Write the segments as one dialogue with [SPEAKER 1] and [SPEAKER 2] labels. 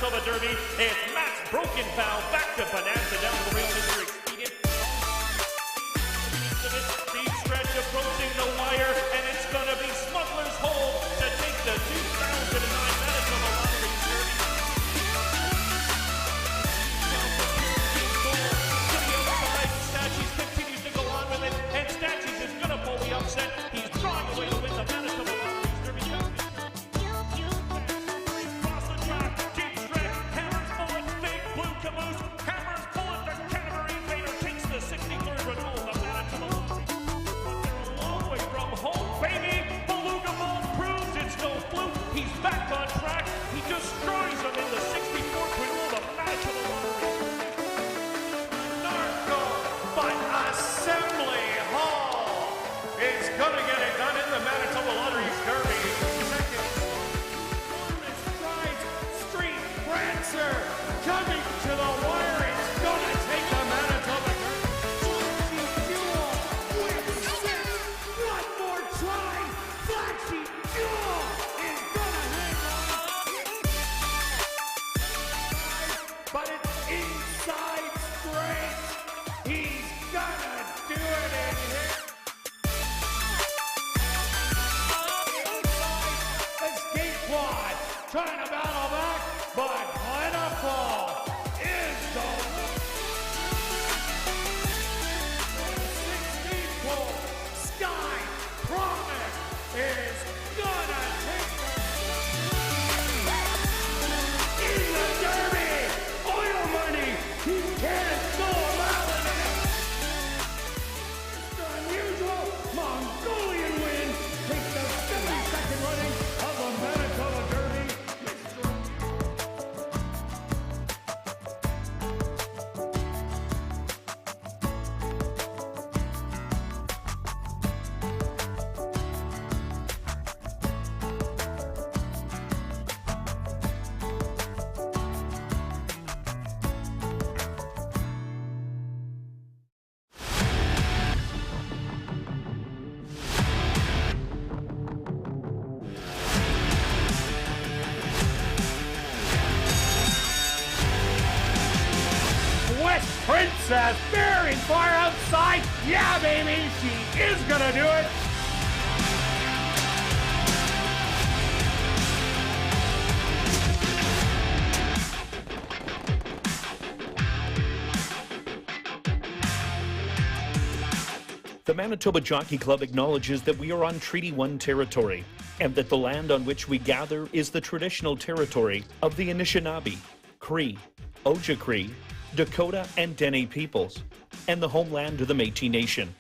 [SPEAKER 1] Manitoba Derby. It's Matt's broken foul back to Bonanza down the rail. Mr. Expedient. Speed stretch approaching the wire, and it's going to be Smuggler's Hold to take the 2009 Manitoba Lottery Derby. To the outside, Stachys continues to go on with it, and Stachys is going to pull the upset. He's drawing away to win the Manitoba Lottery Derby Championship. Across the track, deep stretch, Hammer's bullet, big blue caboose. Hammer's bullet, the Canterbury Invader takes the 63rd renewal of the Manitoba Lottery. But they're a long way from home, baby. Beluga Ball proves it's no fluke. He's back on track. He destroys them in the 64th renewal of the Manitoba Lottery.
[SPEAKER 2] Narco, but Assembly Hall is going to get it done in the Manitoba Lottery's Derby. Second, enormous strides, Street Prancer coming to the wire. It's going to take the Manitoba Derby. Flashy Jewel with six. One more try. Flashy Jewel is going to hang on. But it's inside straight. He's gonna do it in here. Escape quad, trying to battle back, but Winnipeg is the 16th pole. Sky Promise is gonna take in the Derby. Oil money, he can't go around it. The unusual Mongolian win takes the 72nd running of the Manitoba Derby. West Princess very far outside. Yeah, baby, she is gonna do it.
[SPEAKER 3] The Manitoba Jockey Club acknowledges that we are on Treaty 1 territory and that the land on which we gather is the traditional territory of the Anishinaabe, Cree, Ojibwe, Dakota, and Dene peoples, and the homeland of the Métis Nation.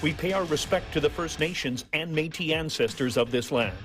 [SPEAKER 3] We pay our respect to the First Nations and Métis ancestors of this land.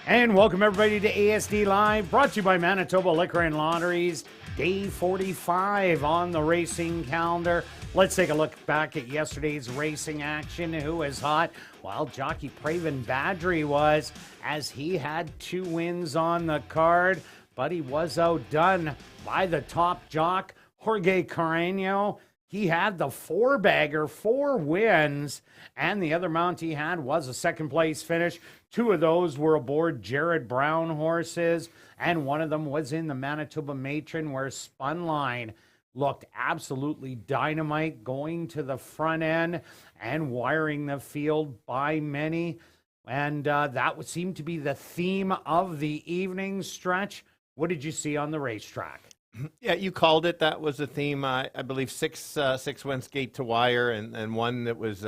[SPEAKER 4] And welcome everybody to ASD Live, brought to you by Manitoba Liquor and Lotteries. Day 45 on the racing calendar. Let's take a look back at yesterday's racing action. Who was hot? Well, jockey Praven Badri was, as he had 2 wins on the card, but he was outdone by the top jock, Jorge Carreño. He had the 4-bagger, 4 wins, and the other mount he had was a second-place finish. 2 of those were aboard Jared Brown horses, and one of them was in the Manitoba Matron, where Spunline looked absolutely dynamite, going to the front end and wiring the field by many. And that would seem to be the theme of the evening stretch. What did you see on the racetrack?
[SPEAKER 5] Yeah, you called it. That was the theme. I believe six went gate to wire, and one that was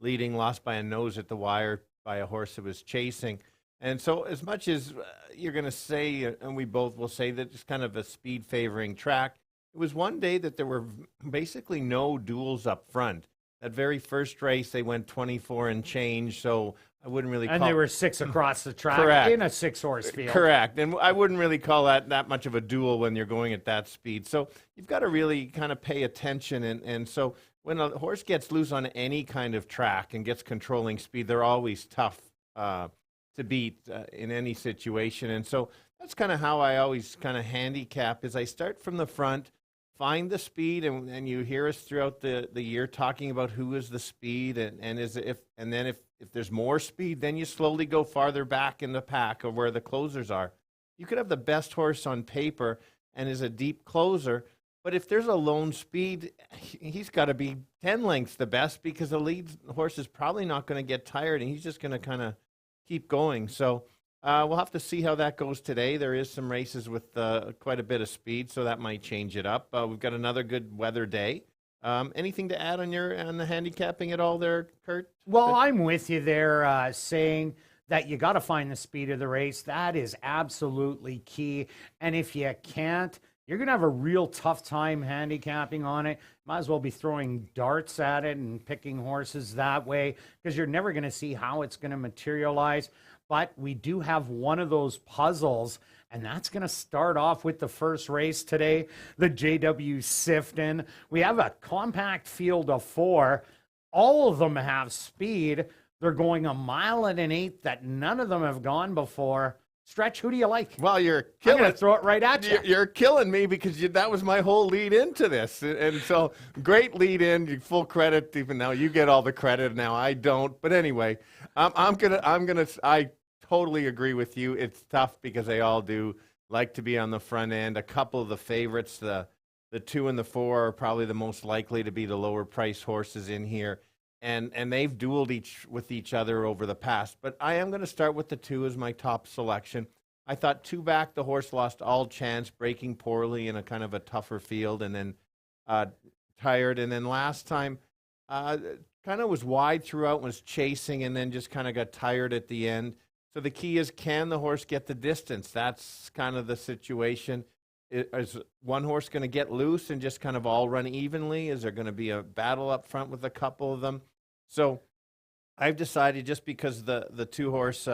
[SPEAKER 5] leading lost by a nose at the wire by a horse that was chasing. And so as much as you're going to say, and we both will say, that it's kind of a speed favoring track, it was one day that there were basically no duels up front. That very first race, they went 24 and change, so I wouldn't really call...
[SPEAKER 4] And they were 6 across the track.
[SPEAKER 5] Correct.
[SPEAKER 4] In a 6-horse field.
[SPEAKER 5] Correct. And I wouldn't really call that much of a duel when you're going at that speed. So you've got to really kind of pay attention. And so when a horse gets loose on any kind of track and gets controlling speed, they're always tough to beat in any situation. And so that's kind of how I always kind of handicap, is I start from the front, find the speed, and you hear us throughout the year talking about who is the speed, and then if there's more speed, then you slowly go farther back in the pack of where the closers are. you could have the best horse on paper and is a deep closer, but if there's a lone speed, he's got to be 10 lengths the best, because the lead horse is probably not going to get tired, and he's just going to kind of keep going. So we'll have to see how that goes today. There is some races with quite a bit of speed, so that might change it up. We've got another good weather day. Anything to add on the handicapping at all there, Kirt?
[SPEAKER 4] Well, I'm with you there, saying that you got to find the speed of the race. That is absolutely key. And if you can't, you're going to have a real tough time handicapping on it. Might as well be throwing darts at it and picking horses that way, because you're never going to see how it's going to materialize. But we do have one of those puzzles, and that's going to start off with the first race today, the JW Sifton. We have a compact field of 4. All of them have speed. They're going 1.1 miles that none of them have gone before. Stretch, who do you like?
[SPEAKER 5] Well, you're
[SPEAKER 4] I'm
[SPEAKER 5] killing
[SPEAKER 4] going to throw it right at you.
[SPEAKER 5] You're killing me, because that was my whole lead into this. And so great lead in, full credit. Even now you get all the credit. Now I don't. But anyway, I totally agree with you. It's tough because they all do like to be on the front end. A couple of the favorites, the 2 and the 4 are probably the most likely to be the lower price horses in here. And they've dueled with each other over the past. But I am going to start with the 2 as my top selection. I thought 2 back, the horse lost all chance, breaking poorly in a kind of a tougher field, and then tired. And then last time, kind of was wide throughout, was chasing, and then just kind of got tired at the end. So the key is, can the horse get the distance? That's kind of the situation. Is one horse going to get loose and just kind of all run evenly? Is there going to be a battle up front with a couple of them? So I've decided, just because the 2 horse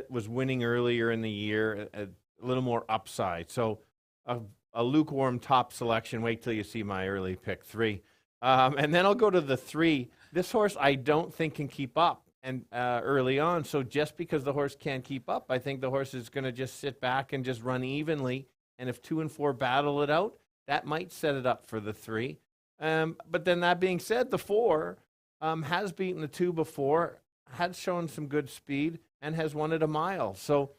[SPEAKER 5] was winning earlier in the year, a little more upside. So a lukewarm top selection. Wait till you see my early pick 3. And then I'll go to the 3. This horse I don't think can keep up and early on. So just because the horse can't keep up, I think the horse is going to just sit back and just run evenly. And if 2 and 4 battle it out, that might set it up for the 3. But then that being said, the 4 has beaten the 2 before, has shown some good speed, and has won it 1 mile. So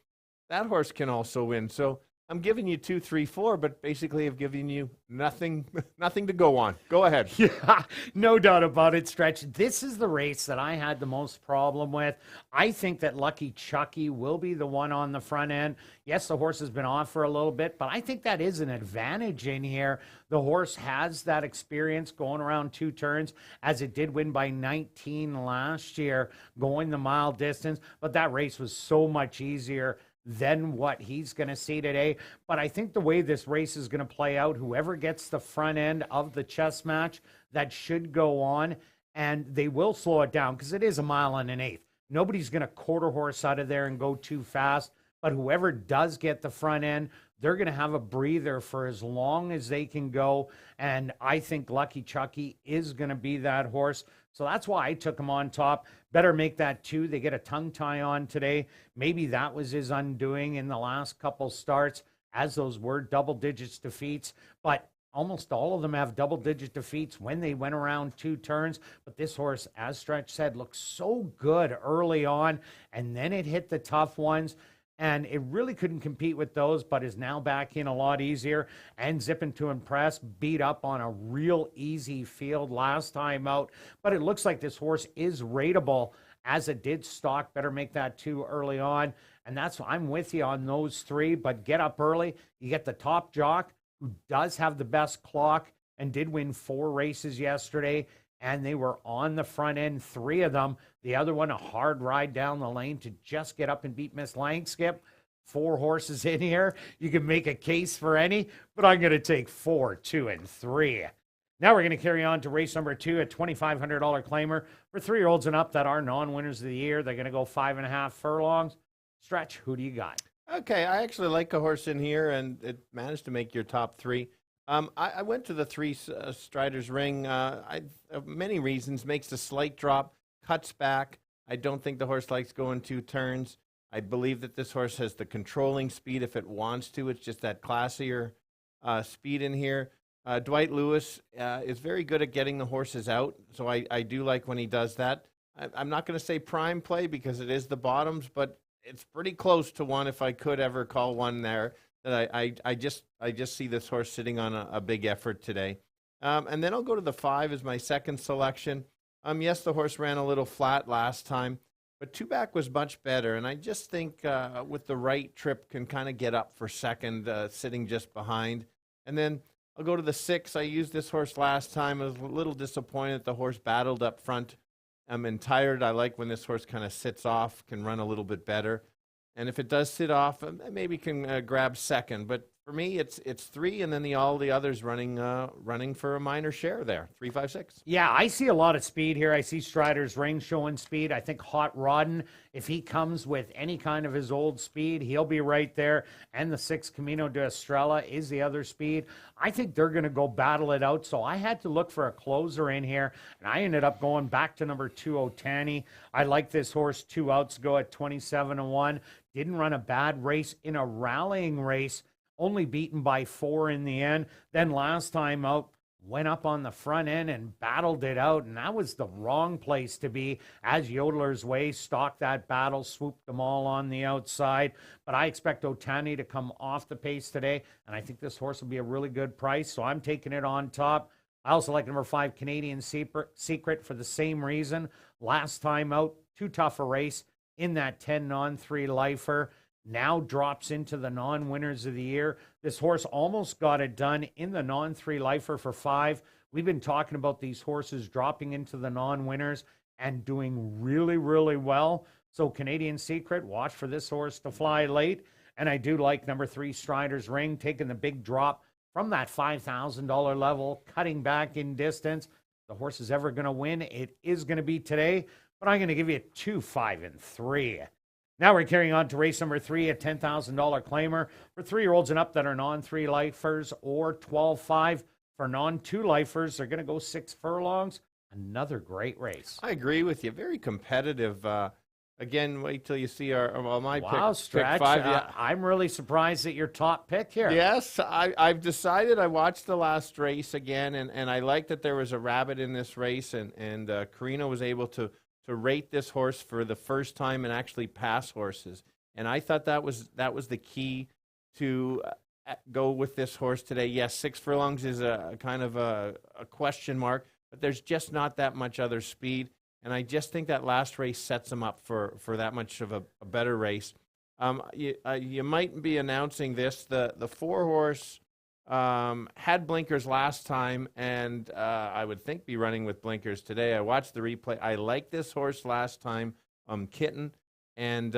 [SPEAKER 5] that horse can also win. So I'm giving you 2, 3, 4, but basically I've given you nothing to go on. Go ahead.
[SPEAKER 4] Yeah, no doubt about it, Stretch. This is the race that I had the most problem with. I think that Lucky Chucky will be the one on the front end. Yes, the horse has been off for a little bit, but I think that is an advantage in here. The horse has that experience going around 2 turns, as it did win by 19 last year, going the mile distance, but that race was so much easier than what he's going to see today. But I think the way this race is going to play out, whoever gets the front end of the chess match, that should go on, and they will slow it down, because it is 1.1 miles. Nobody's going to quarter horse out of there and go too fast, but whoever does get the front end, they're going to have a breather for as long as they can go, and I think Lucky Chucky is going to be that horse. So that's why I took him on top. Better make that 2. They get a tongue tie on today. Maybe that was his undoing in the last couple starts, as those were double digits defeats. But almost all of them have double digit defeats when they went around 2 turns. But this horse, as Stretch said, looked so good early on, and then it hit the tough ones. And it really couldn't compete with those, but is now back in a lot easier and zipping to impress. Beat up on a real easy field last time out. But it looks like this horse is rateable, as it did stock. Better make that 2 early on. And that's, I'm with you on those 3, but get up early. You get the top jock, who does have the best clock and did win 4 races yesterday. And they were on the front end, 3 of them. The other one, a hard ride down the lane to just get up and beat Miss Langskip. 4 horses in here. You can make a case for any, but I'm going to take 4, 2, and 3. Now we're going to carry on to race number 2, a $2,500 claimer for 3-year-olds and up that are non-winners of the year. They're going to go 5.5 furlongs. Stretch, who do you got?
[SPEAKER 5] Okay, I actually like a horse in here, and it managed to make your top 3. I went to the 3 Striders Ring. Many reasons. Makes a slight drop, cuts back. I don't think the horse likes going 2 turns. I believe that this horse has the controlling speed if it wants to. It's just that classier speed in here. Dwight Lewis is very good at getting the horses out, so I do like when he does that. I'm not going to say prime play because it is the bottoms, but it's pretty close to one if I could ever call one there. That I just see this horse sitting on a big effort today. And then I'll go to the 5 as my second selection. Yes, the horse ran a little flat last time, but 2-back was much better. And I just think with the right trip can kind of get up for second, sitting just behind. And then I'll go to the 6. I used this horse last time. I was a little disappointed the horse battled up front. I'm tired. I like when this horse kind of sits off, can run a little bit better. And if it does sit off, maybe can grab second. But for me, it's 3, and then all the others running for a minor share there. 3, 5, 6.
[SPEAKER 4] Yeah, I see a lot of speed here. I see Strider's Ring showing speed. I think Hot Rodden, if he comes with any kind of his old speed, he'll be right there. And the 6, Camino de Estrella, is the other speed. I think they're going to go battle it out. So I had to look for a closer in here, and I ended up going back to number 2, Otani. I like this horse 2 outs ago at 27-1. Didn't run a bad race in a rallying race, only beaten by 4 in the end. Then last time out, went up on the front end and battled it out, and that was the wrong place to be. As Yodeler's Way stalked that battle, swooped them all on the outside. But I expect Otani to come off the pace today, and I think this horse will be a really good price, so I'm taking it on top. I also like number 5, Canadian Secret, for the same reason. Last time out, too tough a race in that 10 non-3 lifer. Now drops into the non-winners of the year. This horse almost got it done in the non-3 lifer for 5. We've been talking about these horses dropping into the non-winners and doing really, really well. So Canadian Secret, watch for this horse to fly late. And I do like number 3, Strider's Ring, taking the big drop from that $5,000 level, cutting back in distance. The horse is ever going to win. It is going to be today, but I'm going to give you 2, 5, and 3. Now we're carrying on to race number 3, a $10,000 claimer for 3-year-olds and up that are non-3 lifers, or 12-5 for non-2 lifers. They're going to go 6 furlongs. Another great race.
[SPEAKER 5] I agree with you. Very competitive. Again, wait till you see my
[SPEAKER 4] wow,
[SPEAKER 5] pick.
[SPEAKER 4] Stretch.
[SPEAKER 5] Pick 5. Yeah.
[SPEAKER 4] I'm really surprised at your top pick here.
[SPEAKER 5] Yes, I've decided. I watched the last race again, and I like that there was a rabbit in this race, and Carino was able to rate this horse for the first time and actually pass horses. And I thought that was the key to go with this horse today. Yes, 6 furlongs is a kind of a question mark, but there's just not that much other speed. And I just think that last race sets him up for that much of a better race. You might be announcing this. The 4-horse had blinkers last time, and I would think be running with blinkers today. I watched the replay. I liked this horse last time, Kitten, and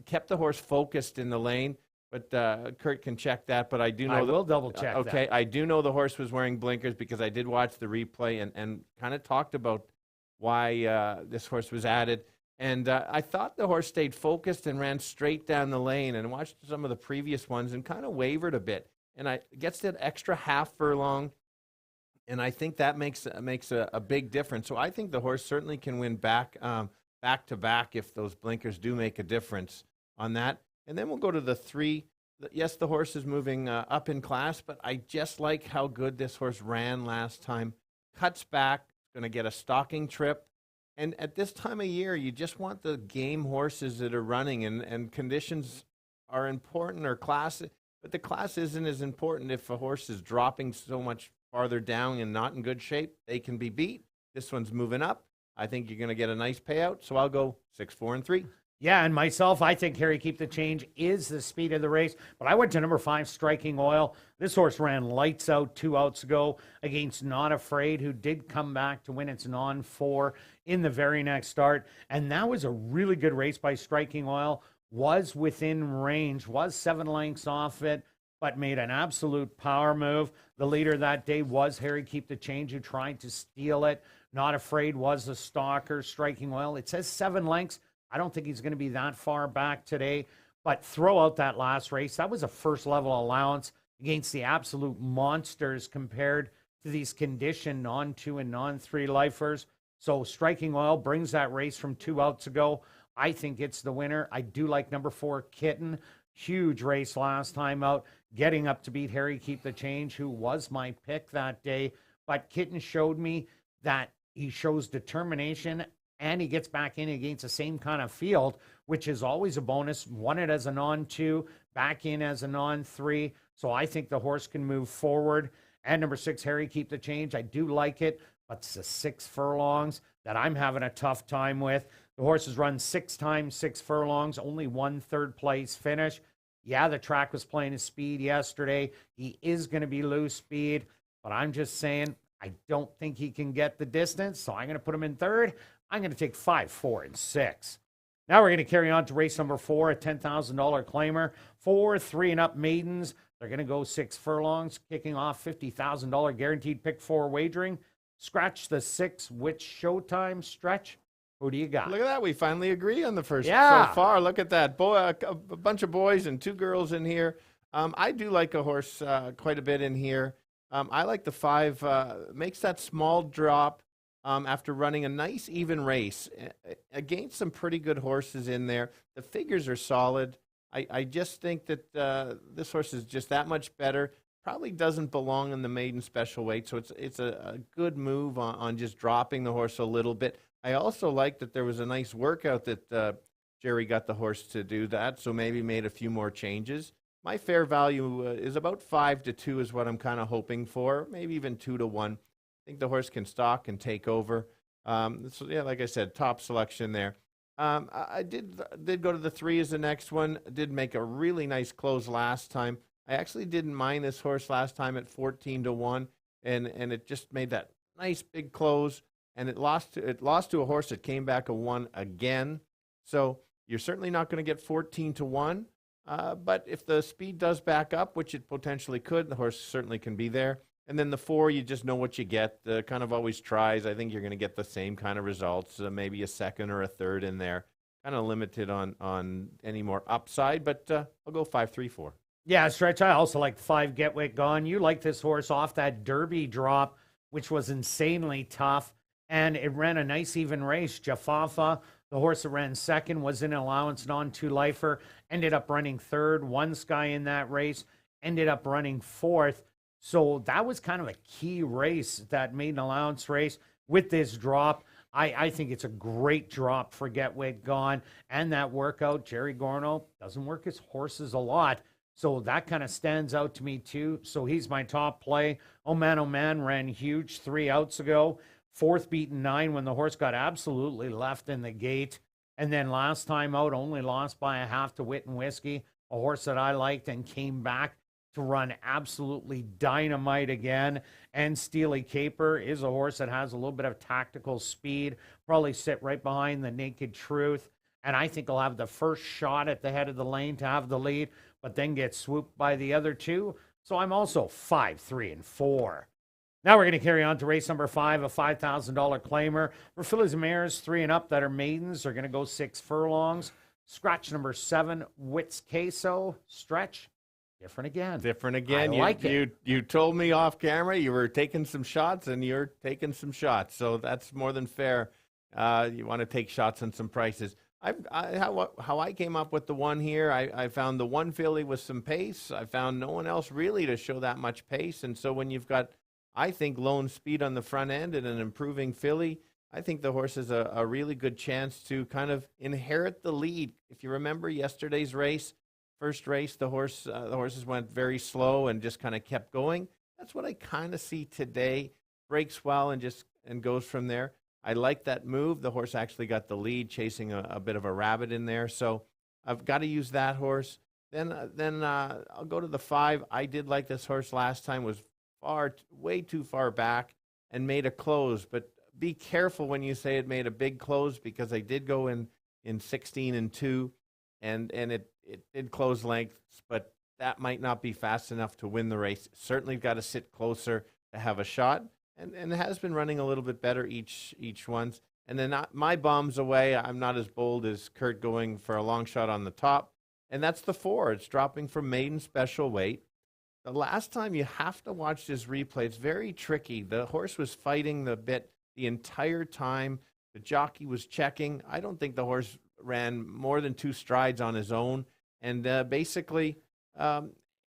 [SPEAKER 5] kept the horse focused in the lane. But Kirt can check that. But I do know
[SPEAKER 4] I will double check.
[SPEAKER 5] Okay,
[SPEAKER 4] that.
[SPEAKER 5] I do know the horse was wearing blinkers because I did watch the replay and kind of talked about why this horse was added. And I thought the horse stayed focused and ran straight down the lane, and watched some of the previous ones and kind of wavered a bit. And gets that extra half furlong, and I think that makes a big difference. So I think the horse certainly can win back to back if those blinkers do make a difference on that. And then we'll go to the 3. Yes, the horse is moving up in class, but I just like how good this horse ran last time. Cuts back, going to get a stalking trip. And at this time of year, you just want the game horses that are running, and conditions are important, or class. But the class isn't as important if a horse is dropping so much farther down and not in good shape. They can be beat. This one's moving up. I think you're going to get a nice payout, so I'll go 6, 4, and 3.
[SPEAKER 4] Yeah, and myself, I think Harry Keep the Change is the speed of the race. But I went to number 5, Striking Oil. This horse ran lights out 2 outs ago against Not Afraid, who did come back to win its non-4 in the very next start. And that was a really good race by Striking Oil. Was within range, was 7 lengths off it, but made an absolute power move. The leader that day was Harry Keep the Change, who tried to steal it. Not Afraid was the stalker. Striking Oil, it says 7 lengths. I don't think he's going to be that far back today, but throw out that last race. That was a first-level allowance against the absolute monsters compared to these conditioned non-2 and non-3 lifers. So Striking Oil brings that race from 2 outs ago. I think it's the winner. I do like number 4, Kitten. Huge race last time out, getting up to beat Harry Keep the Change, who was my pick that day. But Kitten showed me that he shows determination and he gets back in against the same kind of field, which is always a bonus. Won it as a non-2, back in as a non-3. So I think the horse can move forward. And number 6, Harry, Keep the Change. I do like it, but it's the 6 furlongs that I'm having a tough time with. The horse has run 6 times, 6 furlongs, only 1 third-place finish. Yeah, the track was playing his speed yesterday. He is going to be loose speed, but I'm just saying I don't think he can get the distance, so I'm going to put him in third. I'm going to take 5, 4, and 6. Now we're going to carry on to race number 4, a $10,000 claimer. 4 3 and up maidens. They're going to go 6 furlongs, kicking off $50,000 guaranteed pick 4 wagering. Scratch the 6, which Showtime Stretch? Who do you got?
[SPEAKER 5] Look at that. We finally agree on the first
[SPEAKER 4] Yeah.
[SPEAKER 5] so far. Look at that. Boy, a bunch of boys and 2 girls in here. I do like a horse quite a bit in here. I like the 5. Makes that small drop after running a nice even race against some pretty good horses in there. The figures are solid. I just think that this horse is just that much better. Probably doesn't belong in the maiden special weight, so it's a good move on just dropping the horse a little bit. I also like that there was a nice workout that Jerry got the horse to do that, so maybe made a few more changes. My fair value is about 5 to 2 is what I'm kind of hoping for, maybe even 2 to 1. I think the horse can stalk and take over. So yeah, like I said, top selection there. I did go to the 3 as the next one. Did make a really nice close last time. I actually didn't mind this horse last time at 14 to 1, and it just made that nice big close. And it lost to a horse that came back a 1 again. So you're certainly not going to get 14 to 1. But if the speed does back up, which it potentially could, the horse certainly can be there. And then the 4, you just know what you get. Kind of always tries. I think you're going to get the same kind of results, maybe a 2nd or a 3rd in there. Kind of limited on any more upside, but I'll go 5, 3, 4.
[SPEAKER 4] Yeah, Stretch. I also like 5, Get Wit Gone. You like this horse off that Derby drop, which was insanely tough. And it ran a nice even race. Jafafa, the horse that ran 2nd, was in allowance non-2 lifer, ended up running 3rd. One Sky in that race, ended up running 4th. So that was kind of a key race, that maiden allowance race with this drop. I think it's a great drop for Get Wit Gone. And that workout, Jerry Gorno doesn't work his horses a lot. So that kind of stands out to me too. So he's my top play. Oh Man, ran huge 3 outs ago. 4th beaten 9 when the horse got absolutely left in the gate. And then last time out, only lost by a half to Wit and Whiskey, a horse that I liked, and came back to run absolutely dynamite again. And Steely Caper is a horse that has a little bit of tactical speed, probably sit right behind the Naked Truth. And I think he'll have the first shot at the head of the lane to have the lead, but then get swooped by the other 2. So I'm also 5, 3, and 4. Now we're going to carry on to race number 5, a $5,000 claimer. For fillies and mares 3 and up that are maidens, are going to go 6 furlongs. Scratch number 7, Wits Queso. Stretch. Different again.
[SPEAKER 5] I
[SPEAKER 4] like it.
[SPEAKER 5] You told me off camera you were taking some shots, and you're taking some shots. So that's more than fair. You want to take shots on some prices. How I came up with the 1 here, I found the 1 filly with some pace. I found no one else really to show that much pace. And so when you've got, I think, lone speed on the front end and an improving filly, I think the horse has a really good chance to kind of inherit the lead. If you remember yesterday's race, first race, the horses went very slow and just kind of kept going. That's what I kind of see today. Breaks well and goes from there. I like that move. The horse actually got the lead, chasing a bit of a rabbit in there. So I've got to use that horse. Then I'll go to the 5. I did like this horse last time. Was way too far back and made a close. But be careful when you say it made a big close, because I did go in 16 and 2, and it did close lengths, but that might not be fast enough to win the race. Certainly got to sit closer to have a shot. And has been running a little bit better each ones. And then my bomb's away. I'm not as bold as Kirt going for a long shot on the top. And that's the 4. It's dropping from maiden special weight. The last time, you have to watch this replay. It's very tricky. The horse was fighting the bit the entire time. The jockey was checking. I don't think the horse ran more than 2 strides on his own. And basically,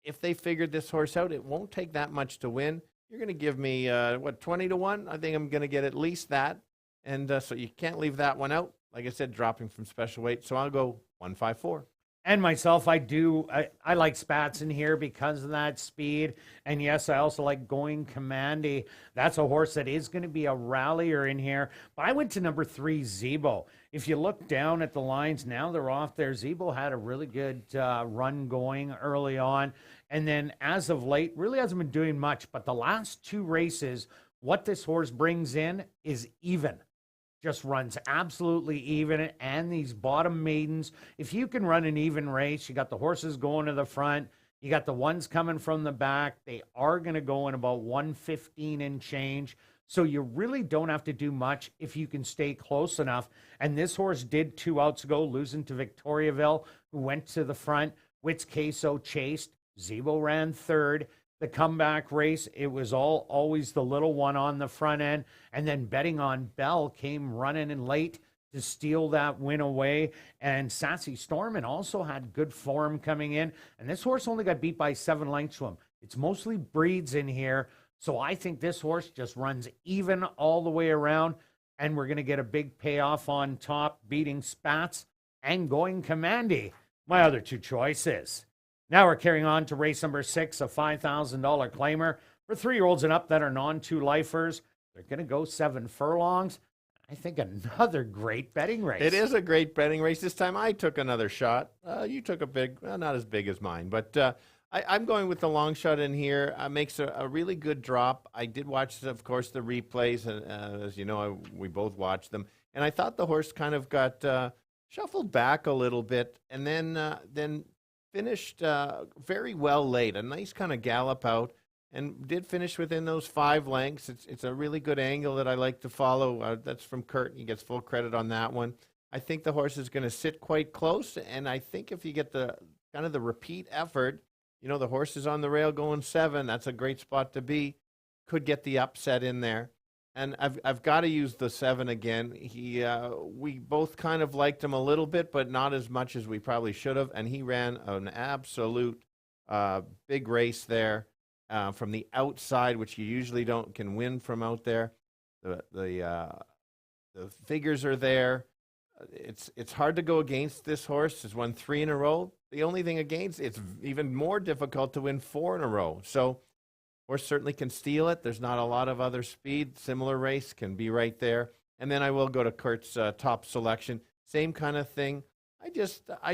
[SPEAKER 5] if they figured this horse out, it won't take that much to win. You're going to give me, 20 to 1? I think I'm going to get at least that. And so you can't leave that one out. Like I said, dropping from special weight. So I'll go 154.
[SPEAKER 4] And myself, I like Spats in here because of that speed. And yes, I also like Going Commandy. That's a horse that is going to be a rallier in here. But I went to number 3, Zebo. If you look down at the lines, now they're off there. Zebo had a really good run going early on. And then as of late, really hasn't been doing much. But the last 2 races, what this horse brings in is even. Just runs absolutely even. And these bottom maidens, if you can run an even race, you got the horses going to the front, you got the ones coming from the back, they are going to go in about 115 and change. So you really don't have to do much if you can stay close enough. And this horse did 2 outs ago, losing to Victoriaville, who went to the front. Wits Queso chased. Zebo ran 3rd. The comeback race, it was always the little one on the front end. And then Betting on Bell came running in late to steal that win away. And Sassy Stormin also had good form coming in. And this horse only got beat by 7 lengths to him. It's mostly breeds in here. So I think this horse just runs even all the way around. And we're going to get a big payoff on top, beating Spats and Going Commandy. My other 2 choices. Now we're carrying on to race number 6, a $5,000 claimer for 3-year-olds and up that are non-2-lifers. They're going to go 7 furlongs. I think another great betting race.
[SPEAKER 5] It is a great betting race. This time I took another shot. You took a big, not as big as mine, but I'm going with the long shot in here. Makes a really good drop. I did watch, of course, the replays, and as you know, we both watched them. And I thought the horse kind of got shuffled back a little bit, and then finished very well late. A nice kind of gallop out, and did finish within those 5 lengths. It's a really good angle that I like to follow. That's from Kirt. He gets full credit on that one. I think the horse is going to sit quite close, and I think if you get the kind of the repeat effort, you know, the horse is on the rail going 7. That's a great spot to be. Could get the upset in there. And I've got to use the 7 again. We both kind of liked him a little bit, but not as much as we probably should have. And he ran an absolute big race there from the outside, which you usually can win from out there. The figures are there. It's hard to go against this horse. He's won 3 in a row. The only thing against, it's even more difficult to win 4 in a row. So horse certainly can steal it. There's not a lot of other speed. Similar race can be right there. And then I will go to Kurt's top selection. Same kind of thing. I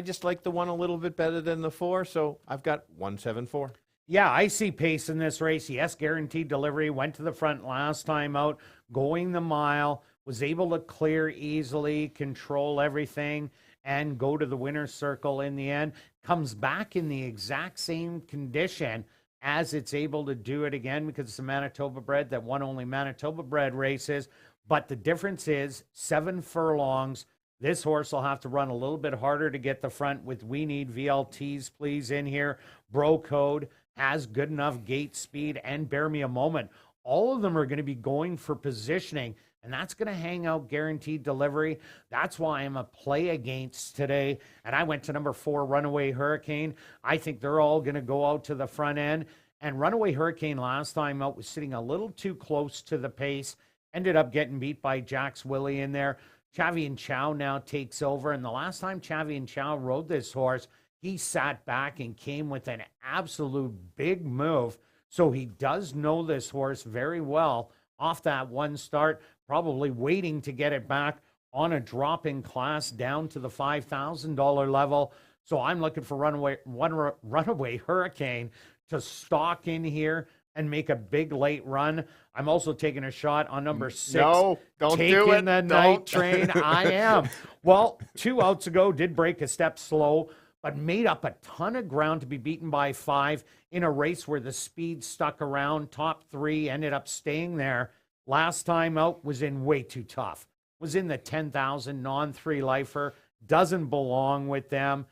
[SPEAKER 5] just like the 1 a little bit better than the 4, so I've got 174.
[SPEAKER 4] Yeah, I see pace in this race. Yes, guaranteed delivery. Went to the front last time out, going the mile, was able to clear easily, control everything, and go to the winner's circle in the end. Comes back in the exact same condition as it's able to do it again because it's a Manitoba bred that won only Manitoba bred races. But the difference is 7 furlongs. This horse will have to run a little bit harder to get the front with We Need VLTs, please, in here. Bro Code has good enough gate speed, and Bear Me a Moment. All of them are going to be going for positioning, and that's going to hang out guaranteed delivery. That's why I'm a play against today. And I went to number 4, Runaway Hurricane. I think they're all going to go out to the front end. And Runaway Hurricane last time out was sitting a little too close to the pace. Ended up getting beat by Jax Willie in there. Chavi and Chow now takes over. And the last time Chavi and Chow rode this horse, he sat back and came with an absolute big move. So he does know this horse very well off that 1 start, probably waiting to get it back on a drop in class down to the $5,000 level. So I'm looking for Runaway Hurricane to stalk in here and make a big late run. I'm also taking a shot on number 6.
[SPEAKER 5] No, don't
[SPEAKER 4] taking
[SPEAKER 5] do it.
[SPEAKER 4] the night train. I am. Well, 2 outs ago, did break a step slow, but made up a ton of ground to be beaten by 5 in a race where the speed stuck around. Top 3 ended up staying there. Last time out was in way too tough. Was in the 10,000 non-3 lifer. Doesn't belong with them.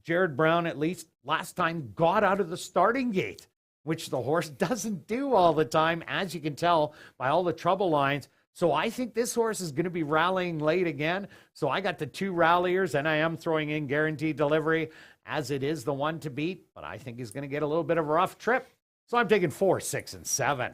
[SPEAKER 4] Jared Brown, at least last time, got out of the starting gate, which the horse doesn't do all the time, as you can tell by all the trouble lines. So I think this horse is going to be rallying late again. So I got the 2 ralliers, and I am throwing in guaranteed delivery, as it is the 1 to beat. But I think he's going to get a little bit of a rough trip. So I'm taking 4, 6, and 7.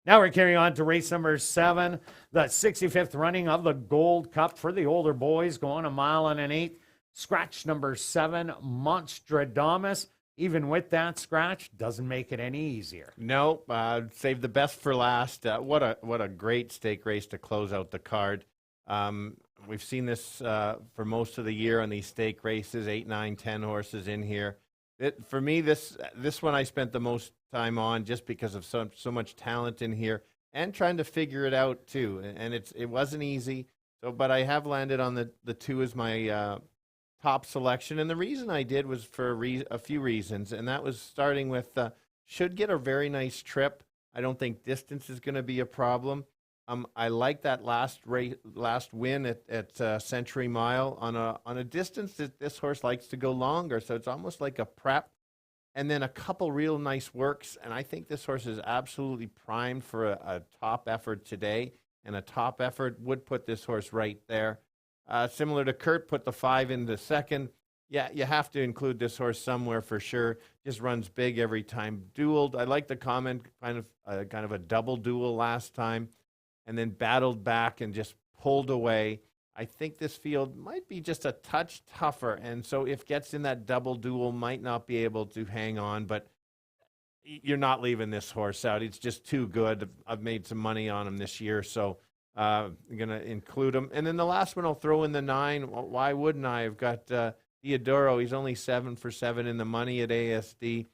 [SPEAKER 4] Now we're carrying on to race number 7, the 65th running of the Gold Cup for the older boys, going 1 mile and an eighth. Scratch number 7, Monstradamus. Even with that scratch, doesn't make it any easier.
[SPEAKER 5] No, save the best for last. What a great stake race to close out the card. We've seen this for most of the year on these stake races, 8, 9, 10 horses in here. For me, this one I spent the most time on just because of so much talent in here and trying to figure it out too. And it wasn't easy. So, but I have landed on the 2 as my top selection, and the reason I did was for a few reasons, and that was starting with should get a very nice trip. I don't think distance is going to be a problem. I like that last win at Century Mile on a distance that this horse likes to go longer, so it's almost like a prep, and then a couple real nice works, and I think this horse is absolutely primed for a top effort today, and a top effort would put this horse right there. Similar to Kirt, put the 5 in the second. Yeah, you have to include this horse somewhere for sure. Just runs big every time. Dueled. I like the comment, kind of a double duel last time, and then battled back and just pulled away. I think this field might be just a touch tougher, and so if gets in that double duel, might not be able to hang on. But you're not leaving this horse out. It's just too good. I've made some money on him this year, so. I'm going to include him. And then the last one, I'll throw in the 9. Why wouldn't I? I've got Theodoro. He's only 7 for 7 in the money at ASD.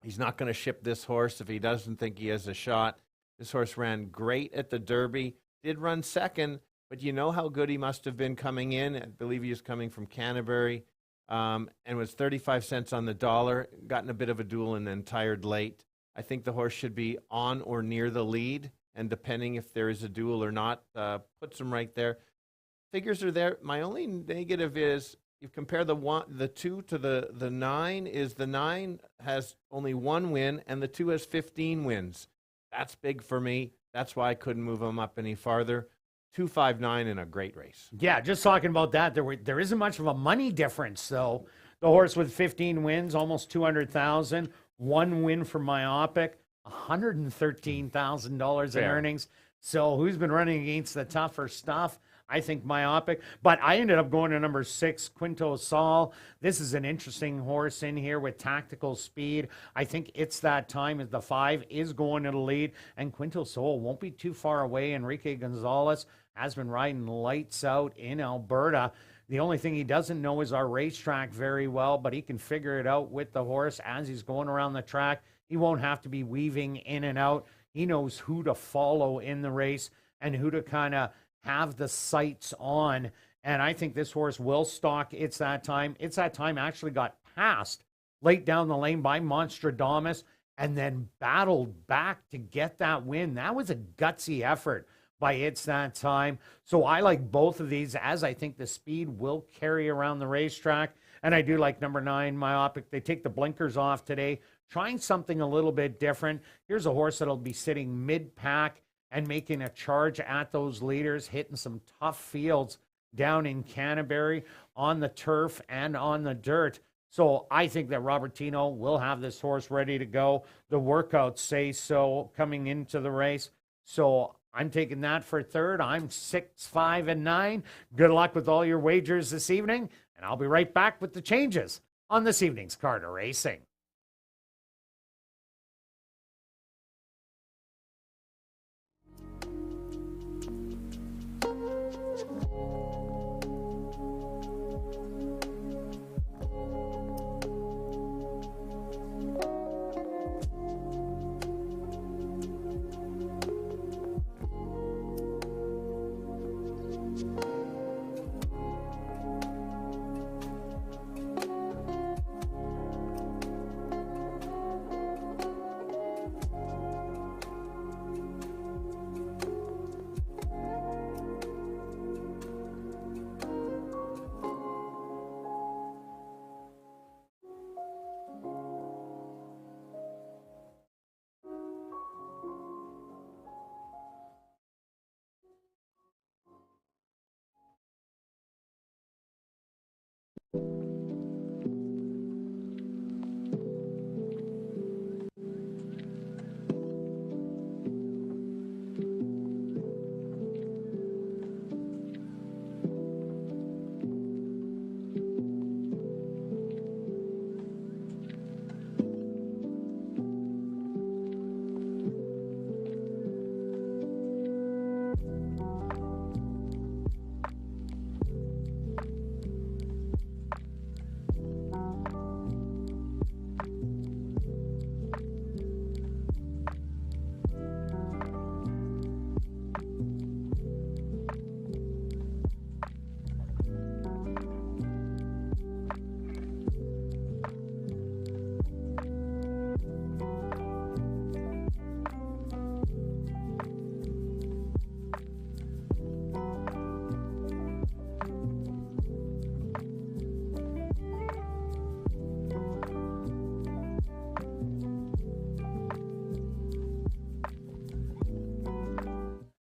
[SPEAKER 5] He's not going to ship this horse if he doesn't think he has a shot. This horse ran great at the Derby. Did run second, but you know how good he must have been coming in. I believe he was coming from Canterbury and was 35 cents on the dollar. Gotten a bit of a duel and then tired late. I think the horse should be on or near the lead. And depending if there is a duel or not, puts them right there. Figures are there. My only negative is you compare the 2 to the 9. Is the 9 has only 1 win and the 2 has 15 wins. That's big for me. That's why I couldn't move them up any farther. 259 in a great race.
[SPEAKER 4] Yeah, just talking about that, there isn't much of a money difference. So the horse with 15 wins, almost 200,000. 1 win for Myopic. $113,000 in earnings. So who's been running against the tougher stuff? I think Myopic. But I ended up going to number 6, Quinto Sol. This is an interesting horse in here with tactical speed. I think it's that time as the 5 is going to the lead. And Quinto Sol won't be too far away. Enrique Gonzalez has been riding lights out in Alberta. The only thing he doesn't know is our racetrack very well, but he can figure it out with the horse as he's going around the track. He won't have to be weaving in and out. He knows who to follow in the race and who to kind of have the sights on. And I think this horse will stalk It's That Time. It's That Time actually got passed late down the lane by Monstradamus and then battled back to get that win. That was a gutsy effort by It's That Time. So I like both of these, as I think the speed will carry around the racetrack. And I do like number 9, Myopic. They take the blinkers off today, trying something a little bit different. Here's a horse that'll be sitting mid-pack and making a charge at those leaders, hitting some tough fields down in Canterbury on the turf and on the dirt. So I think that Robertino will have this horse ready to go. The workouts say so coming into the race. So I'm taking that for third. I'm 6, 5, and 9. Good luck with all your wagers this evening, and I'll be right back with the changes on this evening's Carter Racing.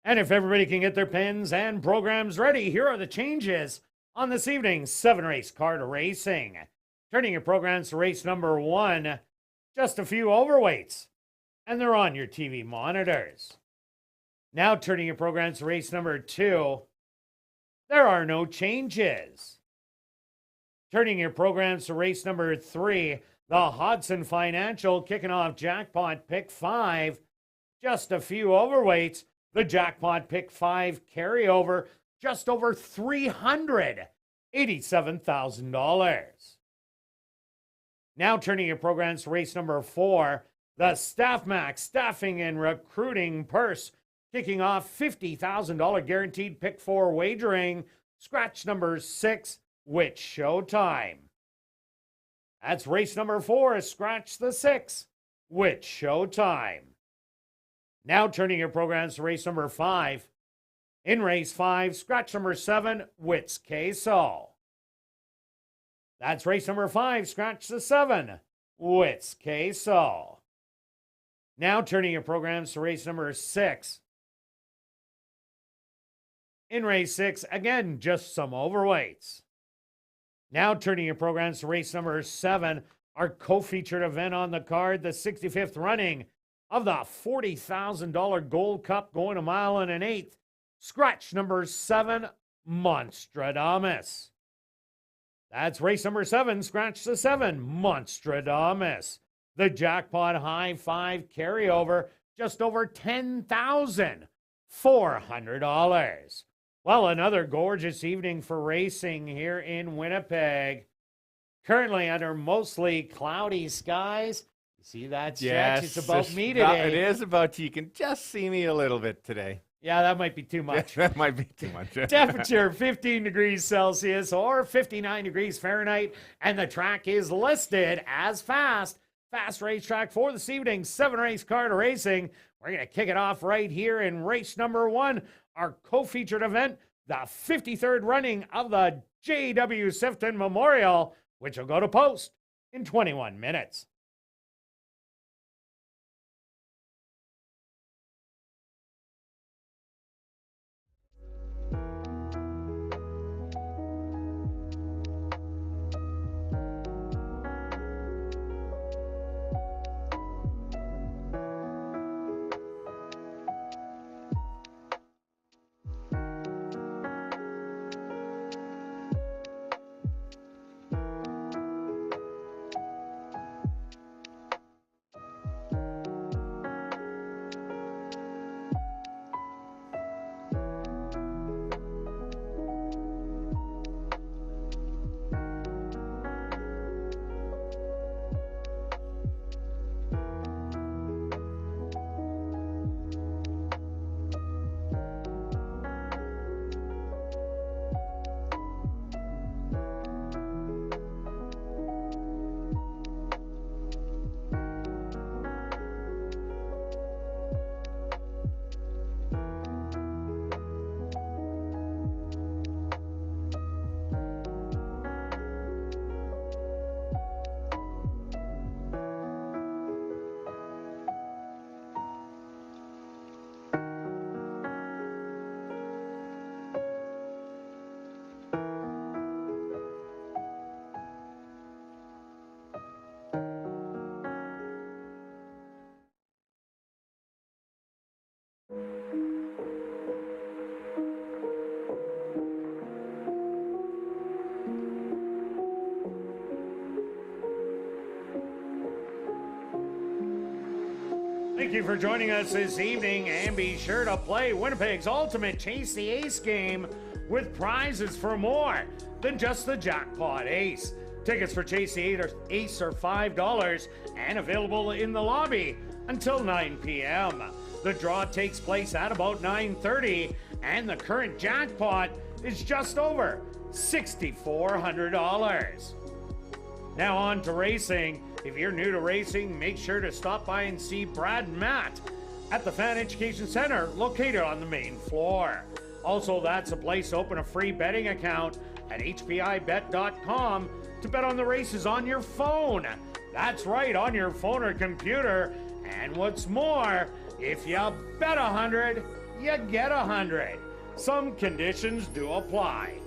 [SPEAKER 4] And if everybody can get their pens and programs ready, here are the changes on this evening's 7-race card racing. Turning your programs to race number 1, just a few overweights, and they're on your TV monitors. Now turning your programs to race number 2, there are no changes. Turning your programs to race number 3, the Hodson Financial kicking off Jackpot Pick 5, just a few overweights. The Jackpot Pick 5 carryover, just over $387,000. Now turning your programs to race number 4, the Staff Max Staffing and Recruiting Purse, kicking off $50,000 guaranteed Pick 4 wagering, scratch number 6, Which Showtime. That's race number 4, scratch the 6, Which Showtime. Now turning your programs to race number 5. In race 5, scratch number 7, Wits Queso. That's race number 5, scratch the 7, Wits Queso. Now turning your programs to race number 6. In race 6, again, just some overweights. Now turning your programs to race number 7, our co-featured event on the card, the 65th running of the $40,000 Gold Cup going a mile and an eighth. Scratch number 7, Monstradamus. That's race number 7, scratch the 7, Monstradamus. The Jackpot High 5 carryover, just over $10,400. Well, another gorgeous evening for racing here in Winnipeg. Currently under mostly cloudy skies. You see that stretch?
[SPEAKER 5] Yes,
[SPEAKER 4] It's about me today.
[SPEAKER 5] It is about you. You can just see me a little bit today.
[SPEAKER 4] Yeah, that might be too much.
[SPEAKER 5] That might be too much.
[SPEAKER 4] Temperature 15 degrees Celsius or 59 degrees Fahrenheit. And the track is listed as fast. Fast racetrack for this evening's 7-race card racing. We're going to kick it off right here in race number 1. Our co-featured event, the 53rd running of the J.W. Sifton Memorial, which will go to post in 21 minutes. Thank you for joining us this evening, and be sure to play Winnipeg's ultimate Chase the Ace game with prizes for more than just the Jackpot Ace. Tickets for Chase the Ace are $5 and available in the lobby until 9 p.m. The draw takes place at about 9:30, and the current jackpot is just over $6,400. Now on to racing. If you're new to racing, make sure to stop by and see Brad and Matt at the Fan Education Center located on the main floor. Also, that's a place to open a free betting account at hpibet.com to bet on the races on your phone. That's right, on your phone or computer. And what's more, if you bet 100, you get 100. Some conditions do apply.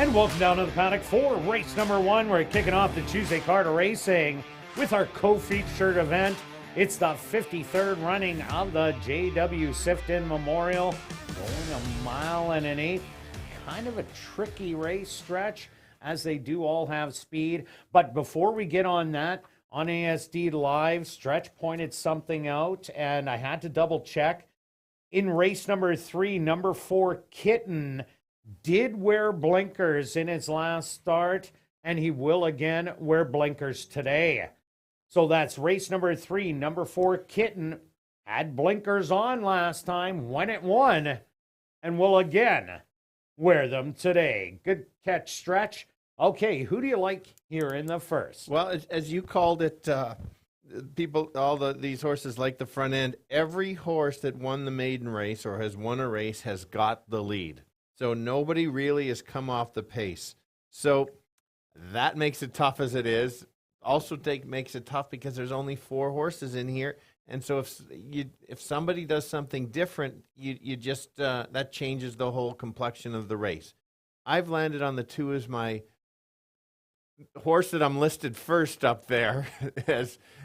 [SPEAKER 4] And welcome down to the paddock for race number 1. We're kicking off the Tuesday card of racing with our co-featured event. It's the 53rd running of the J.W. Sifton Memorial, going 1.1 miles. Kind of a tricky race stretch, as they do all have speed. But before we get on that, on ASD Live, Stretch pointed something out, and I had to double check. In race number 3, number 4, Kitten, did wear blinkers in his last start, and he will again wear blinkers today. So that's race number 3, number 4, Kitten, had blinkers on last time when it won, and will again wear them today. Good catch, Stretch. Okay, who do you like here in the first?
[SPEAKER 5] Well, as you called it, people, these horses like the front end. Every horse that won the maiden race or has won a race has got the lead. So nobody really has come off the pace. So that makes it tough as it is. Also makes it tough because there's only 4 horses in here. And so if somebody does something different, you just that changes the whole complexion of the race. I've landed on the 2 as my horse that I'm listed first up there.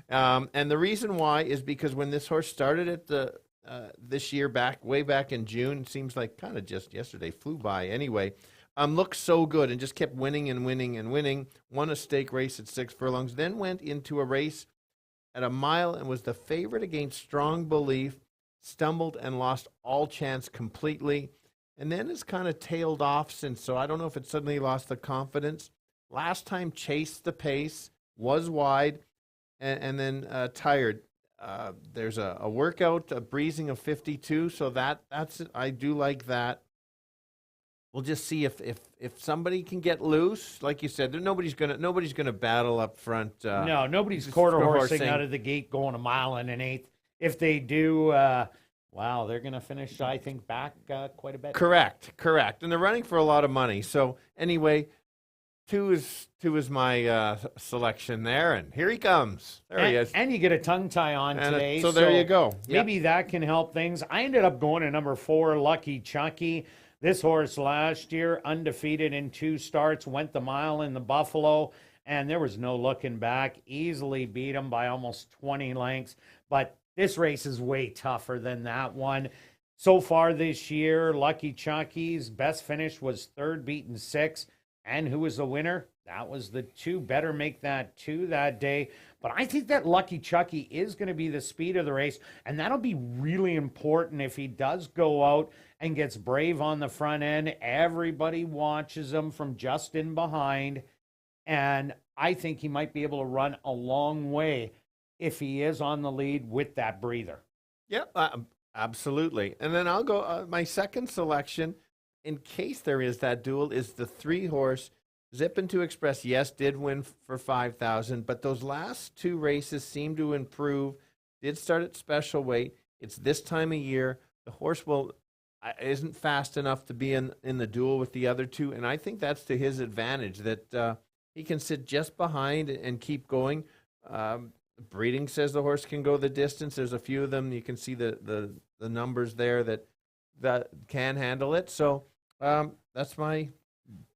[SPEAKER 5] And the reason why is because when this horse started at this year, way back in June, seems like kind of just yesterday, flew by anyway, looked so good and just kept winning and winning and winning, won a stake race at 6 furlongs, then went into a race at 1 mile and was the favorite against strong belief, stumbled and lost all chance completely, and then has kind of tailed off since. So I don't know if it suddenly lost the confidence. Last time chased the pace, was wide, and then tired. There's a workout, a breezing of 52, so that's I do like that. We'll just see if somebody can get loose, like you said. Nobody's gonna battle up front.
[SPEAKER 4] No, nobody's quarter horsing out of the gate going 1.1 miles. If they do, wow, they're gonna finish, I think, back quite a bit.
[SPEAKER 5] Correct, and they're running for a lot of money. So anyway. Two is my selection there, and here he comes. There he is.
[SPEAKER 4] And you get a tongue tie on today.
[SPEAKER 5] So there you go.
[SPEAKER 4] Maybe that can help things. I ended up going to number 4, Lucky Chucky. This horse last year, undefeated in 2 starts, went the mile in the Buffalo, and there was no looking back. Easily beat him by almost 20 lengths. But this race is way tougher than that one. So far this year, Lucky Chucky's best finish was 3rd, beaten 6. And who was the winner? That was the 2. Better make that 2 that day. But I think that Lucky Chucky is going to be the speed of the race, and that'll be really important if he does go out and gets brave on the front end. Everybody watches him from just in behind, and I think he might be able to run a long way if he is on the lead with that breather.
[SPEAKER 5] Yep, absolutely. And then I'll go, my second selection, in case there is that duel, is the 3-horse Zippin' to Express. Yes, did win for 5,000, but those last 2 races seem to improve. Did start at special weight. It's this time of year. The horse isn't fast enough to be in the duel with the other 2, and I think that's to his advantage, that he can sit just behind and keep going. Breeding says the horse can go the distance. There's a few of them. You can see the numbers there that can handle it. So that's my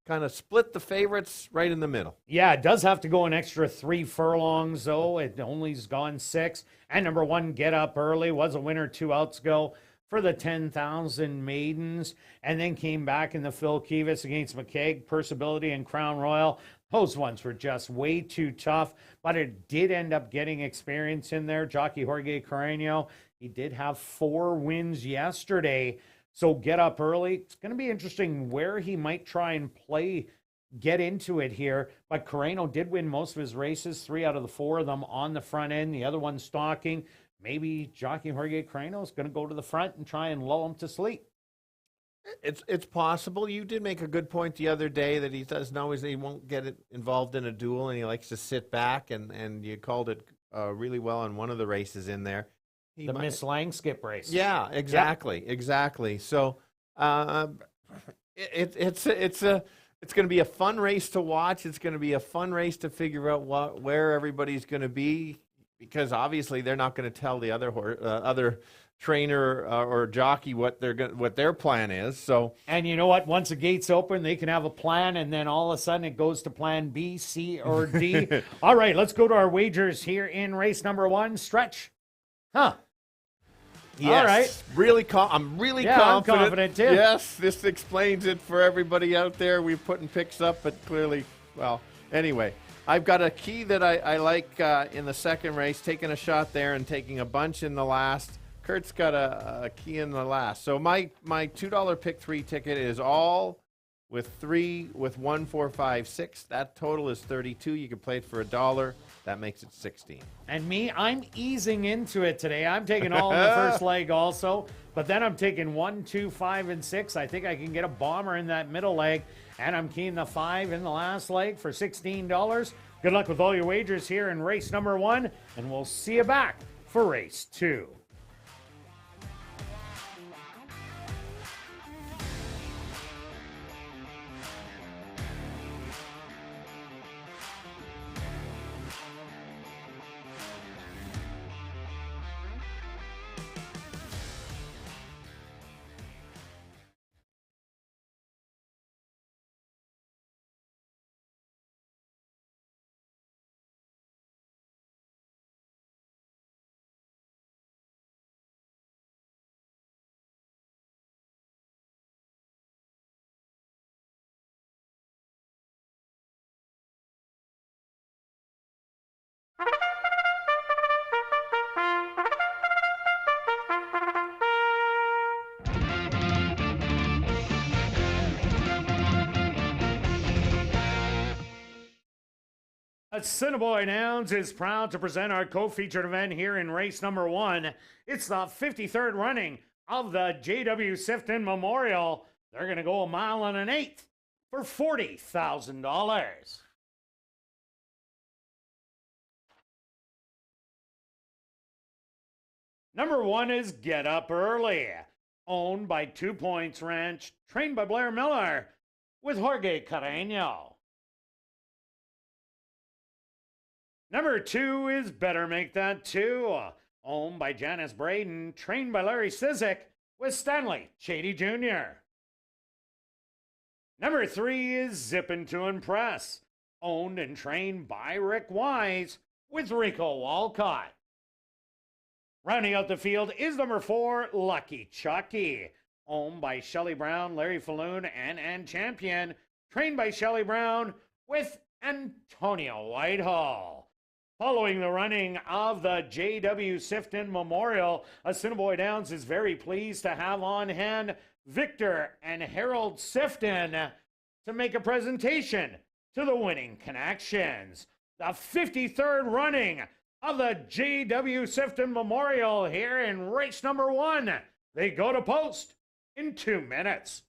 [SPEAKER 5] kind of split the favorites right in the middle.
[SPEAKER 4] Yeah, it does have to go an extra 3 furlongs, though. It only's gone 6. And number 1, Get Up Early, was a winner 2 outs ago for the 10,000 maidens, and then came back in the Phil Kivas against McKeag, Perciability, and Crown Royal. Those ones were just way too tough, but it did end up getting experience in there. Jockey Jorge Carreño, he did have 4 wins yesterday. So Get Up Early. It's going to be interesting where he might try and get into it here. But Carreño did win most of his races, 3 out of the 4 of them on the front end, the other one stalking. Maybe Jockey Jorge Carreño is going to go to the front and try and lull him to sleep.
[SPEAKER 5] It's possible. You did make a good point the other day that he won't get involved in a duel, and he likes to sit back, and you called it really well on one of the races in there.
[SPEAKER 4] Miss Lang skip race.
[SPEAKER 5] Yeah, exactly. So it's going to be a fun race to watch. It's going to be a fun race to figure out where everybody's going to be. because obviously they're not going to tell the other trainer or jockey what their plan is. So,
[SPEAKER 4] and you know what? Once the gates open, they can have a plan, and then all of a sudden it goes to plan B, C, or D. All right, let's go to our wagers here in race number 1. Stretch. Huh.
[SPEAKER 5] yes,
[SPEAKER 4] All right.
[SPEAKER 5] I'm really
[SPEAKER 4] Yeah, I'm
[SPEAKER 5] confident.
[SPEAKER 4] confident too.
[SPEAKER 5] Yes, this explains it for everybody out there. We're putting picks up, but clearly, well, anyway. I've got a key that I like in the second race, taking a shot there and taking a bunch in the last. Kirt's got a key in the last. So my $2 pick 3 ticket is all with 3 with 1, 4, 5, 6. That total is 32. You can play it for $1. That makes it 16.
[SPEAKER 4] And me, I'm easing into it today. I'm taking all in the first leg also, but then I'm taking 1, 2, 5, and 6. I think I can get a bomber in that middle leg, and I'm keying the 5 in the last leg for $16. Good luck with all your wagers here in race number 1, and we'll see you back for race 2. Assiniboia Downs is proud to present our co-featured event here in race number 1. It's the 53rd running of the J.W. Sifton Memorial. They're going to go 1 mile and an eighth for $40,000. Number 1 is Get Up Early, owned by 2 Points Ranch, trained by Blair Miller, with Jorge Carreño. Number 2 is Better Make That 2, owned by Janice Braden, trained by Larry Sizik, with Stanley Chady Jr. Number 3 is Zippin' to Impress, owned and trained by Rick Wise, with Rico Walcott. Rounding out the field is number 4, Lucky Chucky, owned by Shelley Brown, Larry Falloon, and Ann Champion, trained by Shelley Brown, with Antonio Whitehall. Following the running of the J.W. Sifton Memorial, Assiniboia Downs is very pleased to have on hand Victor and Harold Sifton to make a presentation to the winning connections. The 53rd running of the J.W. Sifton Memorial here in race number 1. They go to post in 2 minutes.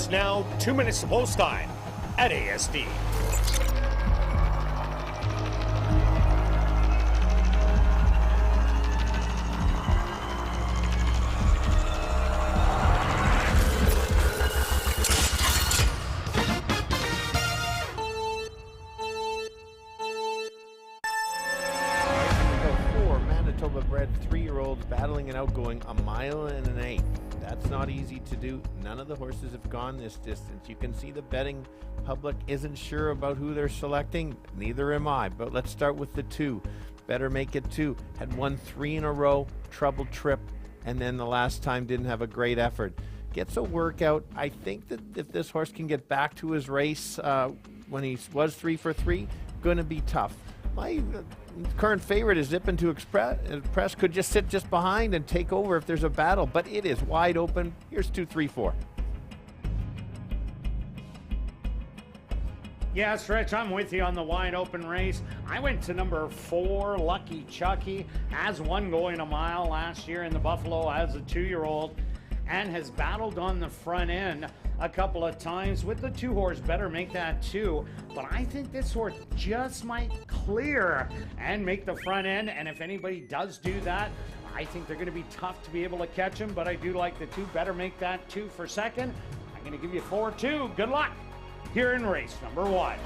[SPEAKER 2] It's now 2 minutes to post time at ASD.
[SPEAKER 5] Four Manitoba-bred 3-year-olds battling it out, going 1 1/8 miles. That's not easy to do. None of the horses have gone this distance. You can see the betting public isn't sure about who they're selecting. Neither am I. But let's start with the 2. Better Make It 2 had won 3 in a row, trouble trip, and then the last time didn't have a great effort. Gets a workout. I think that if this horse can get back to his race when he was 3 for 3, going to be tough. My current favorite is Zip Into Express. Could just sit just behind and take over if there's a battle, but it is wide open. Here's 2, 3, 4.
[SPEAKER 4] Yes, Rich, I'm with you on the wide open race. I went to number 4, Lucky Chucky. Has one going a mile last year in the Buffalo as a 2-year-old and has battled on the front end a couple of times with the 2 horse Better Make That 2. But I think this horse just might clear and make the front end. And if anybody does do that, I think they're going to be tough to be able to catch him. But I do like the 2 Better Make That 2 for second. I'm going to give you 4-2. Good luck here in race number 1.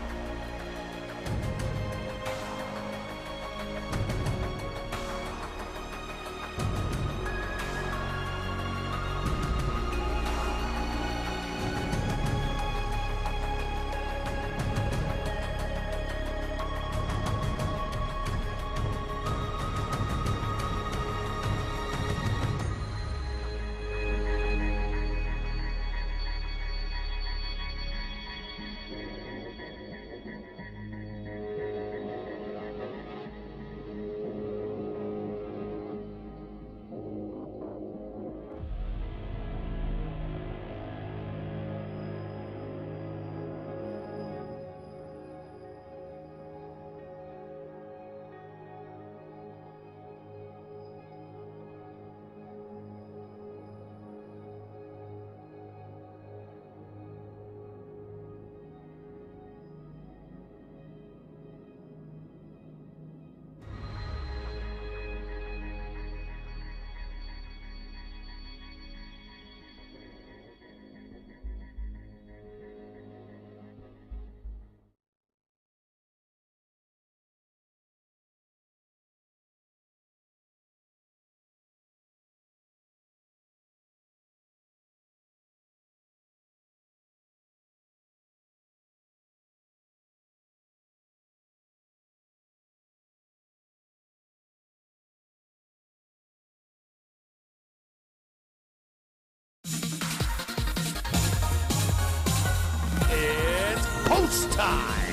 [SPEAKER 2] It's post time.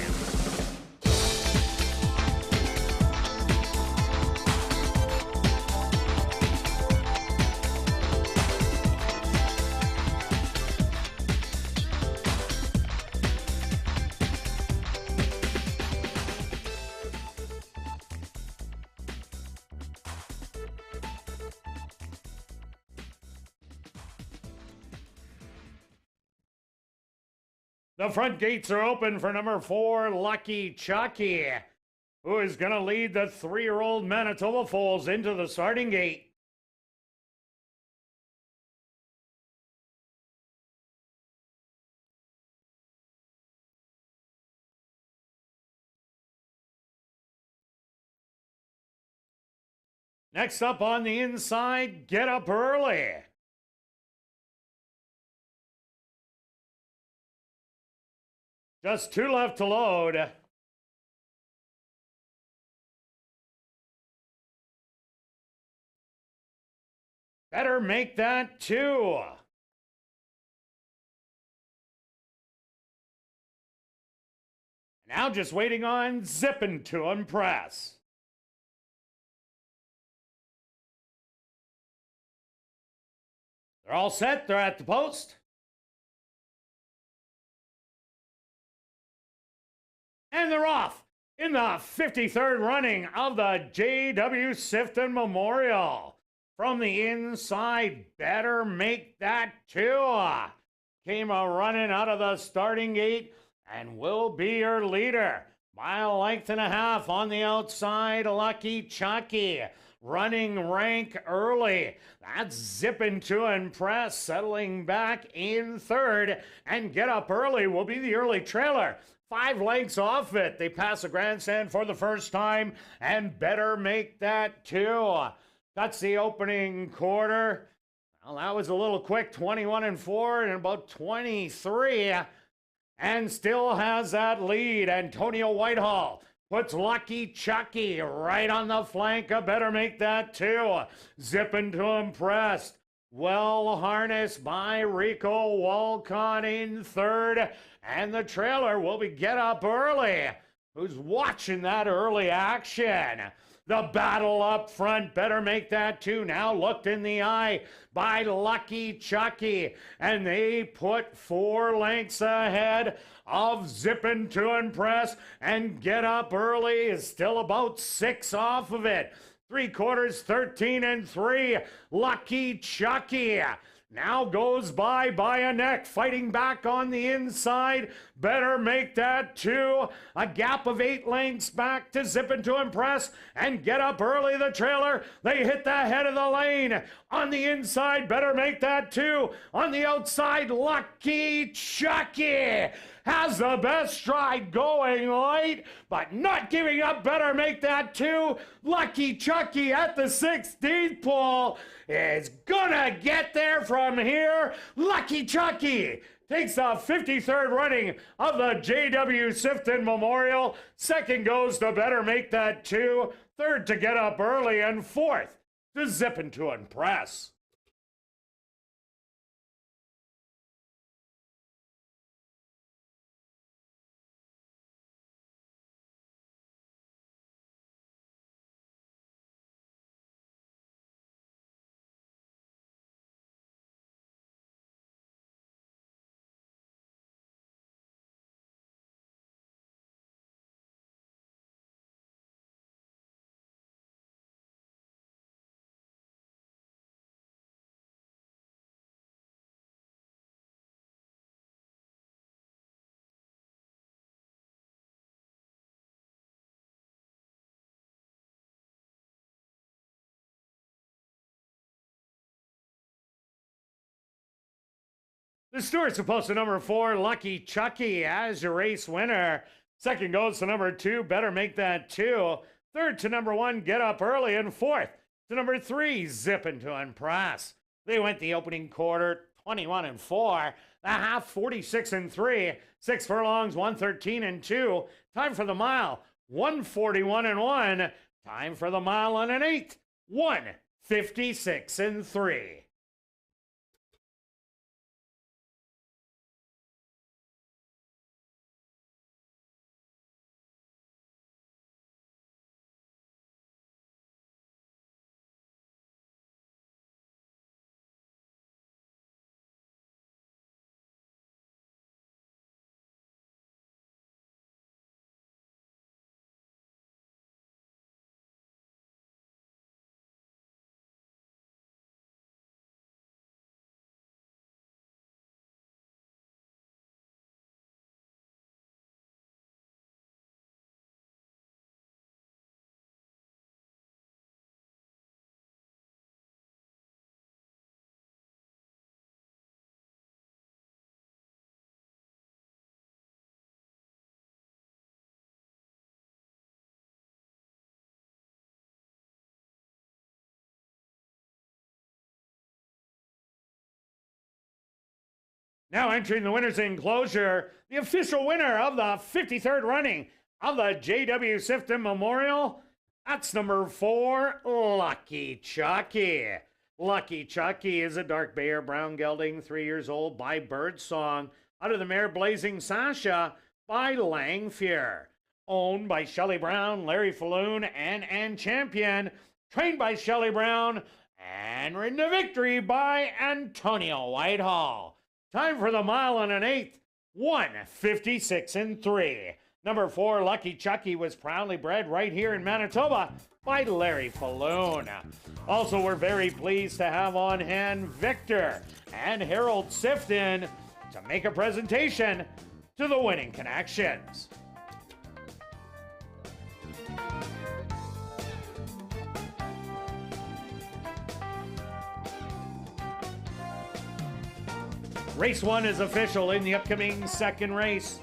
[SPEAKER 4] The front gates are open for number 4, Lucky Chucky, who is going to lead the 3-year-old Manitoba foals into the starting gate. Next up on the inside, Get Up Early. Just 2 left to load. Better Make That 2. Now just waiting on Zippin' to Impress. They're all set. They're at the post. And they're off in the 53rd running of the J.W. Sifton Memorial. From the inside, Better Make That 2. came a running out of the starting gate and will be your leader. By a length and a half on the outside, Lucky Chucky. Running rank early. That's Zippin' to Impress, settling back in third. And Get Up Early will be the early trailer. 5 lengths off it. They pass the grandstand for the first time and Better Make That 2. That's the opening quarter. Well, that was a little quick, 21-4 and about 23. And still has that lead. Antonio Whitehall puts Lucky Chucky right on the flank. I Better Make That 2. Zippin' to Impress. Well harnessed by Rico Walcott in third. And the trailer will be Get Up Early, who's watching that early action. The battle up front, Better Make That 2, now looked in the eye by Lucky Chucky. And they put 4 lengths ahead of Zippin' to Impress. And Get Up Early is still about 6 off of it. 3/4, 13-3. Lucky Chucky now goes by a neck, fighting back on the inside. Better Make That 2. A gap of 8 lengths back to Zippin' to Impress. And Get Up Early, the trailer. They hit the head of the lane. On the inside, Better Make That 2. On the outside, Lucky Chucky has the best stride, going light, but not giving up. Better Make That 2. Lucky Chucky at the 16th pole is gonna get there from here. Lucky Chucky takes the 53rd running of the J.W. Sifton Memorial. Second goes to Better Make That 2. Third to Get Up Early, and fourth to Zippin' to Impress. The Stewart's supposed to number 4, Lucky Chucky, as your race winner. Second goes to number 2, Better Make That 2. Third to number 1, Get Up Early. And fourth to number 3, Zippin' to Impress. They went the opening quarter 21-4. The half 46-3. 6 furlongs, 113-2. Time for the mile, 141-1. Time for the mile and an eighth, 156-3. Now entering the winner's enclosure, the official winner of the 53rd running of the J.W. Sifton Memorial, that's number 4, Lucky Chucky. Lucky Chucky is a dark bay or brown gelding, 3 years old, by Birdsong, out of the mare Blazing Sasha by Langfear. Owned by Shelley Brown, Larry Falloon, and Champion. Trained by Shelley Brown, and ridden to victory by Antonio Whitehall. Time for the mile and an eighth, 156-3. Number 4, Lucky Chucky, was proudly bred right here in Manitoba by Larry Falloon. Also, we're very pleased to have on hand Victor and Harold Sifton to make a presentation to the winning connections. Race 1 is official in the upcoming second race.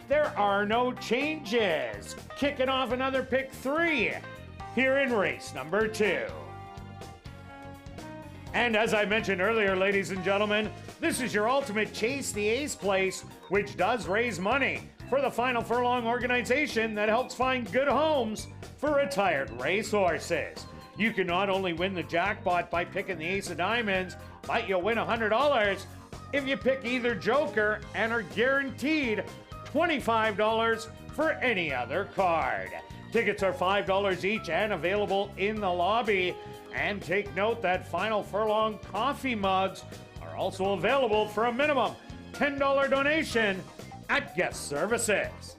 [SPEAKER 4] There are no changes. Kicking off another pick 3 here in race number 2. And as I mentioned earlier, ladies and gentlemen, this is your ultimate Chase the Ace place, which does raise money for the Final Furlong organization that helps find good homes for retired racehorses. You can not only win the jackpot by picking the Ace of Diamonds, but you'll win $100 if you pick either Joker and are guaranteed $25 for any other card. Tickets are $5 each and available in the lobby. And take note that Final Furlong coffee mugs are also available for a minimum $10 donation at guest services.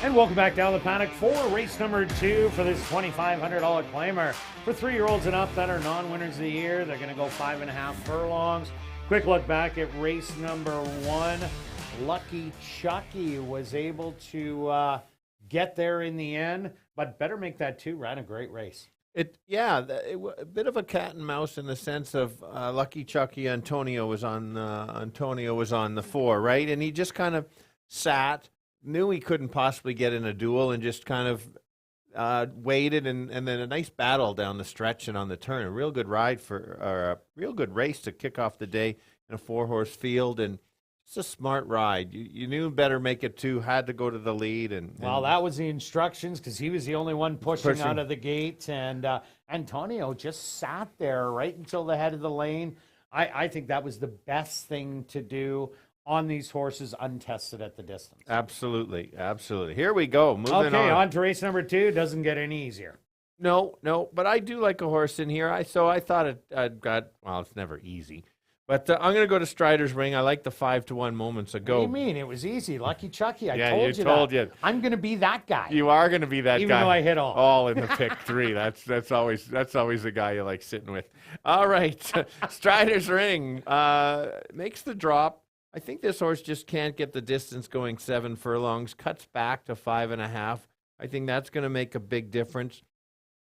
[SPEAKER 4] And welcome back down the paddock for race number 2 for this $2,500 claimer. For 3-year-olds and up that are non-winners of the year, they're going to go 5.5 furlongs. Quick look back at race number 1. Lucky Chucky was able to get there in the end, but better make that 2. Ran a great race.
[SPEAKER 5] A bit of a cat and mouse in the sense of Lucky Chucky. Antonio was on the 4, right? And he just kind of sat, knew he couldn't possibly get in a duel, and just kind of waited, and then a nice battle down the stretch and on the turn. A real good ride or a real good race to kick off the day in a 4-horse field, and it's a smart ride. You knew better make it 2, had to go to the lead.
[SPEAKER 4] Well, that was the instructions because he was the only one pushing out of the gate, and Antonio just sat there right until the head of the lane. I think that was the best thing to do on these horses untested at the distance.
[SPEAKER 5] Absolutely. Here we go. Moving
[SPEAKER 4] on to race number 2. Doesn't get any easier.
[SPEAKER 5] No, but I do like a horse in here. I thought I'd got, well, it's never easy. But I'm going to go to Strider's Ring. I like the 5-1 moments ago.
[SPEAKER 4] What do you mean? It was easy. Lucky Chucky. I
[SPEAKER 5] told you.
[SPEAKER 4] I'm going to be that guy.
[SPEAKER 5] You are going to be that guy.
[SPEAKER 4] Even though I hit all.
[SPEAKER 5] All in the pick 3. That's always the guy you like sitting with. All right. Strider's Ring makes the drop. I think this horse just can't get the distance going 7 furlongs. Cuts back to 5.5. I think that's going to make a big difference.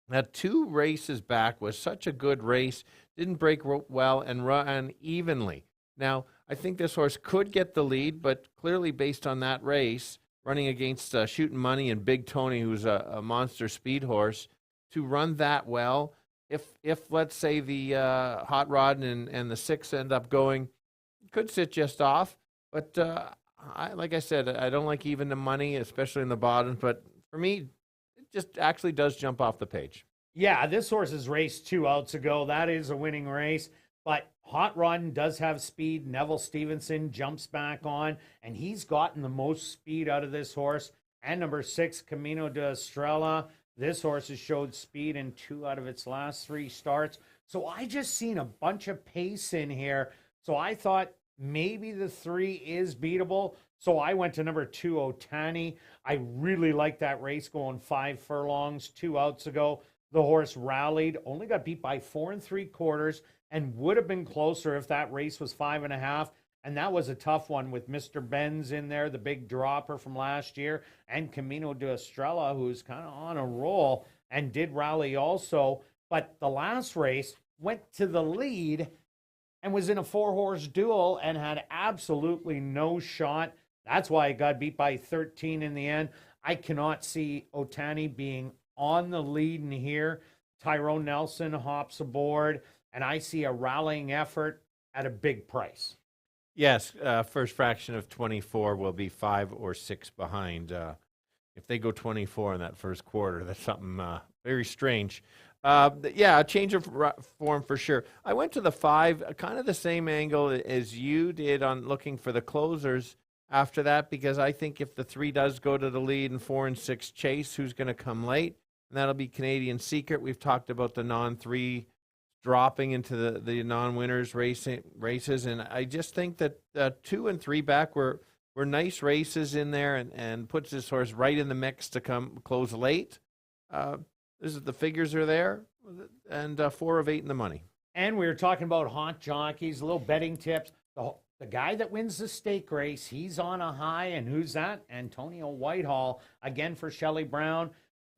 [SPEAKER 5] That 2 races back was such a good race. Didn't break well and run evenly. Now, I think this horse could get the lead, but clearly based on that race, running against Shooting Money and Big Tony, who's a monster speed horse, to run that well, if let's say the Hot Rod and the 6 end up going, could sit just off. But like I said, I don't like even the money, especially in the bottom. But for me, it just actually does jump off the page.
[SPEAKER 4] Yeah, this horse has raced 2 outs ago. That is a winning race. But Hot Rod does have speed. Neville Stevenson jumps back on, and he's gotten the most speed out of this horse. And number 6, Camino de Estrella. This horse has showed speed in 2 out of its last 3 starts. So I just seen a bunch of pace in here. So I thought maybe the 3 is beatable. So I went to number 2, Otani. I really like that race going 5 furlongs 2 outs ago. The horse rallied, only got beat by 4 3/4, and would have been closer if that race was 5.5. And that was a tough one with Mr. Benz in there, the big dropper from last year, and Camino de Estrella, who's kind of on a roll and did rally also. But the last race went to the lead and was in a 4-horse duel and had absolutely no shot. That's why it got beat by 13 in the end. I cannot see Otani being on the lead in here. Tyrone Nelson hops aboard, and I see a rallying effort at a big price.
[SPEAKER 5] Yes, first fraction of 24 will be 5 or 6 behind. If they go 24 in that first quarter, that's something very strange. Yeah, a change of form for sure. I went to the 5, kind of the same angle as you did on looking for the closers after that, because I think if the 3 does go to the lead and 4 and 6 chase, who's going to come late? And that'll be Canadian Secret. We've talked about the non-3 dropping into the non-winners races, and I just think that 2 and 3 back were nice races in there, and puts this horse right in the mix to come close late. The figures are there, and 4 of 8 in the money.
[SPEAKER 4] And we were talking about hot jockeys, little betting tips. The guy that wins the stake race, he's on a high, and who's that? Antonio Whitehall, again for Shelley Brown.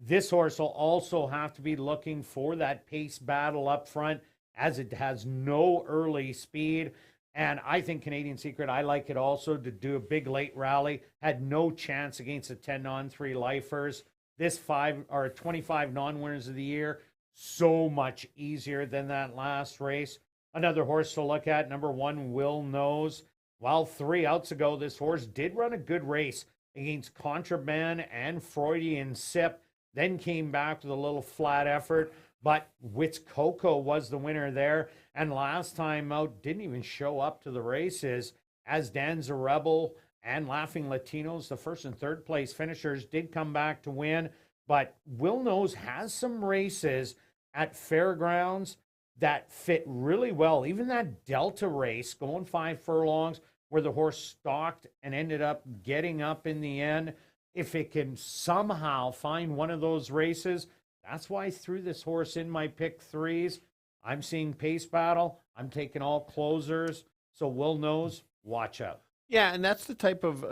[SPEAKER 4] This horse will also have to be looking for that pace battle up front, as it has no early speed. And I think Canadian Secret, I like it also to do a big late rally. Had no chance against the 10 non-3 lifers. This 25 non-winners of the year, so much easier than that last race. Another horse to look at, number 1, Will Knows. Well, 3 outs ago, this horse did run a good race against Contraband and Freudian Sip. Then came back with a little flat effort, but Wits Coco was the winner there. And last time out, didn't even show up to the races, as Danza Rebel and Laughing Latinos, the 1st and 3rd place finishers, did come back to win. But Will Knows has some races at fairgrounds that fit really well. Even that Delta race, going 5 furlongs, where the horse stalked and ended up getting up in the end. If it can somehow find one of those races, that's why I threw this horse in my pick 3s. I'm seeing pace battle. I'm taking all closers. So Will Knows, watch out.
[SPEAKER 5] Yeah, and that's the type of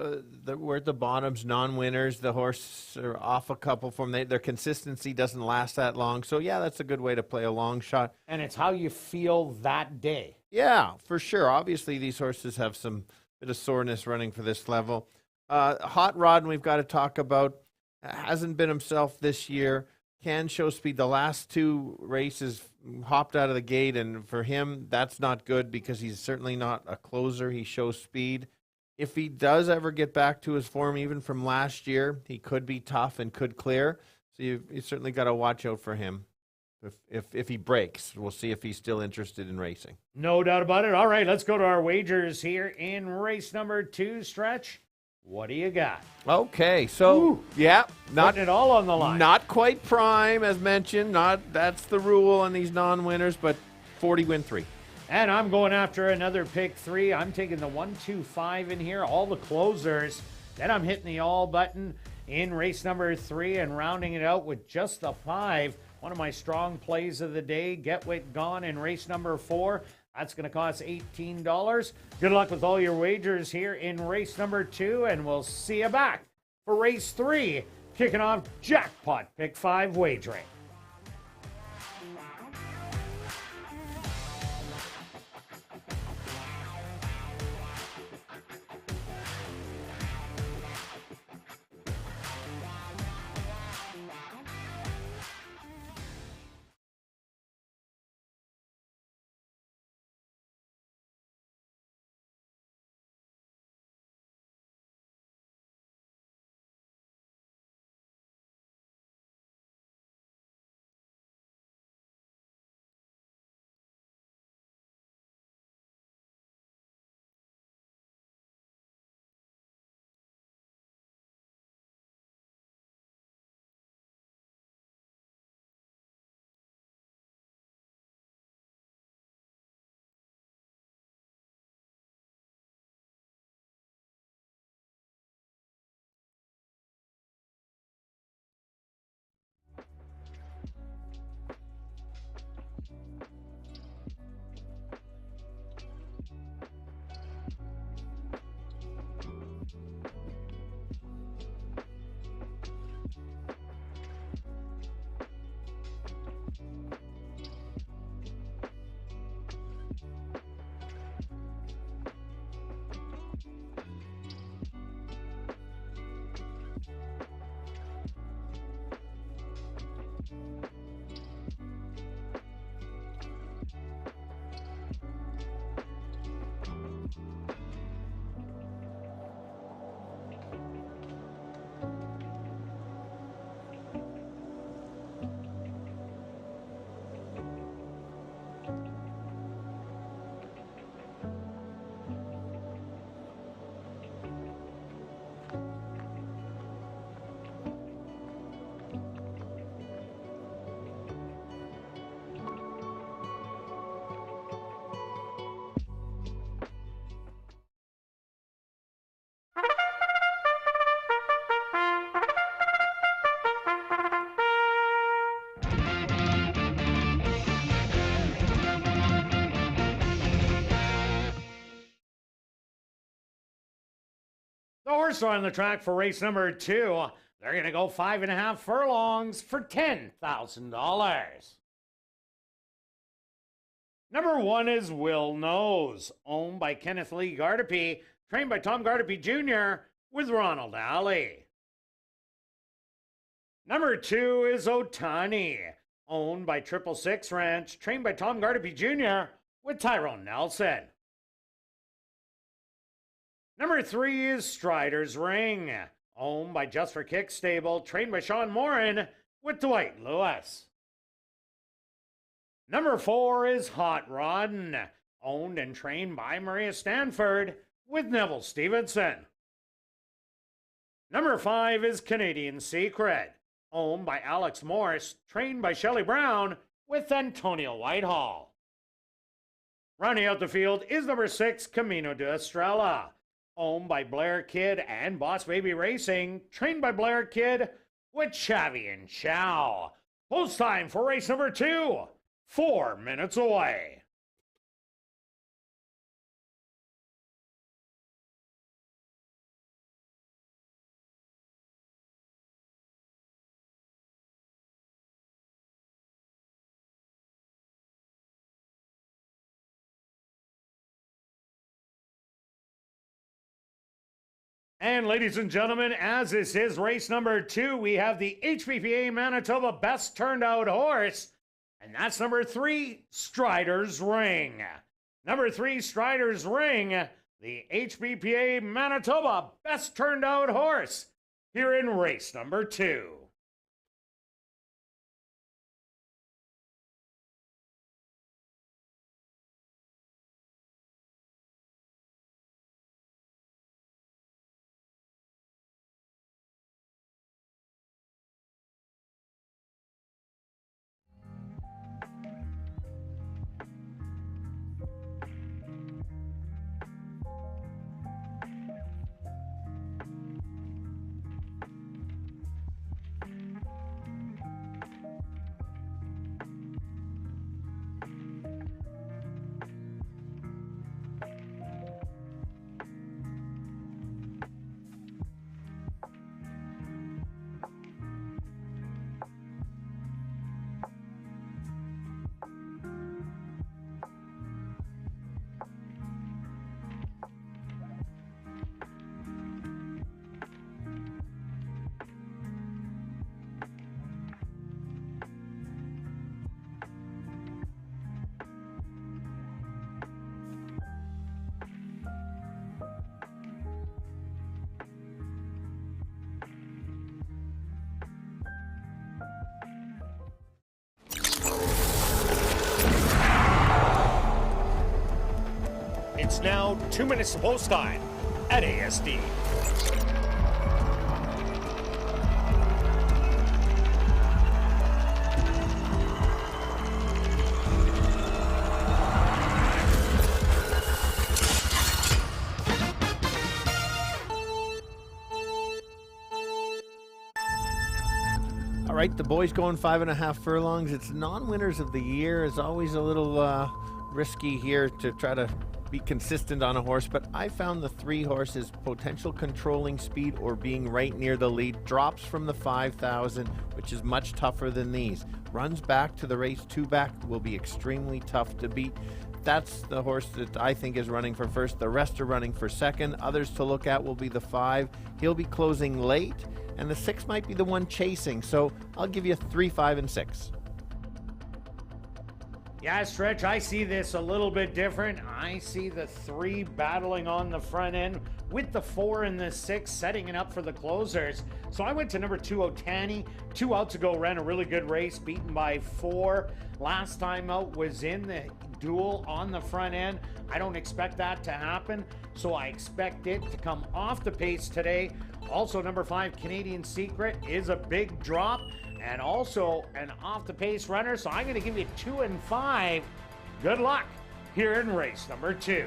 [SPEAKER 5] we're at the bottoms, non-winners. The horse are off a couple from their consistency doesn't last that long. So yeah, that's a good way to play a long shot.
[SPEAKER 4] And it's how you feel that day.
[SPEAKER 5] Yeah, for sure. Obviously, these horses have some bit of soreness running for this level. Hot Rod, and we've got to talk about. hasn't been himself this year. Can show speed. The last 2 races hopped out of the gate, and for him, that's not good because he's certainly not a closer. He shows speed. If he does ever get back to his form, even from last year, he could be tough and could clear. So you certainly got to watch out for him. If he breaks, we'll see if he's still interested in racing.
[SPEAKER 4] No doubt about it. All right, let's go to our wagers here in race number 2, Stretch. What do you got?
[SPEAKER 5] Okay, so yeah, not
[SPEAKER 4] Putting it all on the line.
[SPEAKER 5] Not quite prime, as mentioned. That's the rule on these non-winners, but 40 win 3.
[SPEAKER 4] And I'm going after another pick 3. I'm taking the 1, 2, 5 in here, all the closers. Then I'm hitting the all button in race number 3 and rounding it out with just the 5. One of my strong plays of the day, Get Wit Gone in race number 4. That's going to cost $18. Good luck with all your wagers here in race number 2, and we'll see you back for race 3, kicking off Jackpot Pick 5 wagering. The horse on the track for race number 2. They're going to go 5.5 furlongs for $10,000. Number 1 is Will Knows, owned by Kenneth Lee Gardepy, trained by Tom Gardepy Jr. with Ronald Alley. Number 2 is Otani, owned by 666 Ranch, trained by Tom Gardepy Jr. with Tyrone Nelson. Number 3 is Strider's Ring, owned by Just for Kicks Stable, trained by Sean Morin with Dwight Lewis. Number 4 is Hot Rodden, owned and trained by Maria Stanford with Neville Stevenson. Number 5 is Canadian Secret, owned by Alex Morse, trained by Shelley Brown with Antonio Whitehall. Rounding out the field is number 6, Camino de Estrella, owned by Blair Kidd and Boss Baby Racing, trained by Blair Kidd with Chavi and Chow. Post time for race number 2, 4 minutes away. And ladies and gentlemen, as this is race number 2, we have the HPPA Manitoba Best Turned Out Horse, and that's number 3, Strider's Ring. Number 3, Strider's Ring, the HPPA Manitoba Best Turned Out Horse, here in race number 2.
[SPEAKER 2] It's now 2 minutes to post time at ASD.
[SPEAKER 5] All right, the boys going 5.5 furlongs. It's non-winners of the year. It's always a little risky here to try to be consistent on a horse, but I found the 3 horses potential controlling speed or being right near the lead. Drops from the 5,000, which is much tougher than these. Runs back to the race 2 back will be extremely tough to beat. That's the horse that I think is running for first. The rest are running for second. Others to look at will be the 5. He'll be closing late, and the 6 might be the one chasing. So I'll give you 3, 5, and 6.
[SPEAKER 4] Yeah, Stretch, I see this a little bit different. I see the 3 battling on the front end with the 4 and the 6 setting it up for the closers. So I went to number 2, Otani. 2 outs ago, ran a really good race, beaten by 4. Last time out was in the duel on the front end. I don't expect that to happen, so I expect it to come off the pace today. Also, number 5, Canadian Secret, is a big drop and also an off-the-pace runner, so I'm going to give you 2 and 5. Good luck here in race number 2.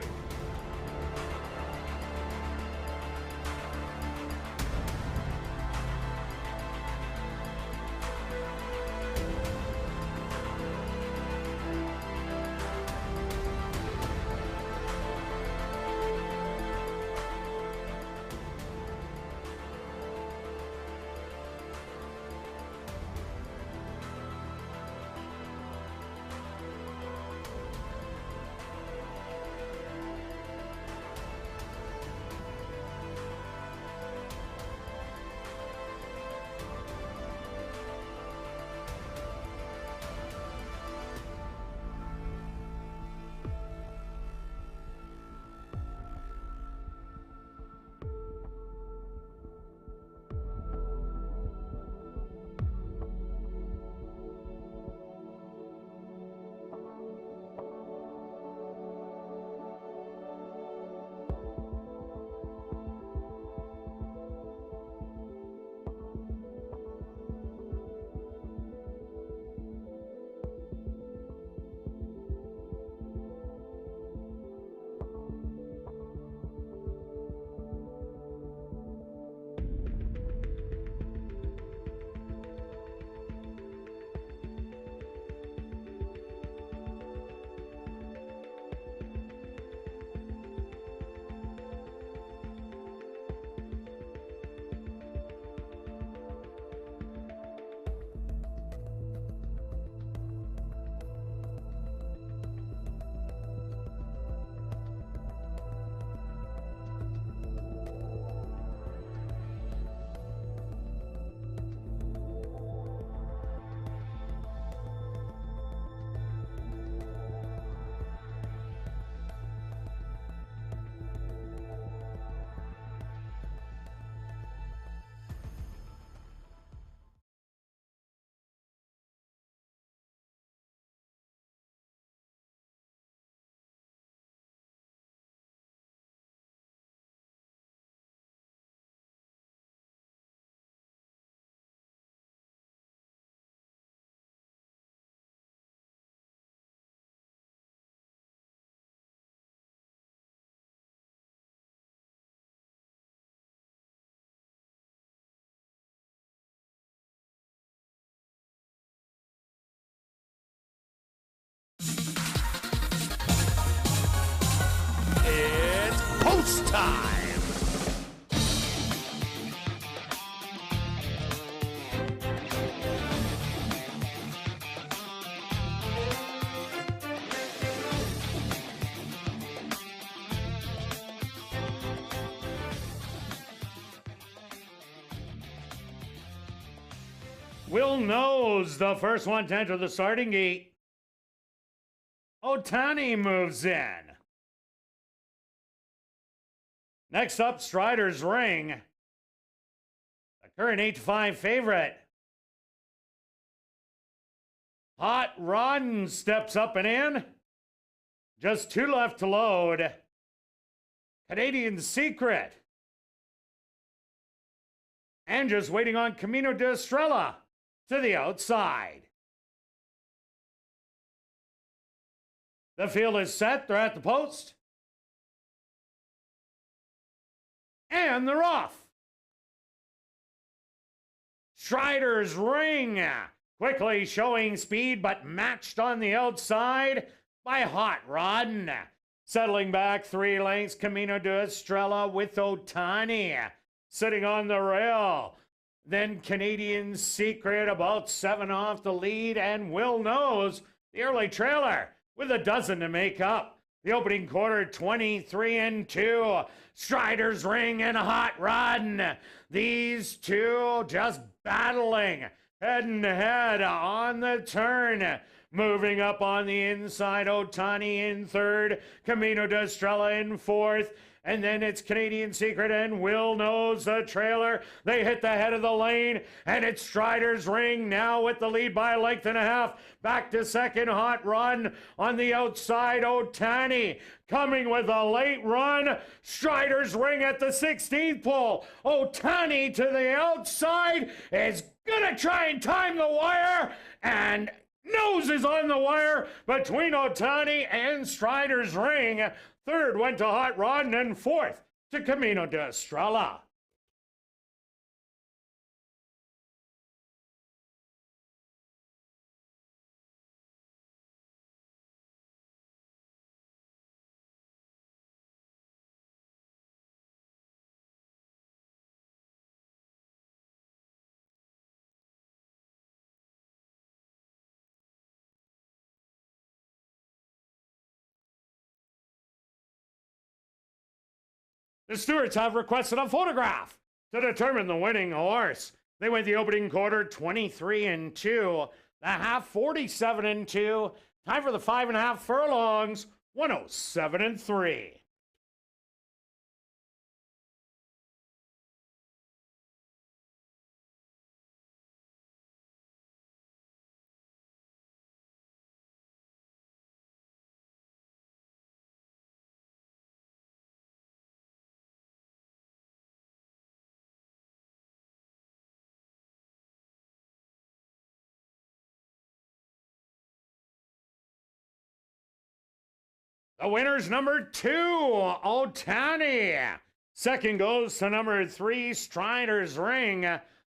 [SPEAKER 4] post time. Will knows the first one to enter the starting gate. Otani moves in. Next up, Strider's Ring. The current 8-5 favorite. Hot Rodden steps up and in. Just 2 left to load. Canadian Secret. And just waiting on Camino de Estrella to the outside. The field is set. They're at the post. And they're off. Strider's Ring quickly showing speed, but matched on the outside by Hot Rodden. Settling back 3 lengths, Camino de Estrella with Otani sitting on the rail. Then Canadian Secret about 7 off the lead, and Will Knows, the early trailer, with a dozen to make up. The opening quarter, 23-2. Strider's Ring and Hot Rodden. These two just battling head and head on the turn. Moving up on the inside, Otani in third, Camino de Estrella in fourth. And then it's Canadian Secret and Will Knows the trailer. They hit the head of the lane, and it's Strider's Ring now with the lead by a length and a half. Back to second, Hot Run on the outside. Otani coming with a late run. Strider's Ring at the 16th pole. Otani to the outside is gonna try and time the wire, and Nose is on the wire between Otani and Strider's Ring. Third went to Hot Rod, and fourth to Camino de Estrella. The stewards have requested a photograph to determine the winning horse. They went the opening quarter 23-2, the half 47-2. Time for the 5.5 furlongs, 107-3. The winner's number 2, Otani. Second goes to number 3, Strider's Ring.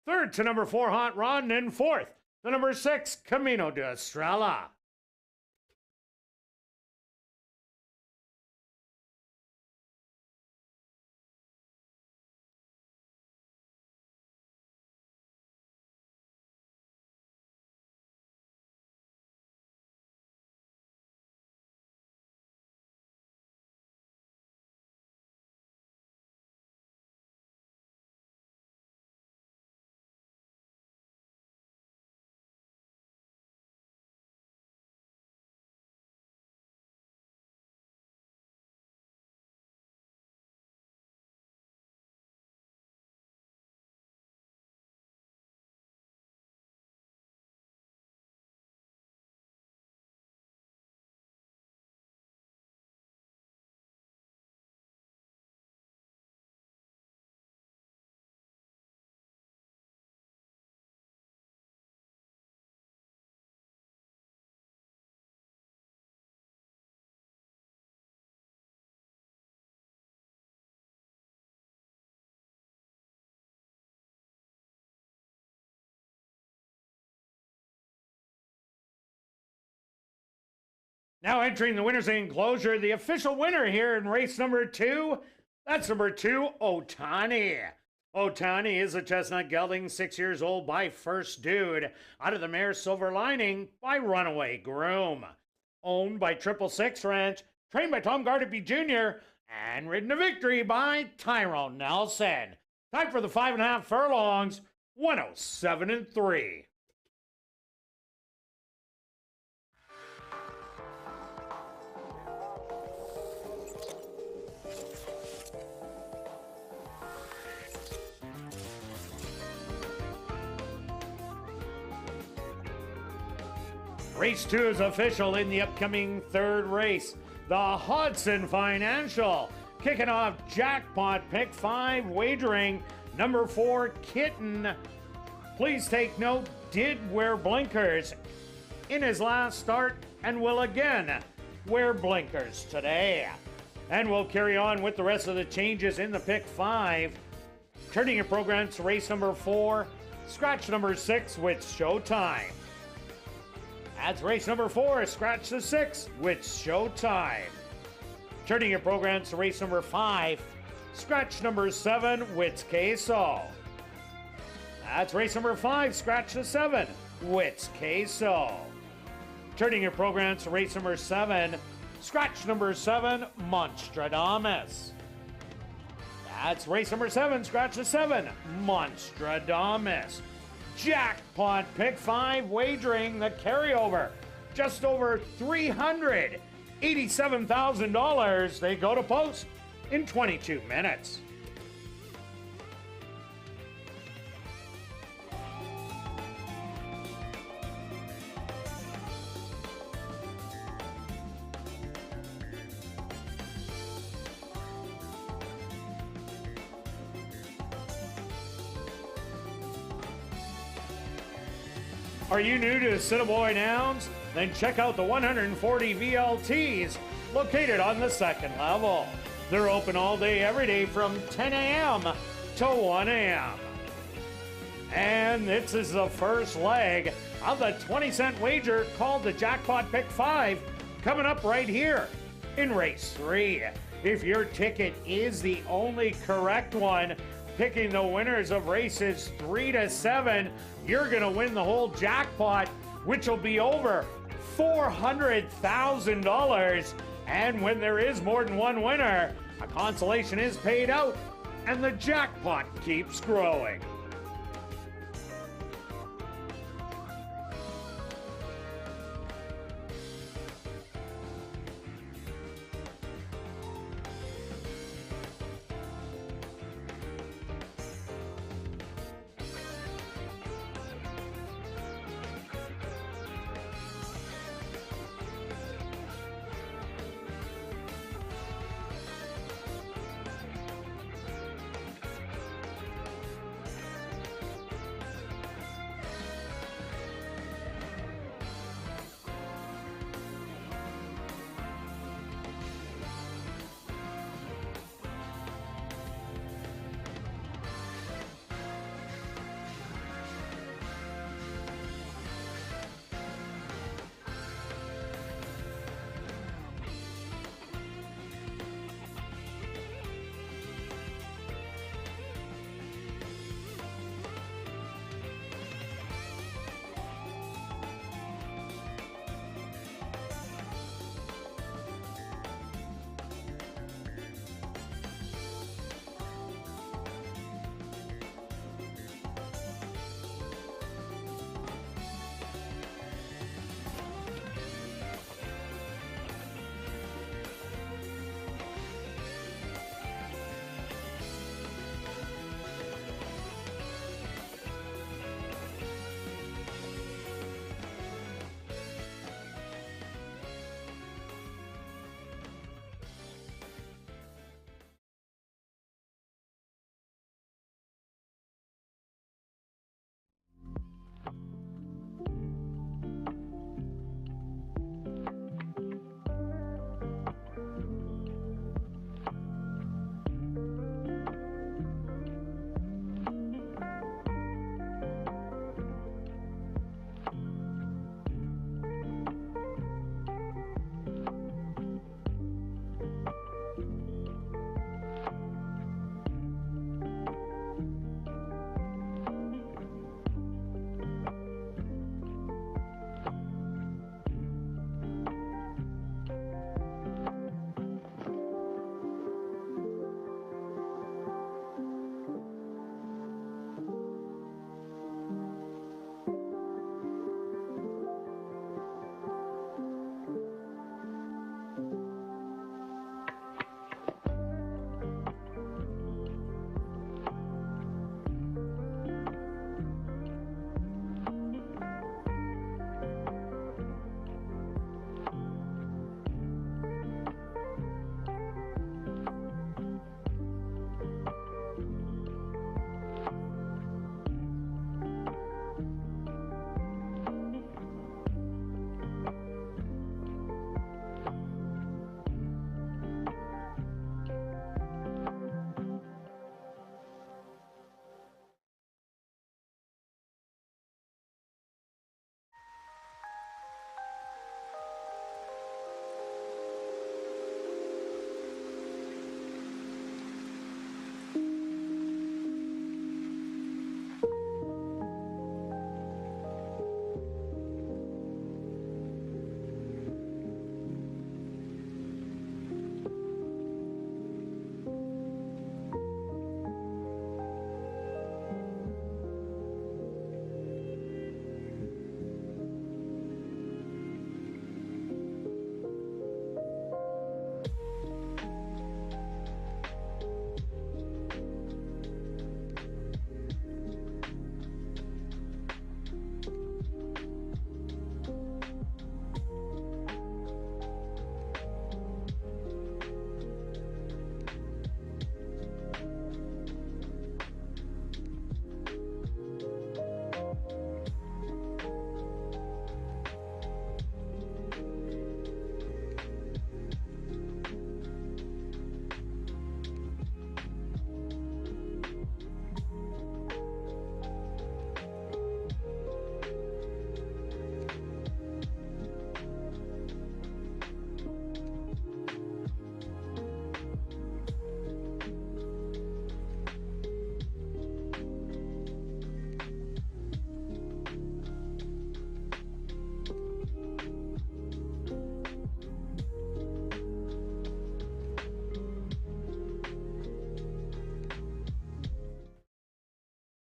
[SPEAKER 4] Third to number 4, Hot Rod. And fourth to number 6, Camino de Estrella. Now entering the winner's enclosure, the official winner here in race number 2, That's number 2, Otani. Otani is a chestnut gelding, 6 years old by First Dude, out of the mare Silver Lining by Runaway Groom. Owned by 666 Ranch, trained by Tom Gardaby Jr., and ridden to victory by Tyrone Nelson. Time for the 5.5 furlongs, 107-3. Race 2 is official in the upcoming third race. The Hudson Financial. Kicking off jackpot pick 5 wagering. Number 4, Kitten. Please take note, did wear blinkers in his last start and will again wear blinkers today. And we'll carry on with the rest of the changes in the pick 5. Turning your program to race number 4, scratch number 6 with Showtime. That's race number 4, scratch the 6 with Showtime. Turning your programs to race number 5, scratch number 7 with Queso. That's race number 5, scratch the 7 with Queso. Turning your programs to race number 7, scratch number 7, Monstradamus. That's race number 7, scratch the 7, Monstradamus. Jackpot pick 5 wagering, the carryover, just over $387,000. They go to post in 22 minutes. Are you new to Assiniboia Downs? Then check out the 140 VLTs located on the second level. They're open all day, every day from 10 a.m. to 1 a.m. And this is the first leg of the 20-cent wager called the Jackpot Pick 5 coming up right here in race 3. If your ticket is the only correct one, picking the winners of races 3 to 7, you're going to win the whole jackpot, which will be over $400,000. And when there is more than one winner, a consolation is paid out, and the jackpot keeps growing.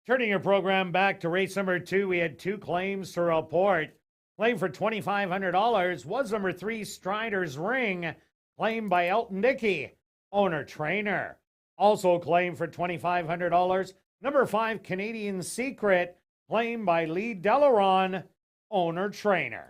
[SPEAKER 4] Turning your program back to race number 2, we had 2 claims to report. Claim for $2,500 was number 3, Strider's Ring, claimed by Elton Dickey, owner-trainer. Also claimed for $2,500, number 5, Canadian Secret, claimed by Lee Delaron, owner-trainer.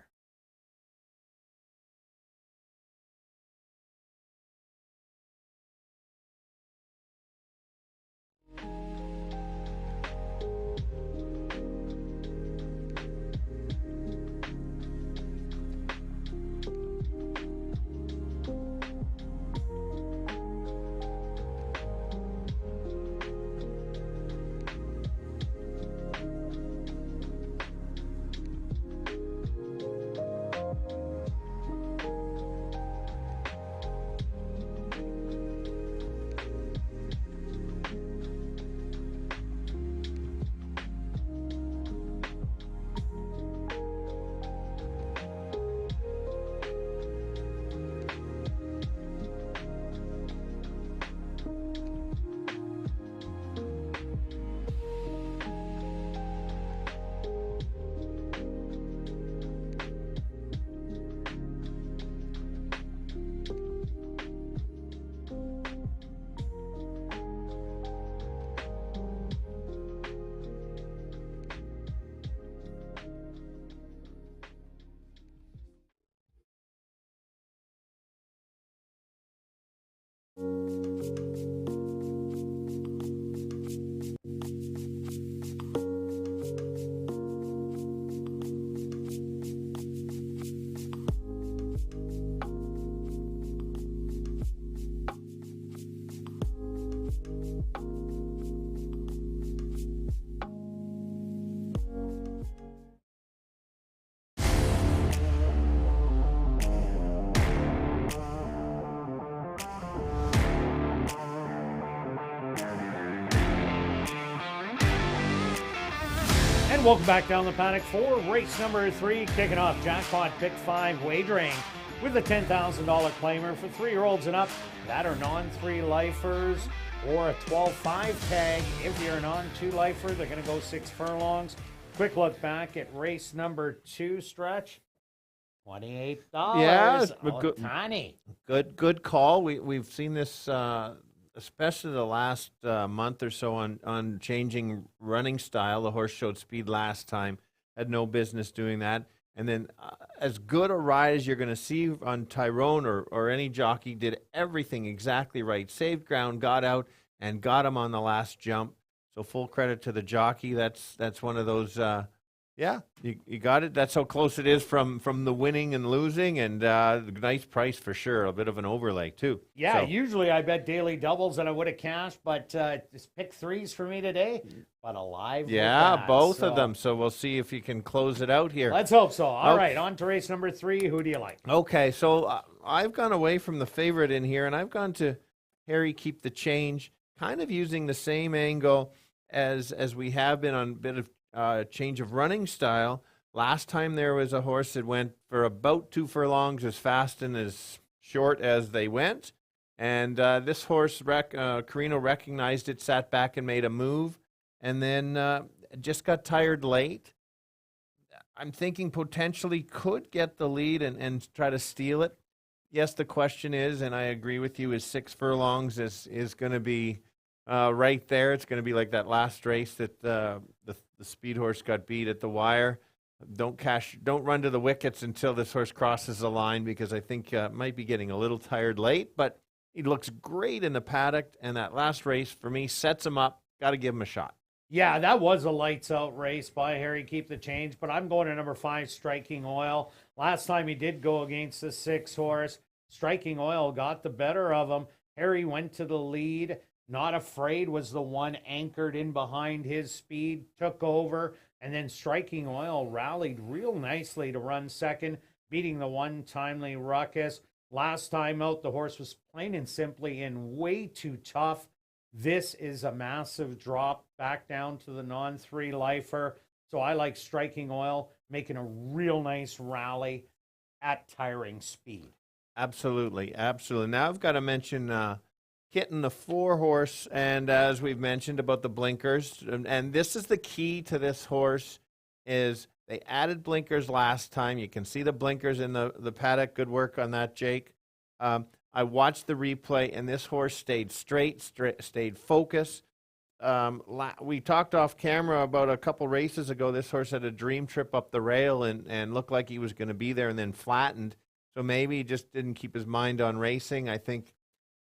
[SPEAKER 4] And welcome back down the paddock for race number 3, kicking off Jackpot Pick 5 wagering with a $10,000 claimer for 3-year-olds and up that are non-3 lifers, or a 12-5 tag. If you're a non-2 lifer, they're going to go 6 furlongs. Quick look back at race number 2, Stretch. $28.
[SPEAKER 5] Yeah,
[SPEAKER 4] tiny.
[SPEAKER 5] Good call. We've seen this, especially the last month or so, on changing running style. The horse showed speed last time, had no business doing that. And then as good a ride as you're going to see on Tyrone or any jockey, did everything exactly right. Saved ground, got out, and got him on the last jump. So full credit to the jockey. That's one of those, you got it. That's how close it is from the winning and losing, and nice price for sure. A bit of an overlay, too.
[SPEAKER 4] Yeah,
[SPEAKER 5] so.
[SPEAKER 4] Usually I bet daily doubles and I would have cashed, but just pick 3s for me today. But alive with that,
[SPEAKER 5] both of them. So we'll see if you can close it out here.
[SPEAKER 4] Let's hope so. All right, on to race number 3. Who do you like?
[SPEAKER 5] Okay, so I've gone away from the favorite in here, and I've gone to Harry Keep the Change, kind of using the same angle as we have been on a bit of change of running style. Last time there was a horse that went for about 2 furlongs as fast and as short as they went. And this horse, Carino recognized it, sat back and made a move, and then just got tired late. I'm thinking potentially could get the lead and try to steal it. Yes, the question is, and I agree with you, is 6 furlongs is going to be right there. It's going to be like that last race that the speed horse got beat at the wire. Don't run to the wickets until this horse crosses the line, because I think might be getting a little tired late, but he looks great in the paddock, and that last race for me sets him up. Got to give him a shot.
[SPEAKER 4] Yeah, that was a lights out race by Harry Keep the Change, but I'm going to number 5, Striking Oil. Last time he did go against the 6 horse. Striking Oil got the better of him. Harry went to the lead. Not Afraid was the one anchored in behind his speed, took over, and then Striking Oil rallied real nicely to run second, beating the one Timely Ruckus. Last time out, the horse was plain and simply in way too tough. This is a massive drop back down to the non-3 lifer. So I like Striking Oil making a real nice rally at tiring speed.
[SPEAKER 5] Absolutely. Now I've got to mention Kitten, the 4-horse, and as we've mentioned about the blinkers, and this is the key to this horse, is they added blinkers last time. You can see the blinkers in the paddock. Good work on that, Jake. I watched the replay, and this horse stayed straight, stayed focused. We talked off camera about a couple races ago. This horse had a dream trip up the rail and looked like he was going to be there and then flattened. So maybe he just didn't keep his mind on racing. I think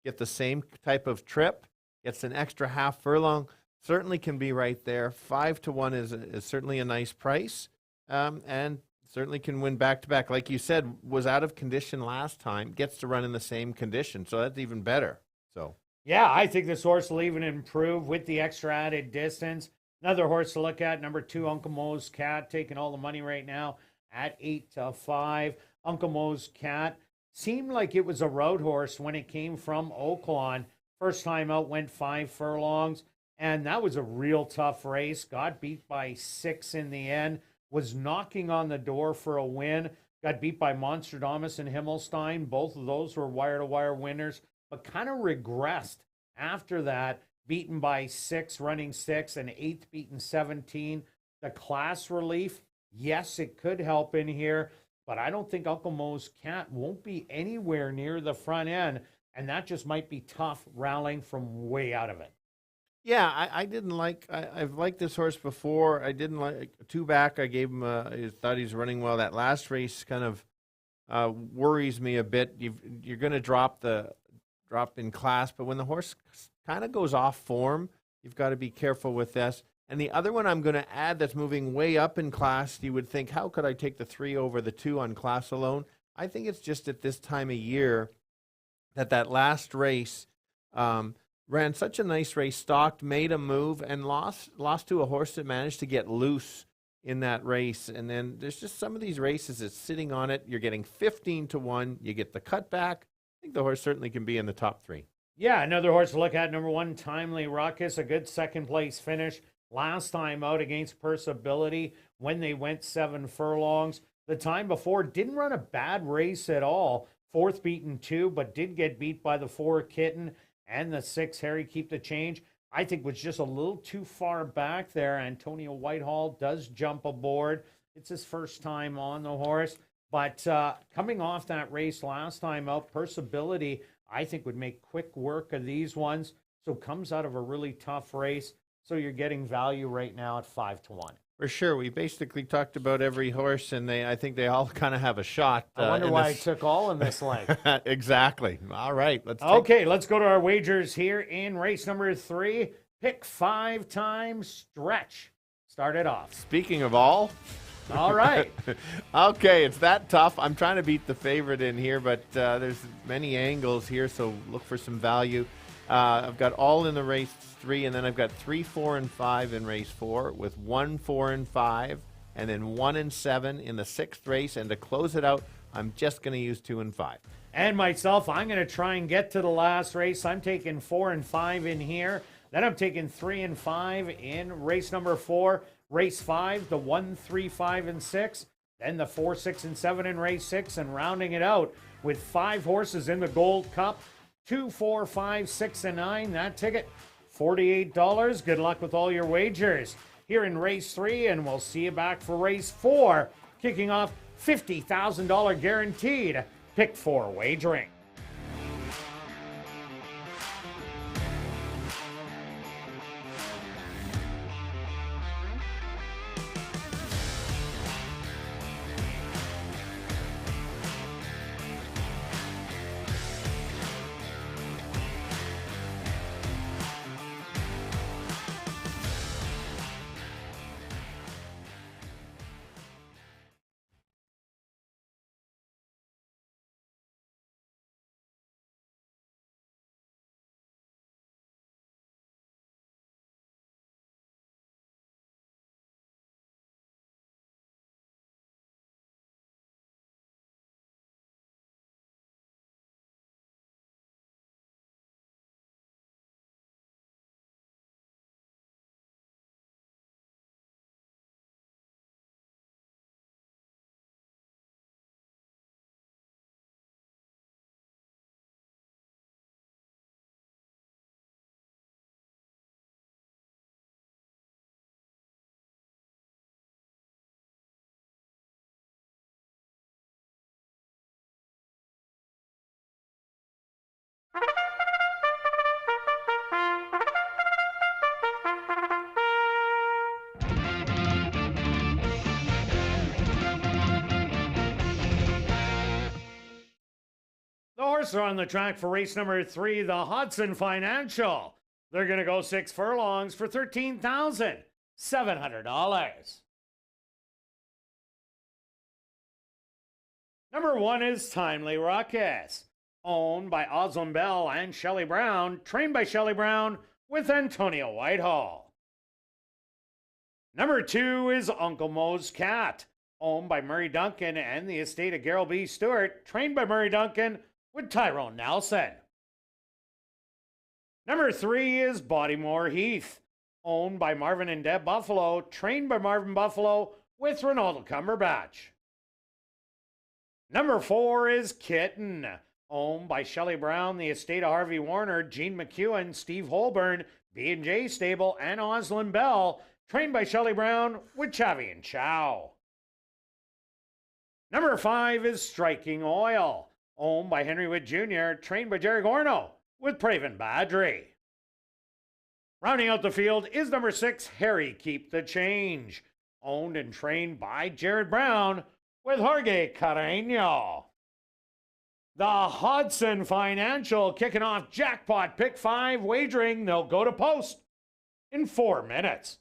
[SPEAKER 5] get the same type of trip, gets an extra half furlong, certainly can be right there. 5-1 is certainly a nice price, and certainly can win back-to-back. Like you said, was out of condition last time, gets to run in the same condition, so that's even better. So
[SPEAKER 4] Yeah, I think this horse will even improve with the extra added distance. Another horse to look at, number 2, Uncle Mo's Cat, taking all the money right now at 8-5. Uncle Mo's Cat seemed like it was a road horse when it came from Oaklawn. First time out, went 5 furlongs, and that was a real tough race. Got beat by 6 in the end, was knocking on the door for a win. Got beat by Monstradamus and Himmelstein. Both of those were wire-to-wire winners, but kind of regressed after that, beaten by 6, running 6, and 8th beaten 17. The class relief, yes, it could help in here, but I don't think Uncle Mo's Cat won't be anywhere near the front end, and that just might be tough rallying from way out of it.
[SPEAKER 5] yeah, I didn't like. I've liked this horse before. I didn't like 2 back. I gave him. I thought he's running well. That last race kind of worries me a bit. You're going to drop in class, but when the horse kind of goes off form, you've got to be careful with this. And the other one I'm going to add that's moving way up in class, you would think, how could I take the 3 over the 2 on class alone? I think it's just at this time of year that last race ran such a nice race, stalked, made a move, and lost to a horse that managed to get loose in that race. And then there's just some of these races that's sitting on it. You're getting 15-1. You get the cutback. I think the horse certainly can be in the top 3.
[SPEAKER 4] Yeah, another horse to look at, number 1, Timely Ruckus, a good second-place finish. Last time out against Perceability when they went 7 furlongs. The time before didn't run a bad race at all. 4th beaten 2, but did get beat by the 4 Kitten and the 6 Harry Keep the Change. I think was just a little too far back there. Antonio Whitehall does jump aboard. It's his first time on the horse. But coming off that race last time out, Perceability, I think, would make quick work of these ones. So comes out of a really tough race. So you're getting value right now at 5-1.
[SPEAKER 5] For sure. We basically talked about every horse, and I think they all kind of have a shot.
[SPEAKER 4] I wonder why I took all in this leg.
[SPEAKER 5] Exactly. All right. Let's
[SPEAKER 4] go to our wagers here in race number 3. Pick 5 times stretch. Start it off.
[SPEAKER 5] Speaking of all.
[SPEAKER 4] All right.
[SPEAKER 5] Okay, it's that tough. I'm trying to beat the favorite in here, but there's many angles here, so look for some value. I've got all in the race 3, and then I've got 3, 4, and 5 in race 4, with 1, 4, and 5, and then 1 and 7 in the 6th race. And to close it out, I'm just going to use 2 and 5.
[SPEAKER 4] And myself, I'm going to try and get to the last race. I'm taking 4 and 5 in here. Then I'm taking 3 and 5 in race number 4. Race 5, the 1, 3, 5, and 6. Then the 4, 6, and 7 in race 6. And rounding it out with 5 horses in the Gold Cup. 2, 4, 5, 6, and 9. That ticket, $48. Good luck with all your wagers here in race 3, and we'll see you back for race 4, kicking off $50,000 guaranteed Pick 4 wagering. horse are on the track for race number 3, the Hudson Financial. They're going to go 6 furlongs for $13,700. Number 1 is Timely Ruckus, owned by Osland Bell and Shelley Brown, trained by Shelley Brown with Antonio Whitehall. Number 2 is Uncle Moe's Cat, owned by Murray Duncan and the estate of Gerald B. Stewart, trained by Murray Duncan with Tyrone Nelson. Number 3 is Bodymore Heath, owned by Marvin and Deb Buffalo, trained by Marvin Buffalo with Ronaldo Cumberbatch. Number 4 is Kitten, owned by Shelley Brown, the estate of Harvey Warner, Gene McEwen, Steve Holborn, B&J Stable, and Osland Bell, trained by Shelley Brown with Chavi and Chow. Number 5 is Striking Oil, owned by Henry Wood Jr., trained by Jerry Gorno with Praven Badri. Rounding out the field is number 6, Harry Keep the Change, owned and trained by Jared Brown with Jorge Carreño. The Hudson Financial kicking off jackpot pick 5 wagering. They'll go to post in 4 minutes.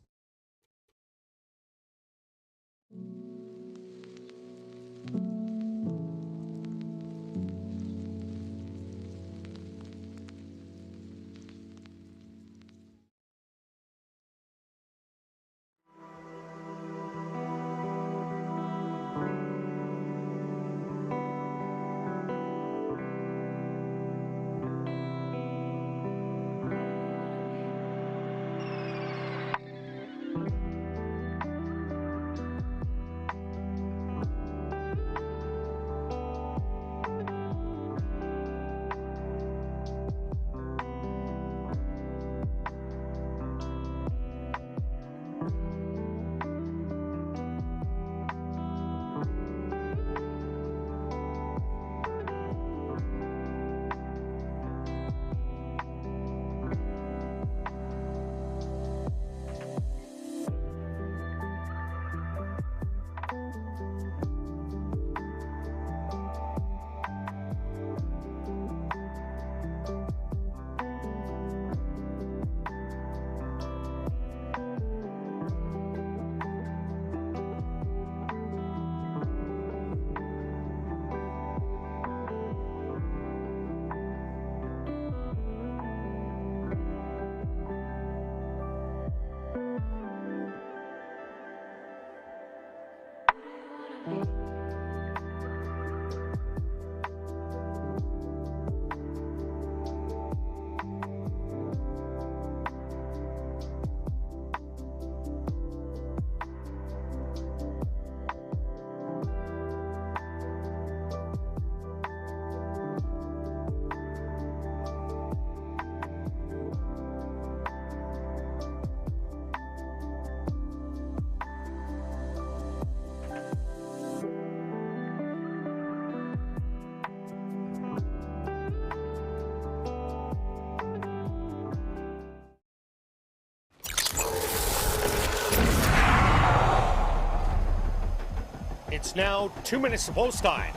[SPEAKER 2] It's now 2 minutes to post time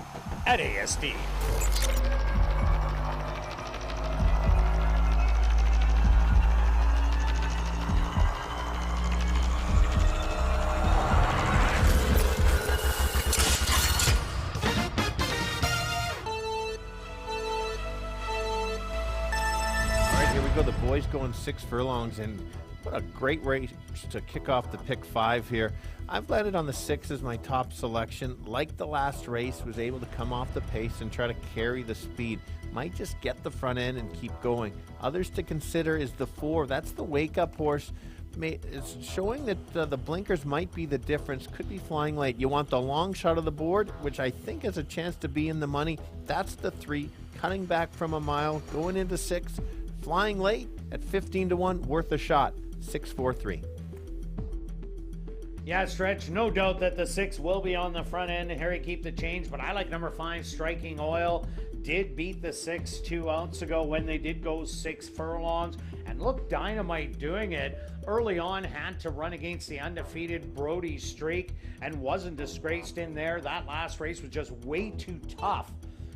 [SPEAKER 2] at ASD.
[SPEAKER 5] All right, here we go. The boys going 6 furlongs, and what a great race to kick off the pick 5 here. I've landed on the 6 as my top selection. Like the last race, was able to come off the pace and try to carry the speed. Might just get the front end and keep going. Others to consider is the 4. That's the wake-up horse. It's showing that the blinkers might be the difference. Could be flying late. You want the long shot of the board, which I think has a chance to be in the money. That's the 3. Cutting back from a mile, going into 6. Flying late at 15 to 1, worth a shot. 6-4-3.
[SPEAKER 4] Yeah, Stretch, no doubt that the 6 will be on the front end. Harry Keep the Change, but I like number 5, Striking Oil. Did beat the 6 2 ounces ago when they did go 6 furlongs. And look, Dynamite doing it. Early on, had to run against the undefeated Brody Streak and wasn't disgraced in there. That last race was just way too tough.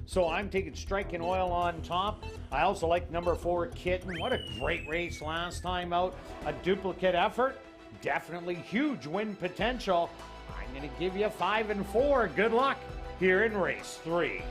[SPEAKER 4] So I'm taking Striking Oil on top. I also like number 4, Kitten. What a great race last time out. A duplicate effort. Definitely huge win potential. I'm going to give you 5 and 4. Good luck here in race 3.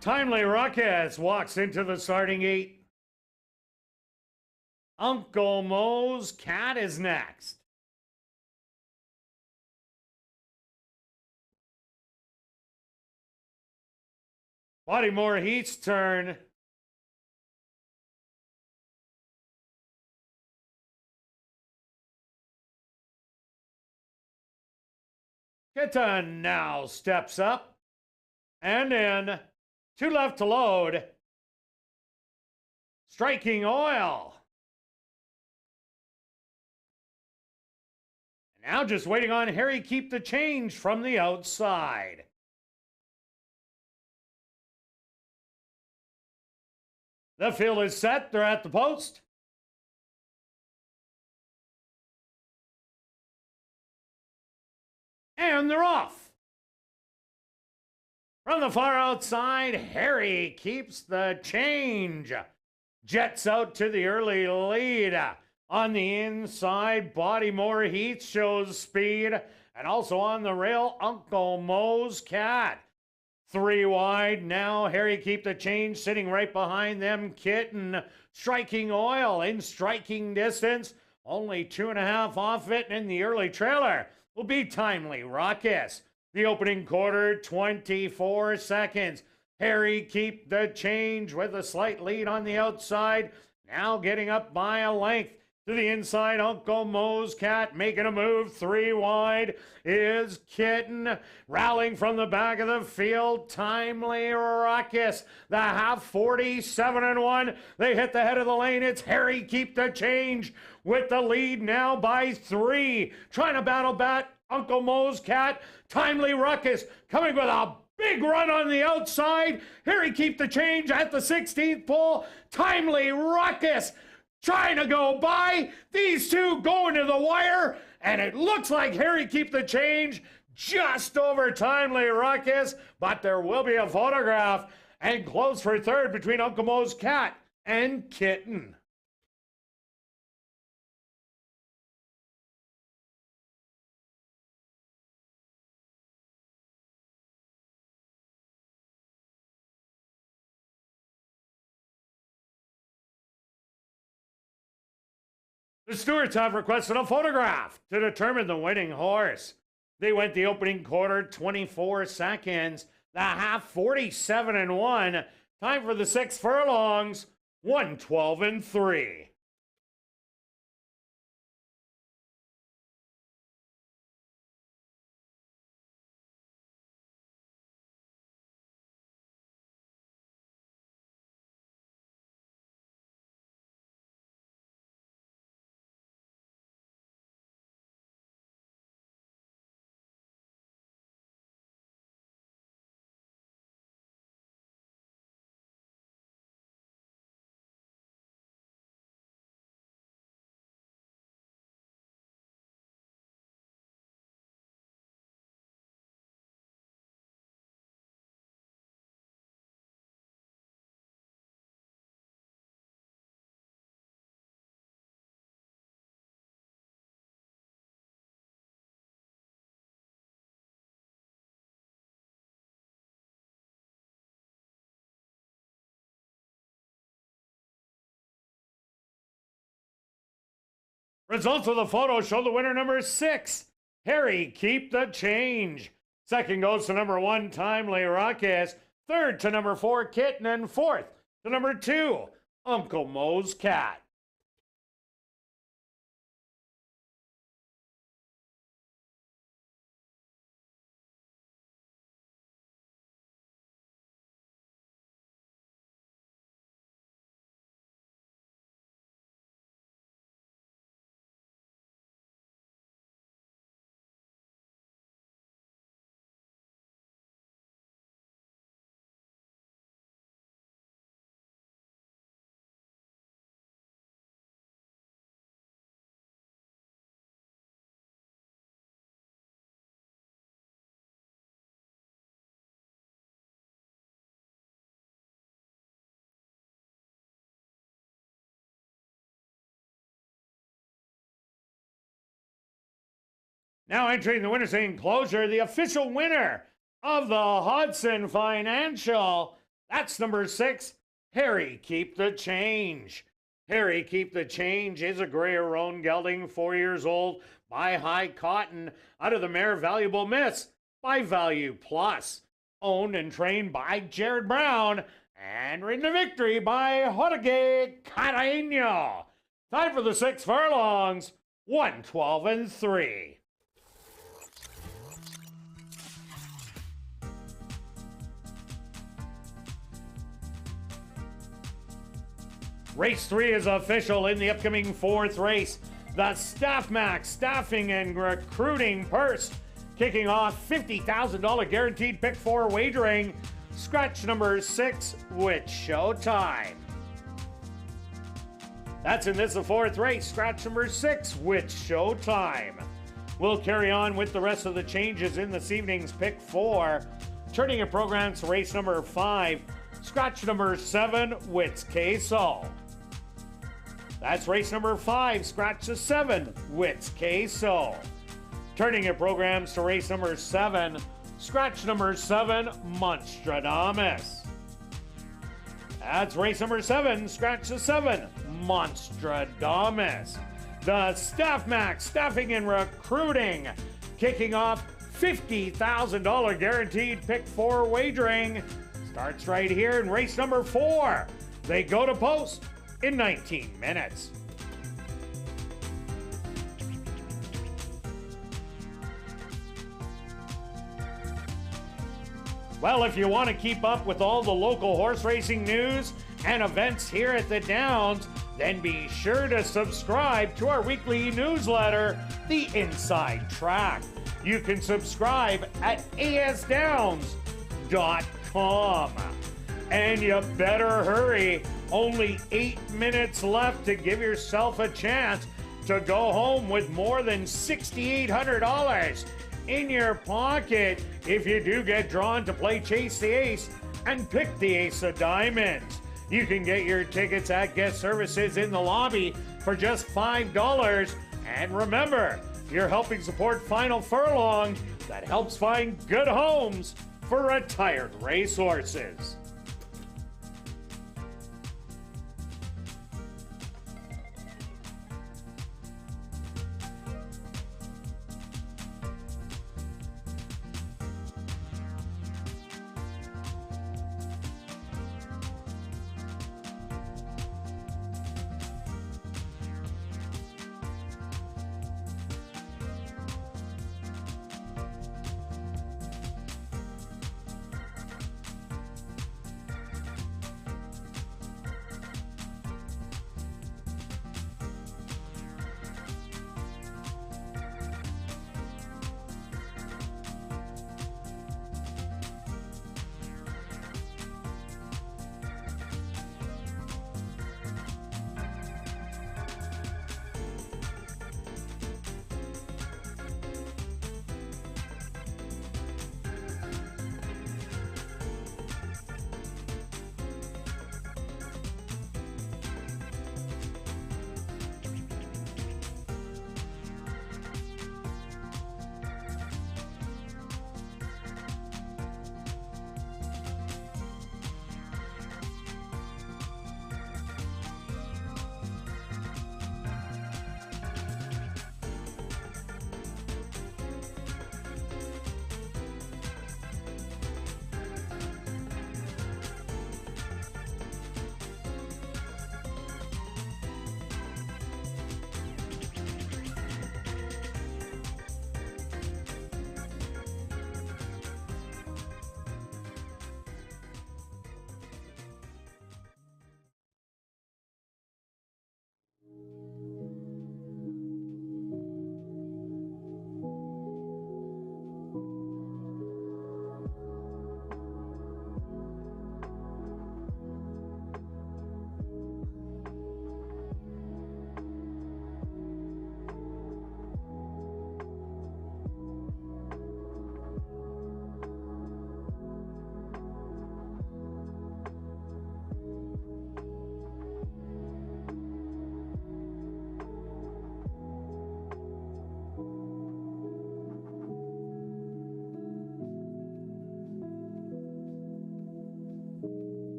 [SPEAKER 4] Timely Ruckus walks into the starting gate. Uncle Mo's Cat is next. Bodymore Heat's turn. Kitten now steps up and in. 2 left to load. Striking Oil. And now just waiting on Harry Keep the Change from the outside. The field is set. They're at the post. And they're off. From the far outside, Harry Keeps the Change. Jets out to the early lead. On the inside, Bodymore Heat shows speed. And also on the rail, Uncle Mo's Cat. 3 wide now, Harry Keep the Change sitting right behind them. Kitten, Striking Oil in striking distance. Only 2.5 off it, and in the early trailer will be Timely Ruckus. The opening quarter, 24 seconds. Harry Keep the Change with a slight lead on the outside. Now getting up by a length. To the inside, Uncle Mo's Cat making a move. 3 wide is Kitten. Rallying from the back of the field, Timely Ruckus. The half 47-1. They hit the head of the lane. It's Harry Keep the Change with the lead now by 3. Trying to battle back Uncle Mo's Cat. Timely Ruckus coming with a big run on the outside. Harry Keep the Change at the 16th pole. Timely Ruckus trying to go by. These two going to the wire, and it looks like Harry Keep the Change just over Timely Ruckus, but there will be a photograph and close for third between Uncle Mo's Cat and Kitten. The stewards have requested a photograph to determine the winning horse. They went the opening quarter, 24 seconds. The half, 47-1. Time for the 6 furlongs, 112-3. Results of the photo show the winner number 6, Harry Keep the Change. Second goes to number 1, Timely Ruckus. Third to number 4, Kitten. And fourth to number 2, Uncle Mo's Cat. Now entering the winner's enclosure, the official winner of the Hudson Financial That's number 6, Harry Keep the Change. Harry Keep the Change is a gray roan gelding, 4 years old, by High Cotton, out of the mare Valuable Miss by Value Plus. Owned and trained by Jared Brown and ridden to victory by Jorge Carreño. Time for the 6 furlongs, 112 and 3. Race 3 is official in the upcoming 4th race. The Staff Max Staffing and Recruiting Purse, kicking off $50,000 guaranteed pick 4 wagering. Scratch number 6 with Showtime. That's in this, the 4th race. Scratch number 6 with Showtime. We'll carry on with the rest of the changes in this evening's pick 4. Turning your programs to race number 5. Scratch number 7 with Queso. That's race number 5, scratch the 7, Wits Queso. Turning your programs to race number 7, scratch number 7, Monstradamus. That's race number 7, scratch the 7, Monstradamus. The Staff Max Staffing and Recruiting, kicking off $50,000 guaranteed pick 4 wagering. Starts right here in race number 4. They go to post in 19 minutes. Well, if you want to keep up with all the local horse racing news and events here at the Downs, then be sure to subscribe to our weekly newsletter, The Inside Track. You can subscribe at asdowns.com. And you better hurry. Only 8 minutes left to give yourself a chance to go home with more than $6,800 in your pocket if you do get drawn to play Chase the Ace and pick the Ace of Diamonds. You can get your tickets at guest services in the lobby for just $5. And remember, you're helping support Final Furlong that helps find good homes for retired racehorses.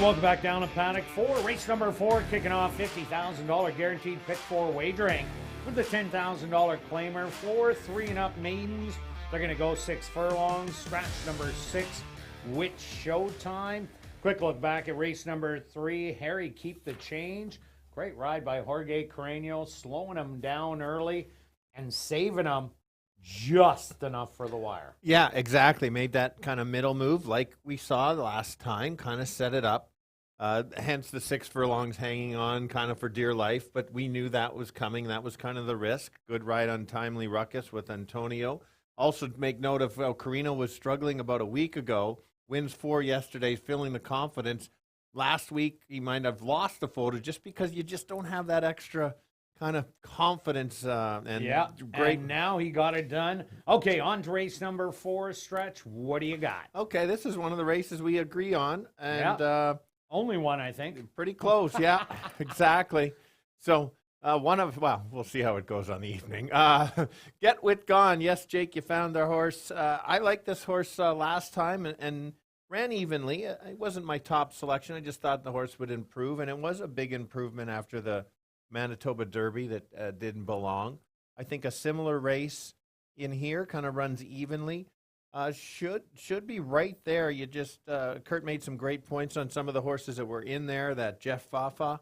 [SPEAKER 4] Welcome back down to Paddock 4. Race number 4 kicking off $50,000 guaranteed pick 4 wagering with the $10,000 claimer. 4 3 and up maidens. They're going to go 6 furlongs. Scratch number 6, Which Showtime. Quick look back at race number 3. Harry Keep the Change. Great ride by Jorge Carreño, slowing him down early and saving him just enough for the wire.
[SPEAKER 5] Yeah, exactly. Made that kind of middle move like we saw the last time, kind of set it up. Hence the 6 furlongs hanging on kind of for dear life, but we knew that was coming. That was kind of the risk. Good ride on Timely Ruckus with Antonio. Also make note of how Carreño was struggling about a week ago. Wins 4 yesterday, feeling the confidence. Last week, he might have lost the photo just because you just don't have that extra kind of confidence. Great.
[SPEAKER 4] And now he got it done. Okay, on to race number 4, Stretch. What do you got?
[SPEAKER 5] Okay, this is one of the races we agree on. And
[SPEAKER 4] only one, I think.
[SPEAKER 5] Pretty close, yeah, exactly. So we'll see how it goes on the evening. Get Wit Gone. Yes, Jake, you found our horse. I liked this horse last time and ran evenly. It wasn't my top selection. I just thought the horse would improve, and it was a big improvement after the Manitoba Derby that didn't belong. I think a similar race in here kind of runs evenly. Should be right there. You just Kirt made some great points on some of the horses that were in there. That Jeff Fafa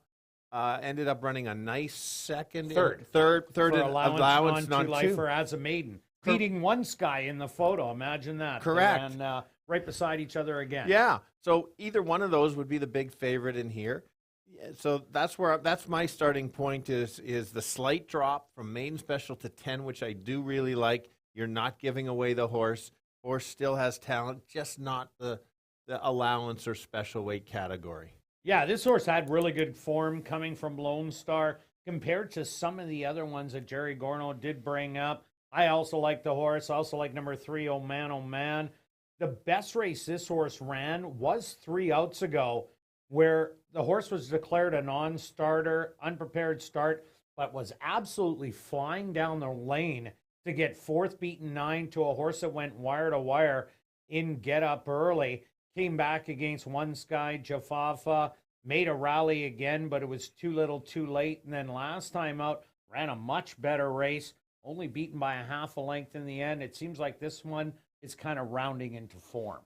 [SPEAKER 5] Ended up running a nice second.
[SPEAKER 4] Third.
[SPEAKER 5] Third
[SPEAKER 4] For
[SPEAKER 5] in allowance
[SPEAKER 4] non-two
[SPEAKER 5] non-two.
[SPEAKER 4] lifer as a maiden. Beating one Sky in the photo. Imagine that.
[SPEAKER 5] Correct.
[SPEAKER 4] And right beside each other again.
[SPEAKER 5] Yeah. So either one of those would be the big favorite in here. So that's my starting point is the slight drop from maiden special to 10, which I do really like. You're not giving away the horse. Horse still has talent, just not the allowance or special weight category.
[SPEAKER 4] Yeah, this horse had really good form coming from Lone Star compared to some of the other ones that Jerry Gorno did bring up. I also like the horse. I also like number 3, Oh Man, Oh Man. The best race this horse ran was 3 outs ago, where the horse was declared a non-starter, unprepared start, but was absolutely flying down the lane to get 4th beaten 9 to a horse that went wire to wire in Get Up Early. Came back against One Sky Jafafa, made a rally again, but it was too little too late. And then last time out, ran a much better race, only beaten by a half a length in the end. It seems like this one is kind of rounding into form.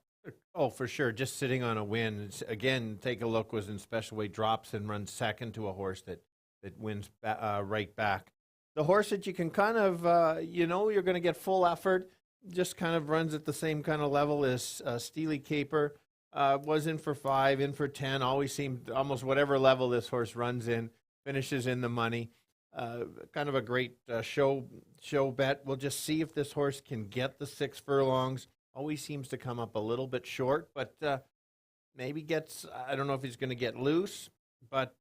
[SPEAKER 5] Oh, for sure. Just sitting on a win. Again, take a look, was in special weight, drops and runs second to a horse that wins right back. The horse that you can kind of, you're going to get full effort, just kind of runs at the same kind of level as Steely Caper. Was in for 5, in for 10, always seemed almost whatever level this horse runs in, finishes in the money. Kind of a great show bet. We'll just see if this horse can get the 6 furlongs. Always seems to come up a little bit short, but maybe gets, I don't know if he's going to get loose, but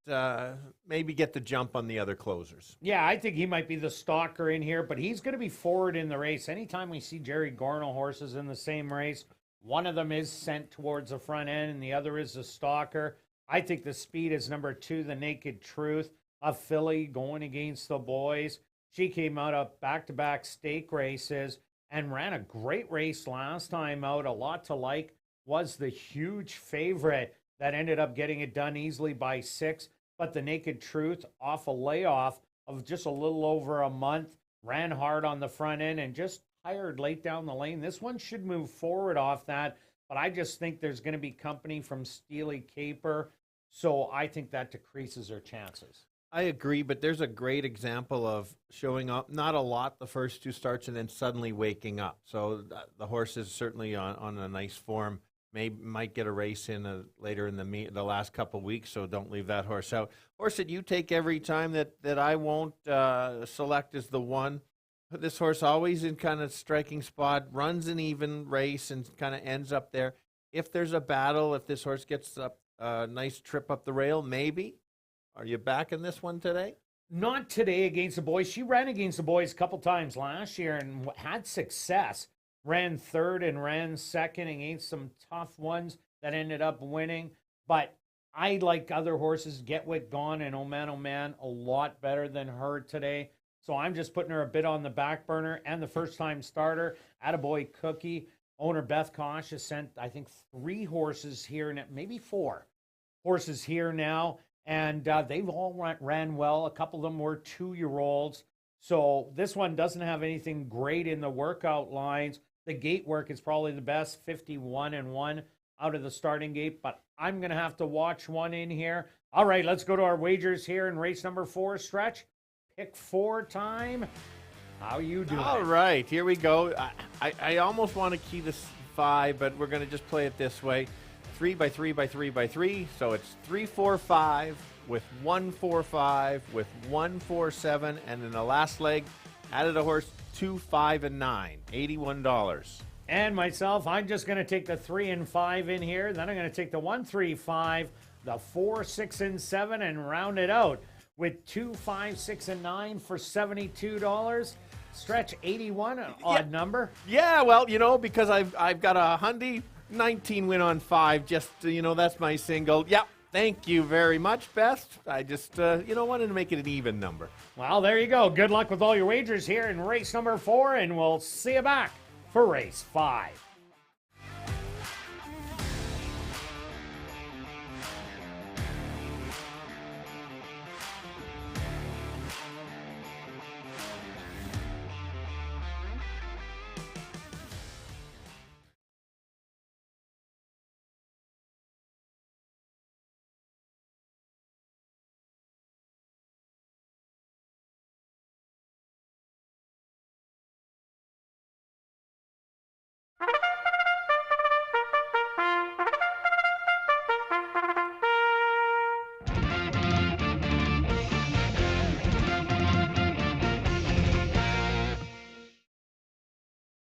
[SPEAKER 5] maybe get the jump on the other closers.
[SPEAKER 4] Yeah, I think he might be the stalker in here, but he's going to be forward in the race. Anytime we see Jerry Gorno horses in the same race, one of them is sent towards the front end and the other is the stalker. I think the speed is number 2, the Naked Truth, a filly going against the boys. She came out of back-to-back stake races and ran a great race last time out. A lot to like. Was the huge favorite that ended up getting it done easily by 6. But the Naked Truth, off a layoff of just a little over a month, ran hard on the front end and just tired late down the lane. This one should move forward off that, but I just think there's going to be company from Steely Caper, so I think that decreases their chances.
[SPEAKER 5] I agree, but there's a great example of showing up, not a lot the first 2 starts, and then suddenly waking up. So the horse is certainly on a nice form. Might get a race in later in the last couple weeks, so don't leave that horse out. Horse that you take every time that I won't select is the 1. This horse always in kind of striking spot, runs an even race and kind of ends up there. If there's a battle, if this horse gets a nice trip up the rail, maybe. Are you back in this one today?
[SPEAKER 4] Not today against the boys. She ran against the boys a couple times last year and had success. Ran 3rd and ran 2nd against some tough ones that ended up winning. But I like other horses, Get Wit Gone and Oh Man, a lot better than her today. So I'm just putting her a bit on the back burner. And the first-time starter, Attaboy Cookie. Owner Beth Kosh has sent, I think, 3 horses here, maybe 4 horses here now. And they've all ran well. A couple of them were 2-year-olds. So this one doesn't have anything great in the workout lines. The gate work is probably the best, 51-1 out of the starting gate. But I'm going to have to watch one in here. All right, let's go to our wagers here in race number 4, Stretch. Pick 4 time. How you doing?
[SPEAKER 5] All right, here we go. I almost want to key this 5, but we're going to just play it this way. 3 by 3 by 3 by 3. So it's 3, 4, 5 with 1, 4, 5 with 1, 4, 7. And in the last leg, added a horse 2, 5, and 9. $81.
[SPEAKER 4] And myself, I'm just going to take the 3 and 5 in here. Then I'm going to take the 1, 3, 5, the 4, 6, and 7, and round it out with 2, 5, 6, and 9 for $72. Stretch 81, an odd number.
[SPEAKER 5] Yeah, well, because I've got a Hyundai 19 win on 5. Just that's my single. Yep. Thank you very much, Beth. I just wanted to make it an even number.
[SPEAKER 4] Well, there you go. Good luck with all your wagers here in race number 4, and we'll see you back for race 5.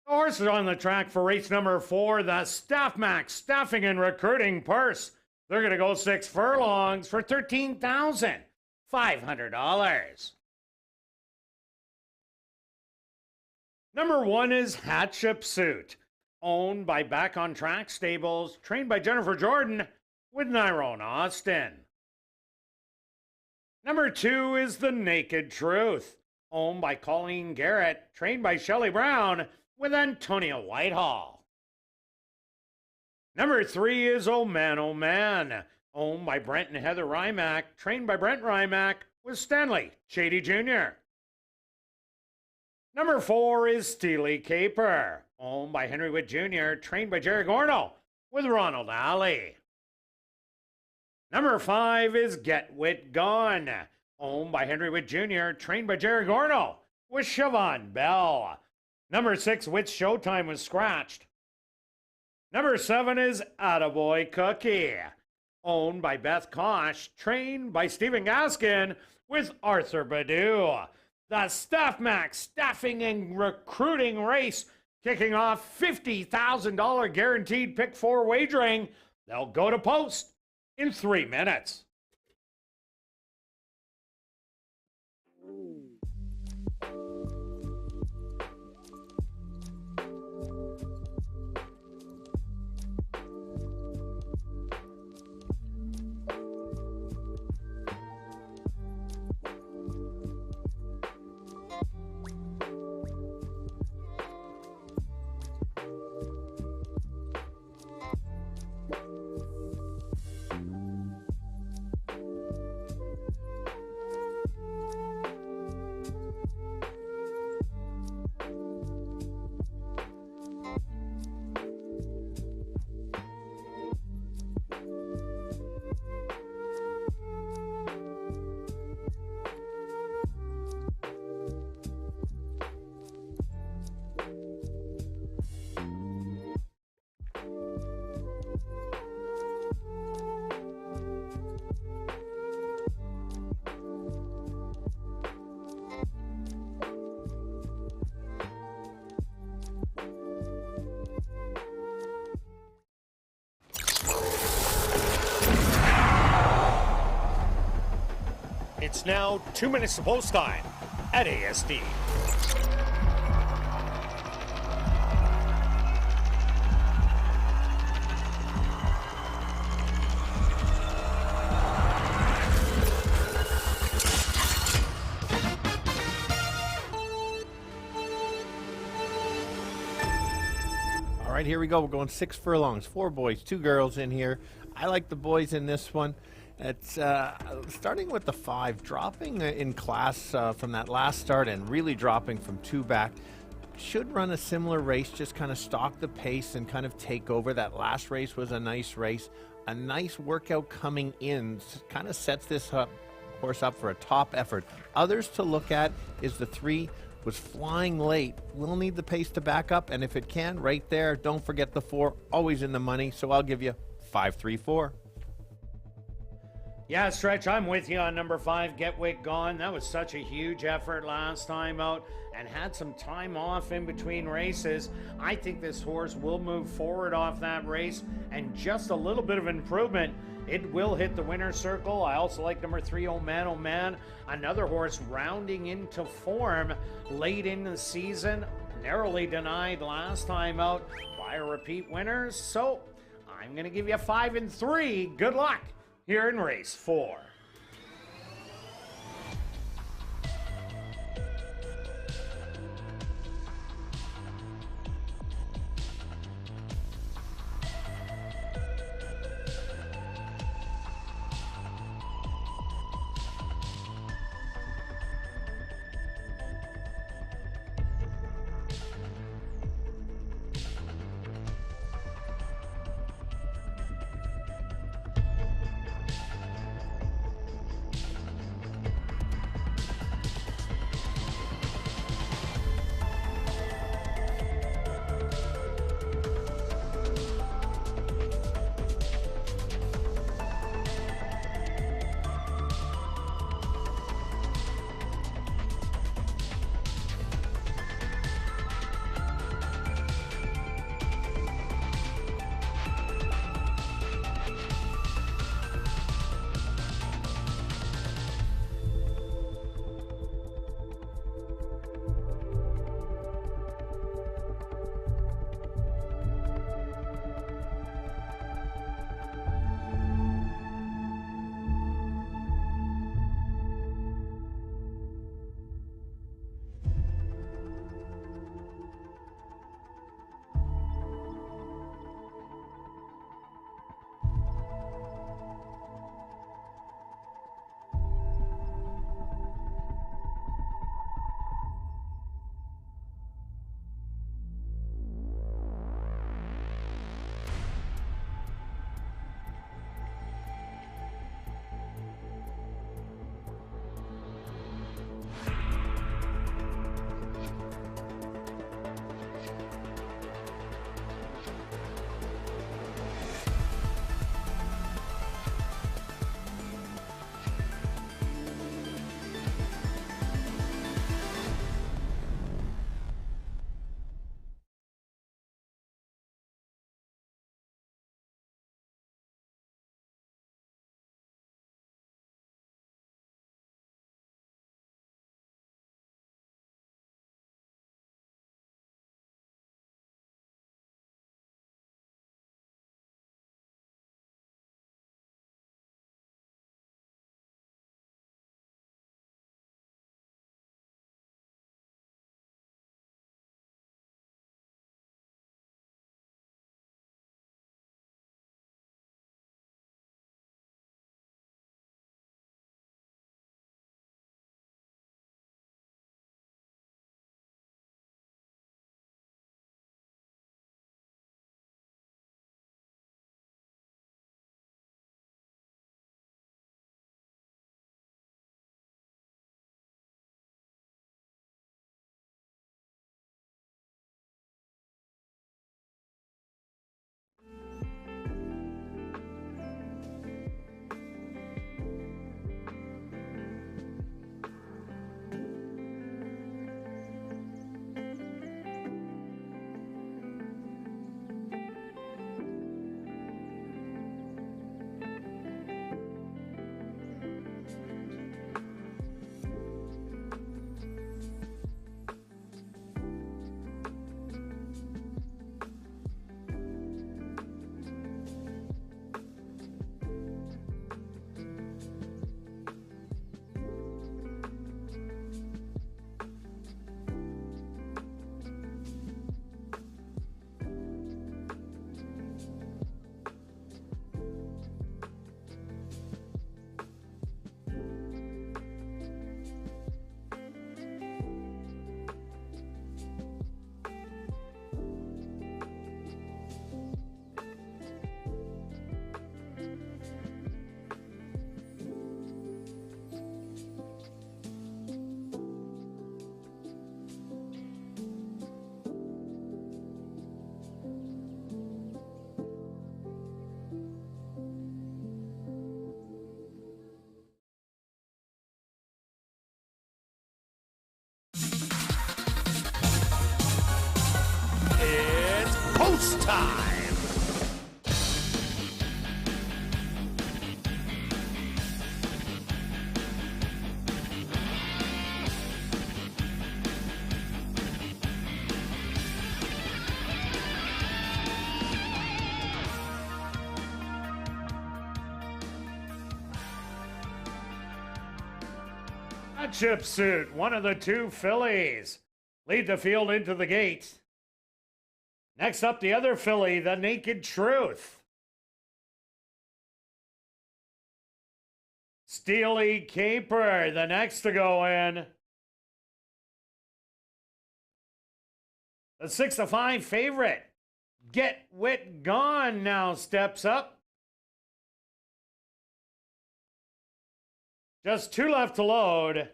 [SPEAKER 4] Horses on the track for race number 4, the Staff Max Staffing and Recruiting Purse. They're going to go 6 furlongs for $13,500. Number 1 is Hatship Suit, owned by Back on Track Stables, trained by Jennifer Jordan with Nyrone Austin. Number 2 is The Naked Truth, owned by Colleen Garrett, trained by Shelley Brown with Antonia Whitehall. Number 3 is Oh Man, owned by Brent and Heather Rymack, trained by Brent Rymack with Stanley Shady Jr. Number 4 is Steely Caper, owned by Henry Witt Jr., trained by Jerry Gorno with Ronald Alley. Number 5 is Get Wit Gone, owned by Henry Witt Jr., trained by Jerry Gorno with Siobhan Bell. Number 6, Wit's Showtime, was scratched. Number 7 is Attaboy Cookie, owned by Beth Kosh, trained by Stephen Gaskin with Arthur Badu. The Staff Max Staffing and Recruiting Race kicking off $50,000 guaranteed pick 4 wagering. They'll go to post in 3 minutes. It's now 2 minutes to post time at ASD.
[SPEAKER 5] All right, here we go. We're going 6 furlongs, 4 boys, 2 girls in here. I like the boys in this one. It's starting with the 5, dropping in class from that last start and really dropping from 2 back. Should run a similar race, just kind of stalk the pace and kind of take over. That last race was a nice race. A nice workout coming in kind of sets this horse up for a top effort. Others to look at is the 3, was flying late. Will need the pace to back up, and if it can, right there, don't forget the 4, always in the money. So I'll give you 5-3-4.
[SPEAKER 4] Yeah, Stretch, I'm with you on number 5, Get Wit Gone. That was such a huge effort last time out and had some time off in between races. I think this horse will move forward off that race and just a little bit of improvement. It will hit the winner's circle. I also like number 3, Oh Man. Another horse rounding into form late in the season. Narrowly denied last time out by a repeat winner. So I'm going to give you 5 and 3. Good luck here in race 4. Hatshepsut, one of the two fillies, lead the field into the gate. Next up, the other filly, the Naked Truth. Steely Caper, the next to go in. The 6-5 favorite, Get Wit Gone, now steps up. Just 2 left to load.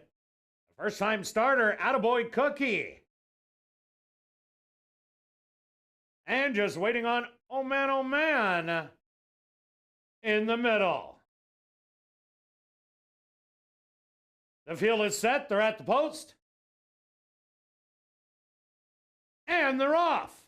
[SPEAKER 4] First time starter, Attaboy Cookie. And just waiting on Oh Man in the middle. The field is set. They're at the post. And they're off.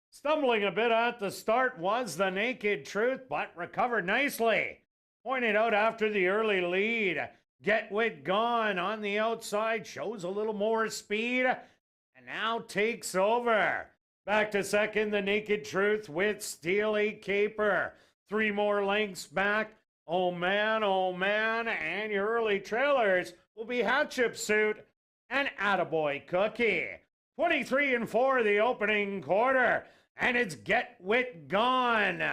[SPEAKER 4] Stumbling a bit at the start was the Naked Truth, but recovered nicely. Pointed out after the early lead. Get Wit Gone on the outside, shows a little more speed, and now takes over. Back to second, the Naked Truth with Steely Caper. 3 more lengths back. Oh man, and your early trailers will be Hatshepsut and Attaboy Cookie. 23-4 the opening quarter, and it's Get Wit Gone.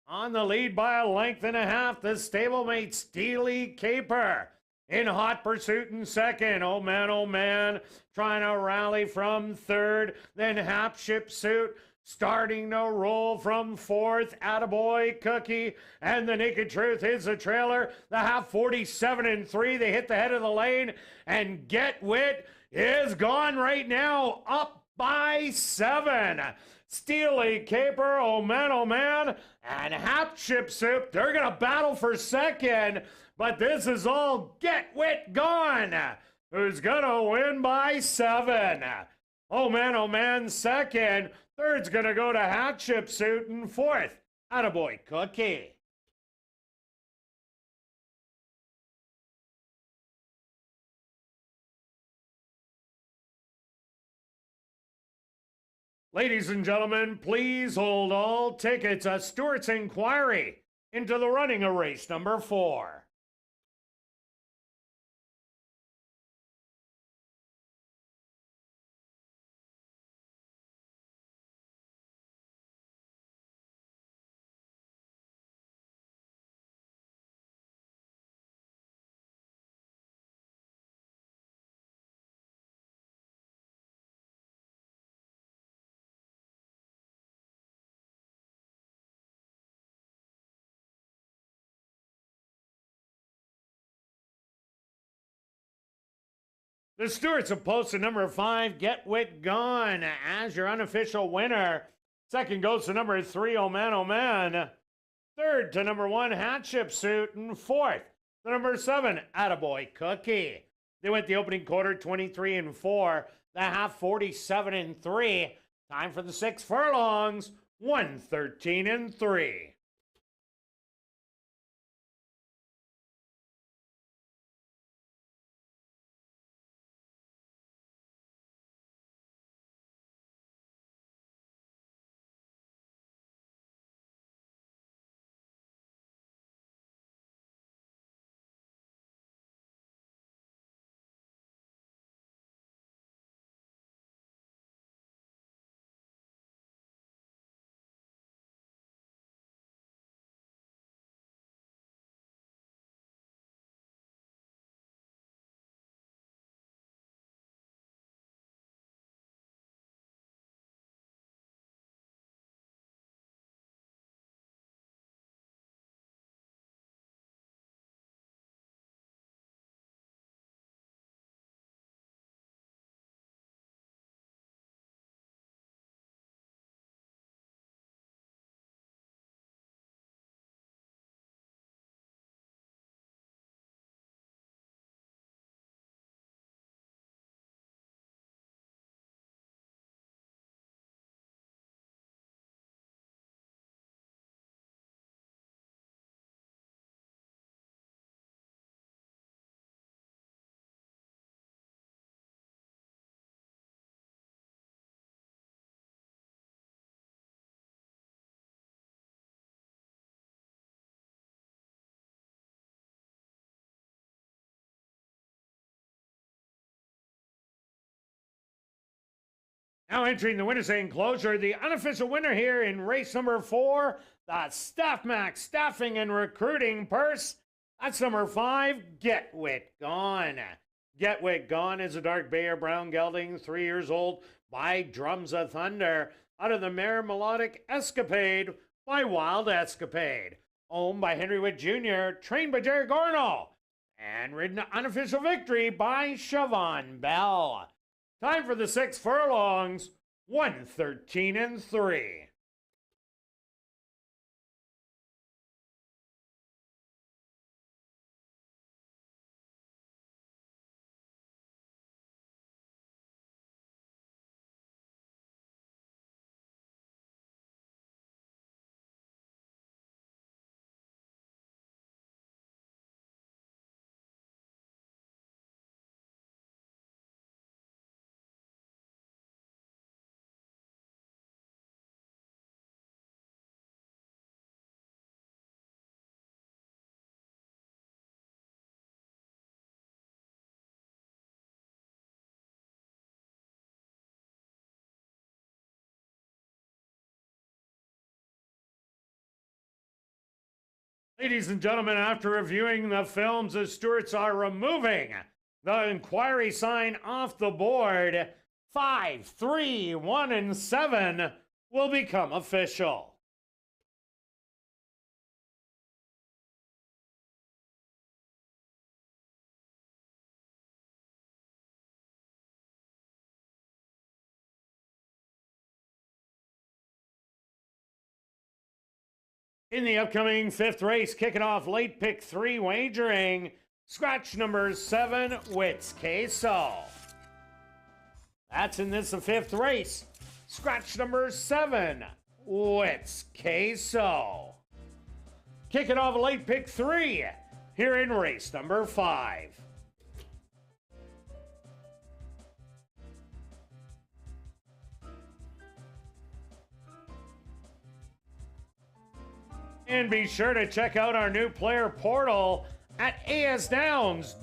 [SPEAKER 4] On the lead by a length and a half, the stablemate Steely Caper. In hot pursuit in second, oh man, trying to rally from third. Then Hatshepsut starting to roll from fourth. Attaboy Cookie and the Naked Truth is the trailer. The half 47-3. They hit the head of the lane, and Get Wit is gone right now, up by 7. Steely Caper, oh man, and Hatshepsut, they're going to battle for second, but this is all Get Wit Gone, who's going to win by 7. Oh man, second. Third's going to go to Hatshepsut, and fourth, Attaboy Cookie. Ladies and gentlemen, please hold all tickets. A Stewart's inquiry into the running of race number 4. The Stewarts have posted number 5, Get Wit Gone, as your unofficial winner. Second goes to number 3, Oh Man. Third to number 1, Hatshepsut, and fourth to number 7, Attaboy Cookie. They went the opening quarter 23-4, the half 47-3. Time for the 6 furlongs, 113-3. Now entering the winner's enclosure, the unofficial winner here in race number 4, the Staff Max Staffing and Recruiting Purse. That's number 5, Get Wit Gone. Get Wit Gone is a dark bay or brown gelding, 3 years old, by Drums of Thunder, out of the mare Melodic Escapade by Wild Escapade. Owned by Henry Witt Jr., trained by Jerry Gorno, and ridden to unofficial victory by Siobhan Bell. Time for the 6 furlongs, 1:13 and 3. Ladies and gentlemen, after reviewing the films, the stewards are removing the inquiry sign off the board. 5, 3, 1, and 7 will become official. In the upcoming 5th race, kicking off late pick 3 wagering, scratch number 7, Wits Queso. That's in this the 5th race. Scratch number 7, Wits Queso. Kicking off late pick 3 here in race number 5. And be sure to check out our new player portal at asdowns.com.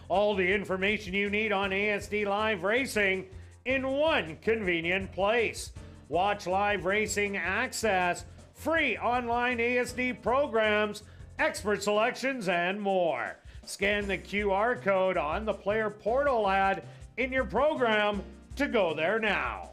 [SPEAKER 4] All the information you need on ASD Live Racing in one convenient place. Watch live racing access, free online ASD programs, expert selections, and more. Scan the QR code on the player portal ad in your program to go there now.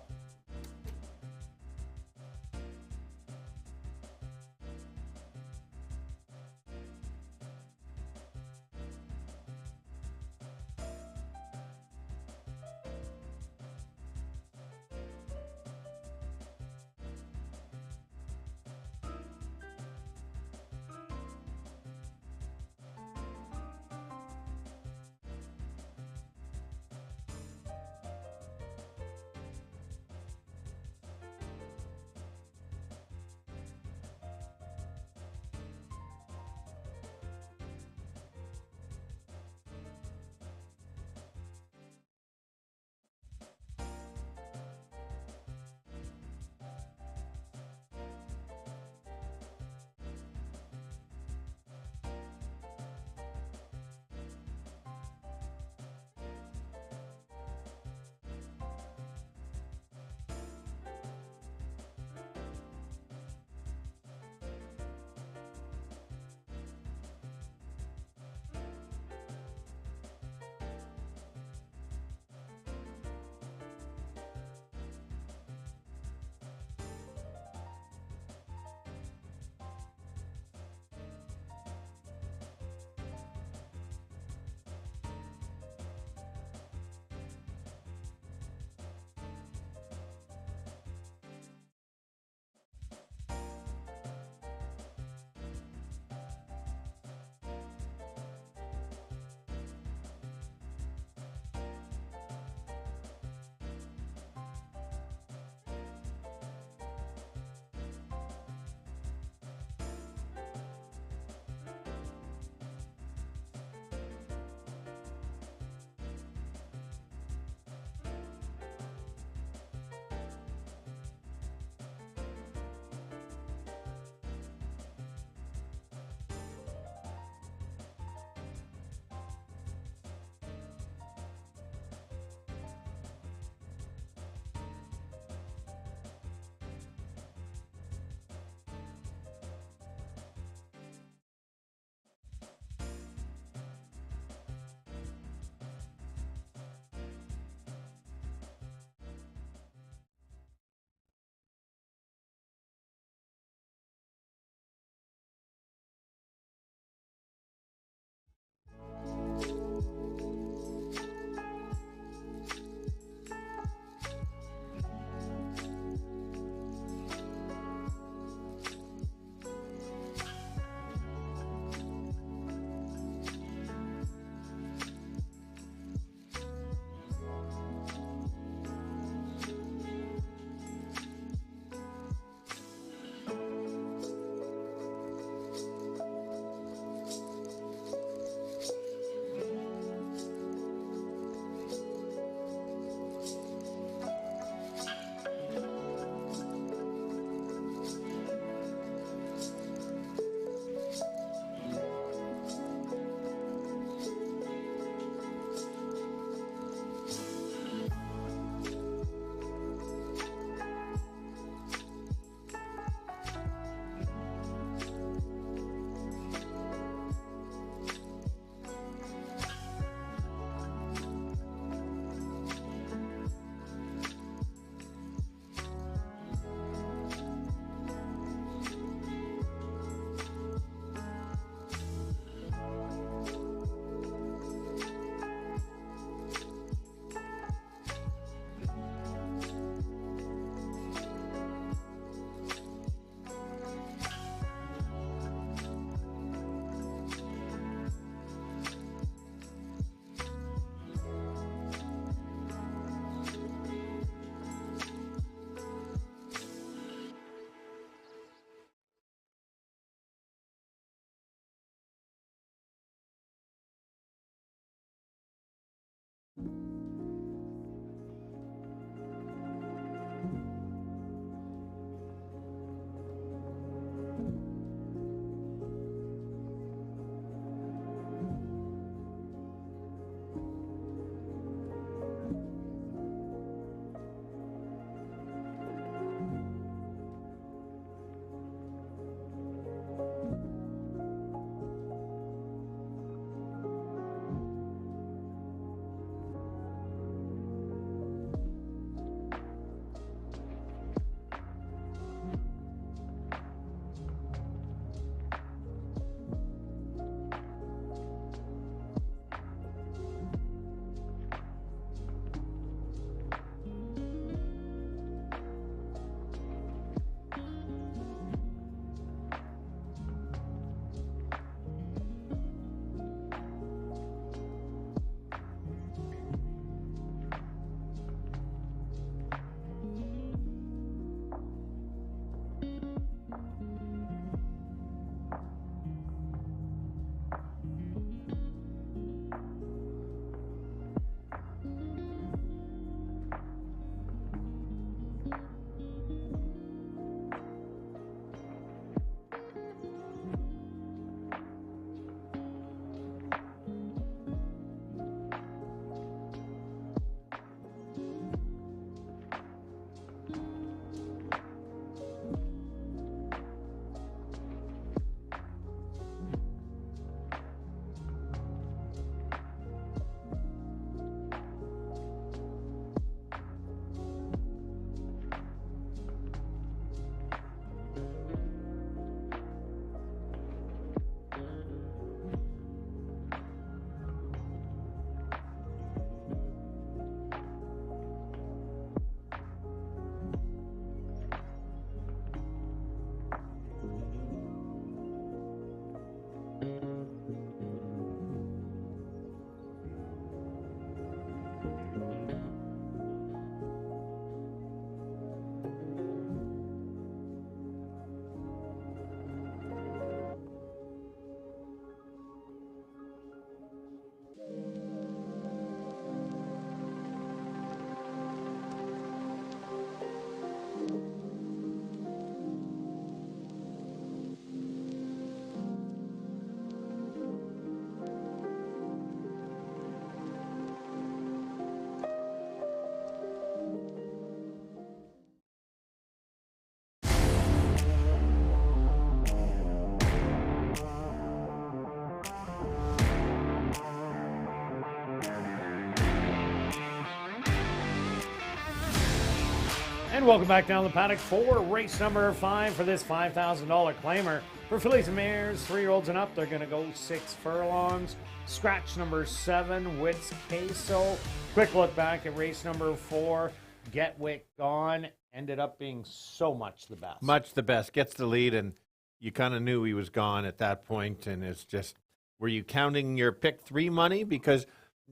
[SPEAKER 4] And welcome back down the paddock for race number 5 for this $5,000 claimer. For fillies and mares, 3-year-olds and up, they're going to go 6 furlongs. Scratch number 7, Wits Queso. Quick look back at race number 4, Get Wick Gone. Ended up being so much the best.
[SPEAKER 5] Much the best. Gets the lead, and you kind of knew he was gone at that point, and it's just, were you counting your pick 3 money? Because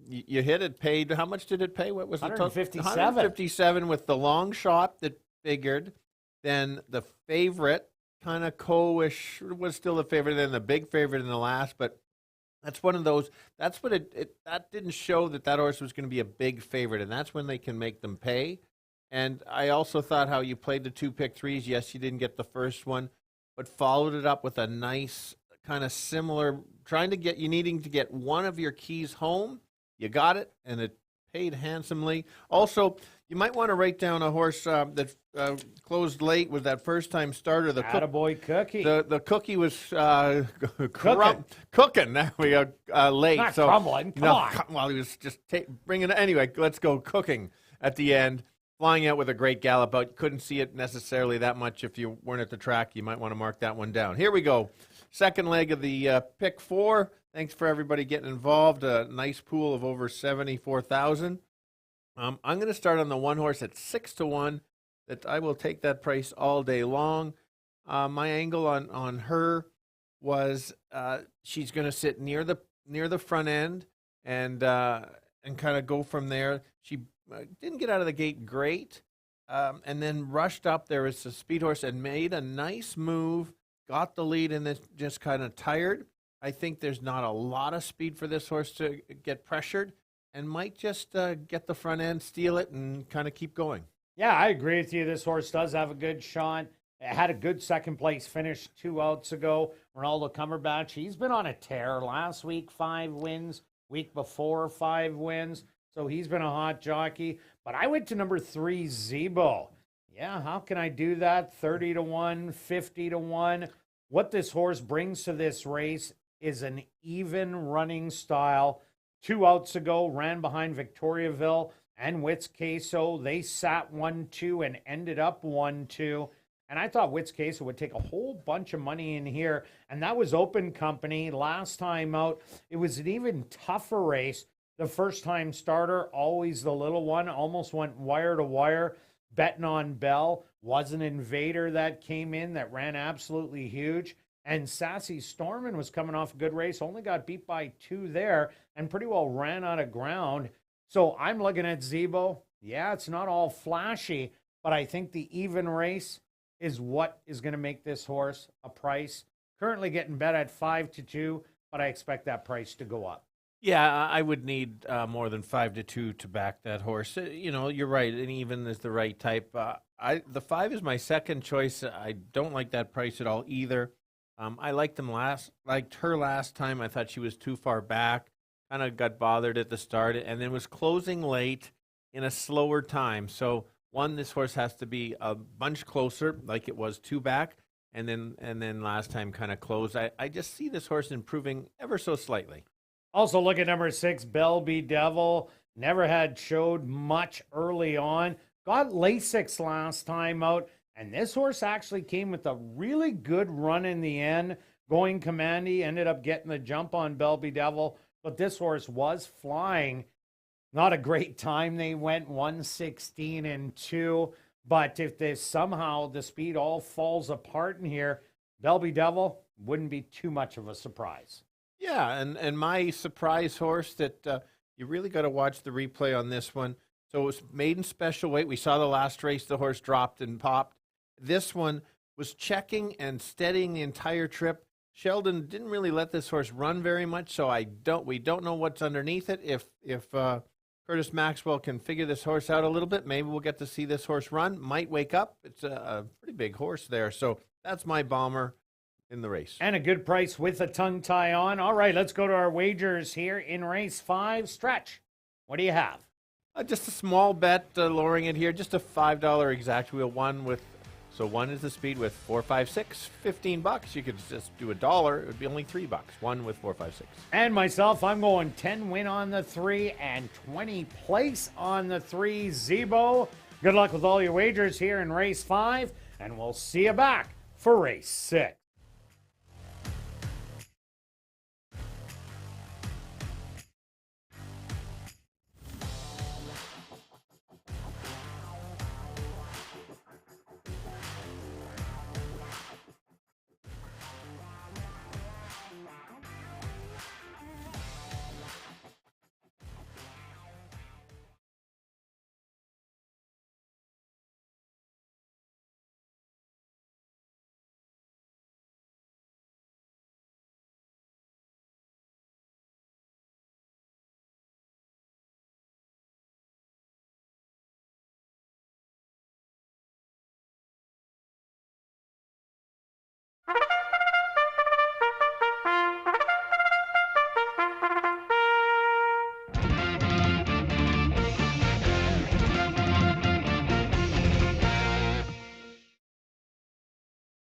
[SPEAKER 5] you hit it, paid, how much did it pay? What was the total?
[SPEAKER 4] 157.
[SPEAKER 5] 157 with the long shot that figured. Then the favorite, kind of co-ish, was still the favorite, then the big favorite in the last, but that's one of those, that's what that didn't show that horse was going to be a big favorite, and that's when they can make them pay. And I also thought how you played the 2 pick 3s. Yes, you didn't get the first one, but followed it up with a nice kind of similar, needing to get one of your keys home. You got it, and it paid handsomely. Also, you might want to write down a horse that closed late, was that first-time starter. The
[SPEAKER 4] Attaboy Cookie.
[SPEAKER 5] The cookie was cooking. There we go, late.
[SPEAKER 4] Not crumbling. Come on.
[SPEAKER 5] Well, he was just bringing it. Anyway, let's go cooking at the end. Flying out with a great gallop out. Couldn't see it necessarily that much if you weren't at the track. You might want to mark that one down. Here we go. Second leg of the pick 4. Thanks for everybody getting involved. A nice pool of over 74,000. I'm going to start on the one horse at 6-1. That I will take that price all day long. My angle on her was she's going to sit near the front end and kind of go from there. She didn't get out of the gate great, and then rushed up. There was a speed horse and made a nice move, got the lead, and then just kind of tired. I think there's not a lot of speed for this horse to get pressured, and might just get the front end, steal it, and kind of keep going.
[SPEAKER 4] Yeah, I agree with you. This horse does have a good shot. It had a good second place finish 2 outs ago. Ronaldo Cumberbatch, he's been on a tear. Last week, 5 wins. Week before, 5 wins. So he's been a hot jockey. But I went to number 3, Zebo. Yeah, how can I do that? 30-1, 50-1. What this horse brings to this race is an even running style. 2 outs ago, ran behind Victoriaville and Wits Queso. They sat 1-2 and ended up 1-2. And I thought Wits Queso would take a whole bunch of money in here. And that was open company. Last time out, it was an even tougher race. The first-time starter, always the little one, almost went wire to wire. Betting on Bell. Was an Invader that came in that ran absolutely huge. And Sassy Stormin was coming off a good race, only got beat by 2 there, and pretty well ran out of ground. So I'm looking at Zebo. Yeah, it's not all flashy, but I think the even race is what is going to make this horse a price. Currently getting bet at 5-2, but I expect that price to go up.
[SPEAKER 5] Yeah, I would need more than 5-2 to back that horse. You're right, and even is the right type. The 5 is my second choice. I don't like that price at all either. I liked her last time. I thought she was too far back. Kind of got bothered at the start, and then was closing late in a slower time. So this horse has to be a bunch closer, like it was 2 back, and then last time kind of closed. I just see this horse improving ever so slightly.
[SPEAKER 4] Also look at number 6, Bell Be Devil. Never had showed much early on. Got Lasix last time out. And this horse actually came with a really good run in the end. Going commandy, ended up getting the jump on Bell Be Devil. But this horse was flying. Not a great time. They went 1:16-2. But if somehow the speed all falls apart in here, Bell Be Devil wouldn't be too much of a surprise.
[SPEAKER 5] Yeah, and my surprise horse that you really got to watch the replay on this one. So it was maiden special weight. We saw the last race, the horse dropped and popped. This one was checking and steadying the entire trip. Sheldon didn't really let this horse run very much, so we don't know what's underneath it. If Curtis Maxwell can figure this horse out a little bit, maybe we'll get to see this horse run. Might wake up. It's a pretty big horse there. So that's my bomber in the race.
[SPEAKER 4] And a good price with a tongue tie on. All right, let's go to our wagers here in race 5. Stretch, what do you have?
[SPEAKER 5] Just a small bet, lowering it here. Just a $5 exact wheel. So 1 is the speed with 4, 5, 6, $15. You could just do $1. It would be only $3. 1 with 4, 5, 6.
[SPEAKER 4] And myself, I'm going 10 win on the 3 and 20 place on the 3. Zebo, Good luck with all your wagers here in race 5, and we'll see you back for race 6.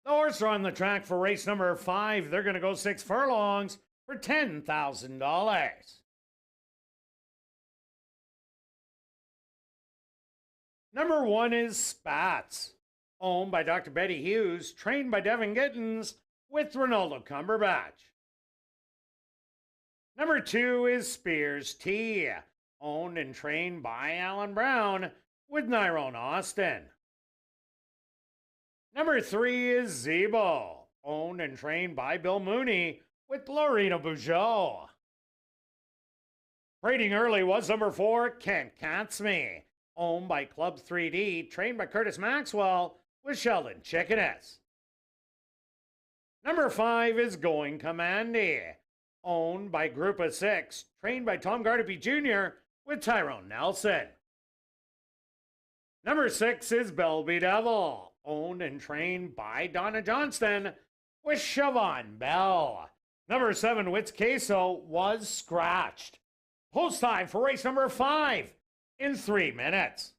[SPEAKER 4] The horse are on the track for race number 5. They're going to go 6 furlongs for $10,000. Number 1 is Spats, owned by Dr. Betty Hughes, trained by Devin Gittins with Ronaldo Cumberbatch. Number 2 is Spears T, owned and trained by Alan Brown with Nyrone Austin. Number 3 is Zebo, owned and trained by Bill Mooney with Lorena Bugeaud. Trading early was number 4, Kent Cat's Me, owned by Club 3D, trained by Curtis Maxwell with Sheldon Chickeness. Number 5 is Going Commandy, owned by Group of 6, trained by Tom Gardapi Jr. with Tyrone Nelson. Number 6 is Belby Devil, owned and trained by Donna Johnston with Siobhan Bell. Number 7, Wits Queso, was scratched. Post time for race number 5 in 3 minutes.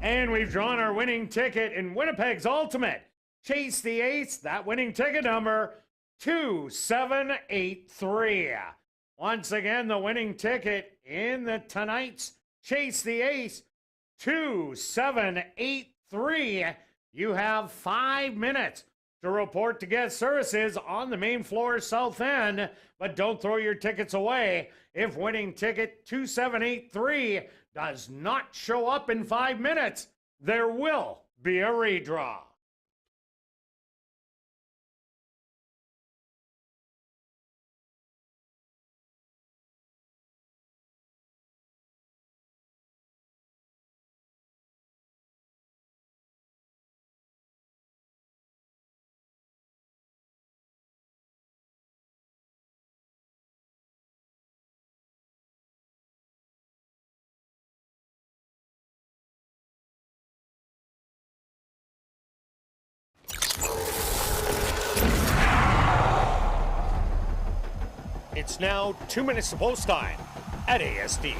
[SPEAKER 4] And we've drawn our winning ticket in Winnipeg's Ultimate. Chase the Ace, that winning ticket number 2783. Once again, the winning ticket in the tonight's Chase the Ace, 2783. You have 5 minutes to report to guest services on the main floor south end, but don't throw your tickets away. If winning ticket 2783 does not show up in 5 minutes, there will be a redraw. It's now 2 minutes to post time at ASD.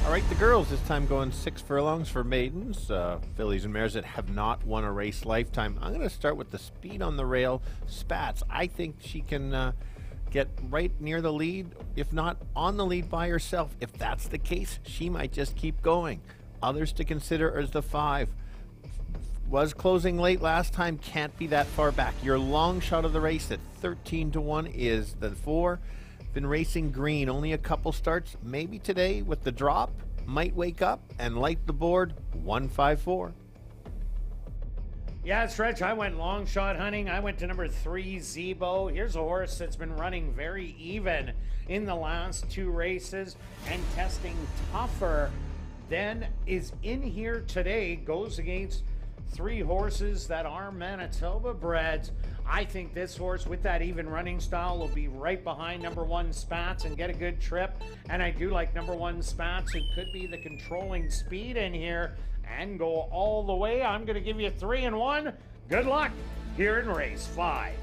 [SPEAKER 5] All right, the girls, this time going 6 furlongs for maidens, fillies and mares that have not won a race lifetime. I'm going to start with the speed on the rail. Spats, I think she can get right near the lead, if not on the lead by herself. If that's the case, she might just keep going. Others to consider is the 5. Was closing late last time, can't be that far back. Your long shot of the race at 13-1 is the 4. Been racing green, only a couple starts. Maybe today with the drop, might wake up and light the board. 154.
[SPEAKER 4] Yeah, Stretch, I went long shot hunting. I went to number 3, Zebo. Here's a horse that's been running very even in the last 2 races and testing tougher than is in here today. Goes against 3 horses that are Manitoba breds. I think this horse with that even running style will be right behind number 1 Spats and get a good trip. And I do like number 1 Spats, who could be the controlling speed in here and go all the way. I'm going to give you 3 and 1. Good luck here in race 5.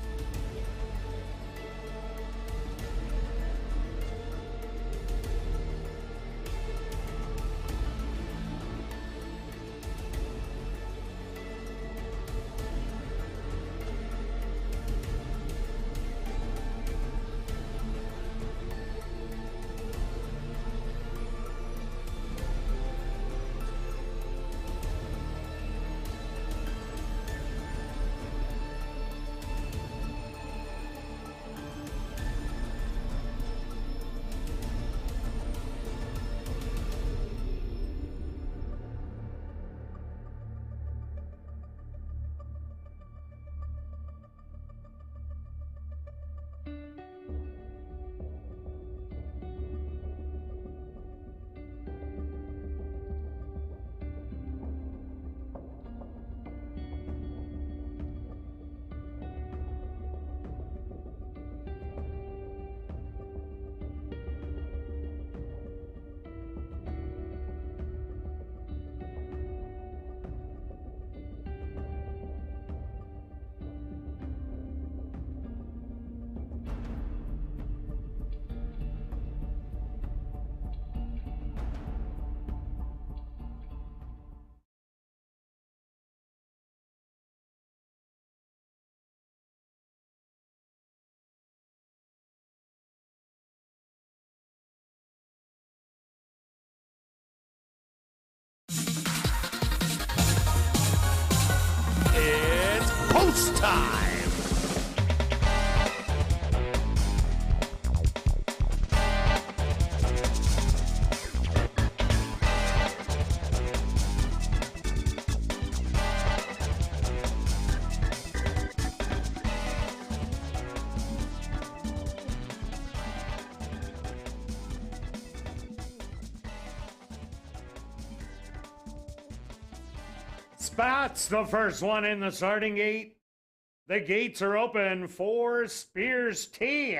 [SPEAKER 2] It's post time.
[SPEAKER 4] Spats, the first one in the starting gate. The gates are open for Spears T.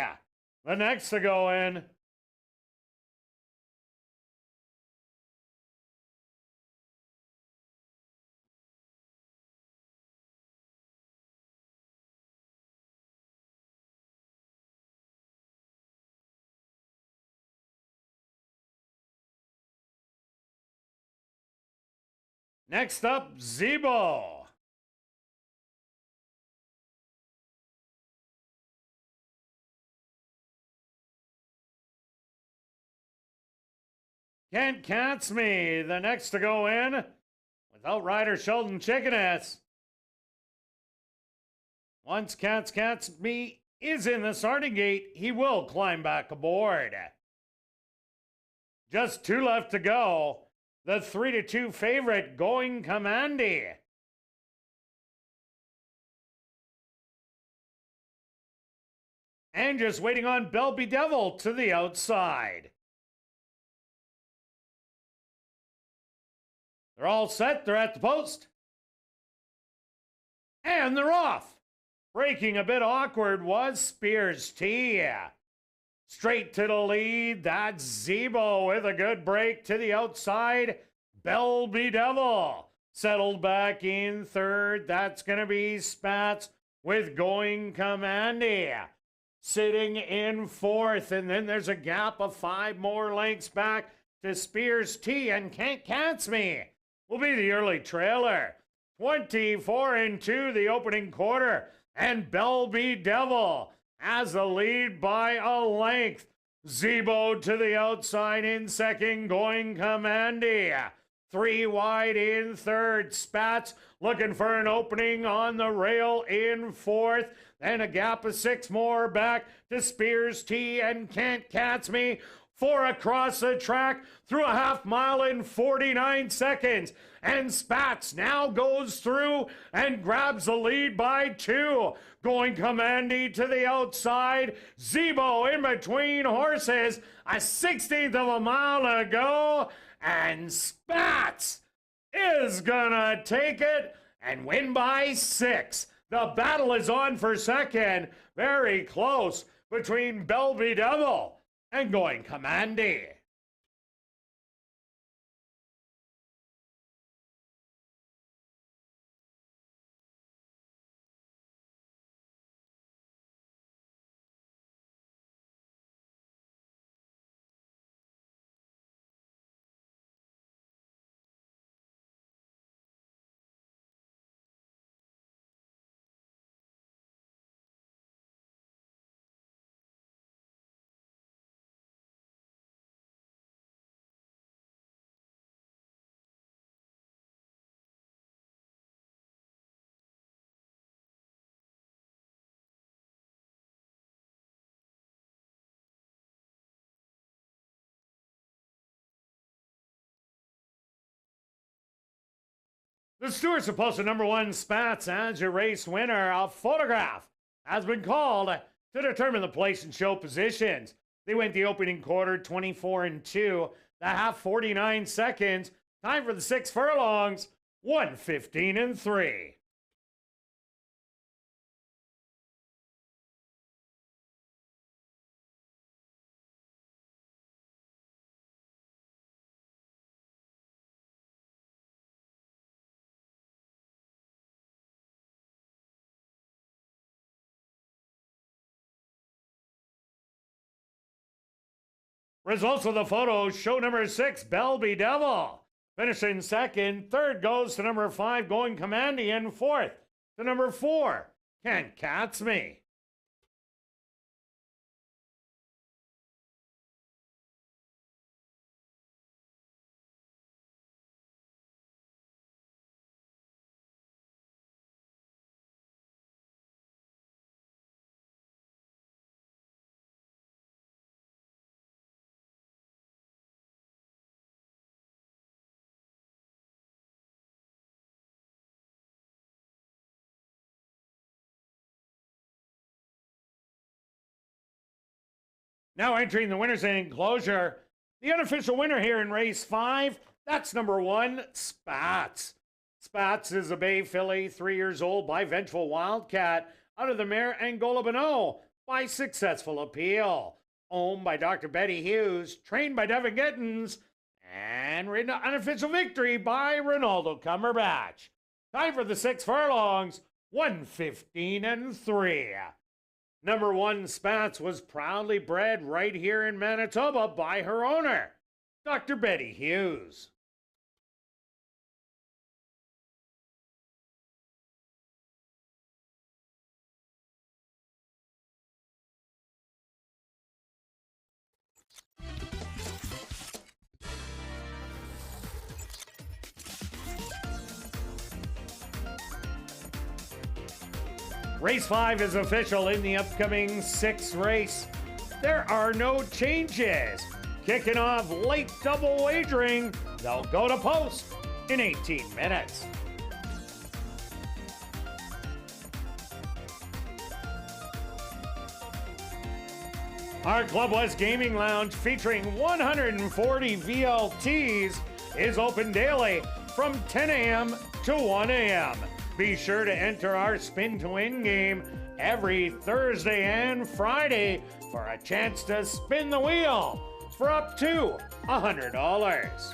[SPEAKER 4] The next to go in. Next up, Zebo. Can't Catch Me, the next to go in, without rider Sheldon Chickeness. Once Catch Me is in the starting gate, he will climb back aboard. Just 2 left to go. The 3-2 favorite, Going Commandy. And just waiting on Belby Devil to the outside. They're all set. They're at the post. And they're off. Breaking a bit awkward was Spears T. Straight to the lead, that's Zebo with a good break to the outside. Belby Devil settled back in third. That's going to be Spats with Going Commandy. Sitting in fourth, and then there's a gap of 5 more lengths back to Spears T and Can't Catch Me will be the early trailer. 24-2 the opening quarter, and Belby Devil has the lead by a length. Zebo to the outside in second, going Commandy. 3 wide in third. Spats looking for an opening on the rail in fourth. Then a gap of 6 more back to Spears T and Can't Catch Me. 4 across the track through a half mile in 49 seconds. And Spats now goes through and grabs the lead by 2. Going Commandy to the outside. Zebo in between horses. A 16th of a mile to go. And Spats is gonna take it and win by 6. The battle is on for second. Very close between Belby Devil and Going Commandy. The Stewart's supposed to number 1 Spats as your race winner. A photograph has been called to determine the place and show positions. They went the opening quarter 24-2, the half 49 seconds. Time for the 6 furlongs, 1:15-3. Results of the photos show number 6, Belby Devil, finishing second. Third goes to number 5, Going Commandy, and fourth to number 4, Can't Catch Me. Now entering the winner's enclosure, the unofficial winner here in race 5, that's number 1, Spats. Spats is a bay filly, 3 years old, by Vengeful Wildcat, out of the mare Angola Bonneau, by Successful Appeal. Owned by Dr. Betty Hughes, trained by Devin Gittins, and ridden to unofficial victory by Ronaldo Cumberbatch. Time for the 6 furlongs, 1:15-3. Number 1 Spats was proudly bred right here in Manitoba by her owner, Dr. Betty Hughes. Race 5 is official in the upcoming 6th race. There are no changes. Kicking off late double wagering, they'll go to post in 18 minutes. Our Club West Gaming Lounge, featuring 140 VLTs, is open daily from 10 a.m. to 1 a.m. Be sure to enter our Spin to Win game every Thursday and Friday for a chance to spin the wheel for up to $100.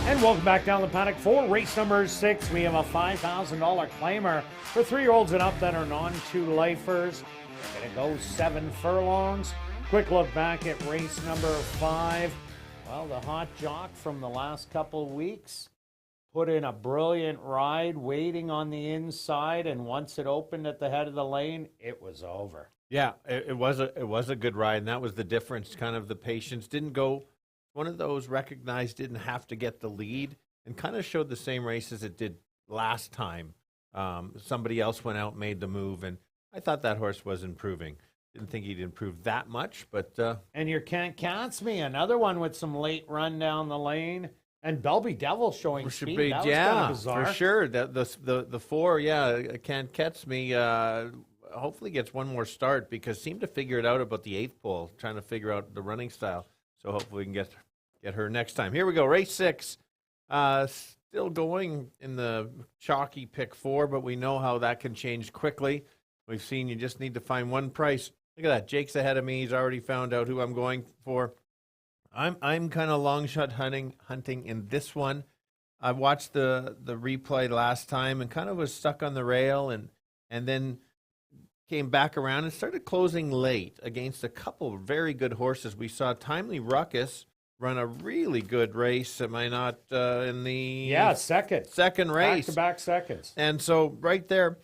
[SPEAKER 4] And welcome back down the paddock for race number 6. We have a $5,000 claimer for 3-year-olds and up that are non-2 lifers. We're going to go 7 furlongs. Quick look back at race number 5. Well, the hot jock from the last couple of weeks put in a brilliant ride, waiting on the inside, and once it opened at the head of the lane, it was over.
[SPEAKER 5] Yeah, it was a good ride, and that was the difference. Kind of the patience didn't go. One of those recognized didn't have to get the lead, and kind of showed the same race as it did last time. Somebody else went out, made the move, and I thought that horse was improving. Didn't think he'd improve that much, but
[SPEAKER 4] and your Can't Catch Me, another one with some late run down the lane, and Belby Devil showing speed. That was kind of bizarre.
[SPEAKER 5] For sure. The 4, Can't Catch Me. Hopefully gets one more start because seemed to figure it out about the 8th pole, trying to figure out the running style. So hopefully we can get her next time. Here we go, race 6. Still going in the chalky pick 4, but we know how that can change quickly. We've seen you just need to find one price. Look at that. Jake's ahead of me. He's already found out who I'm going for. I'm kind of long shot hunting in this one. I watched the replay last time and kind of was stuck on the rail and then came back around and started closing late against a couple of very good horses. We saw Timely Ruckus run a really good race. Am I not in the second race?
[SPEAKER 4] Back-to-back seconds.
[SPEAKER 5] And so right there,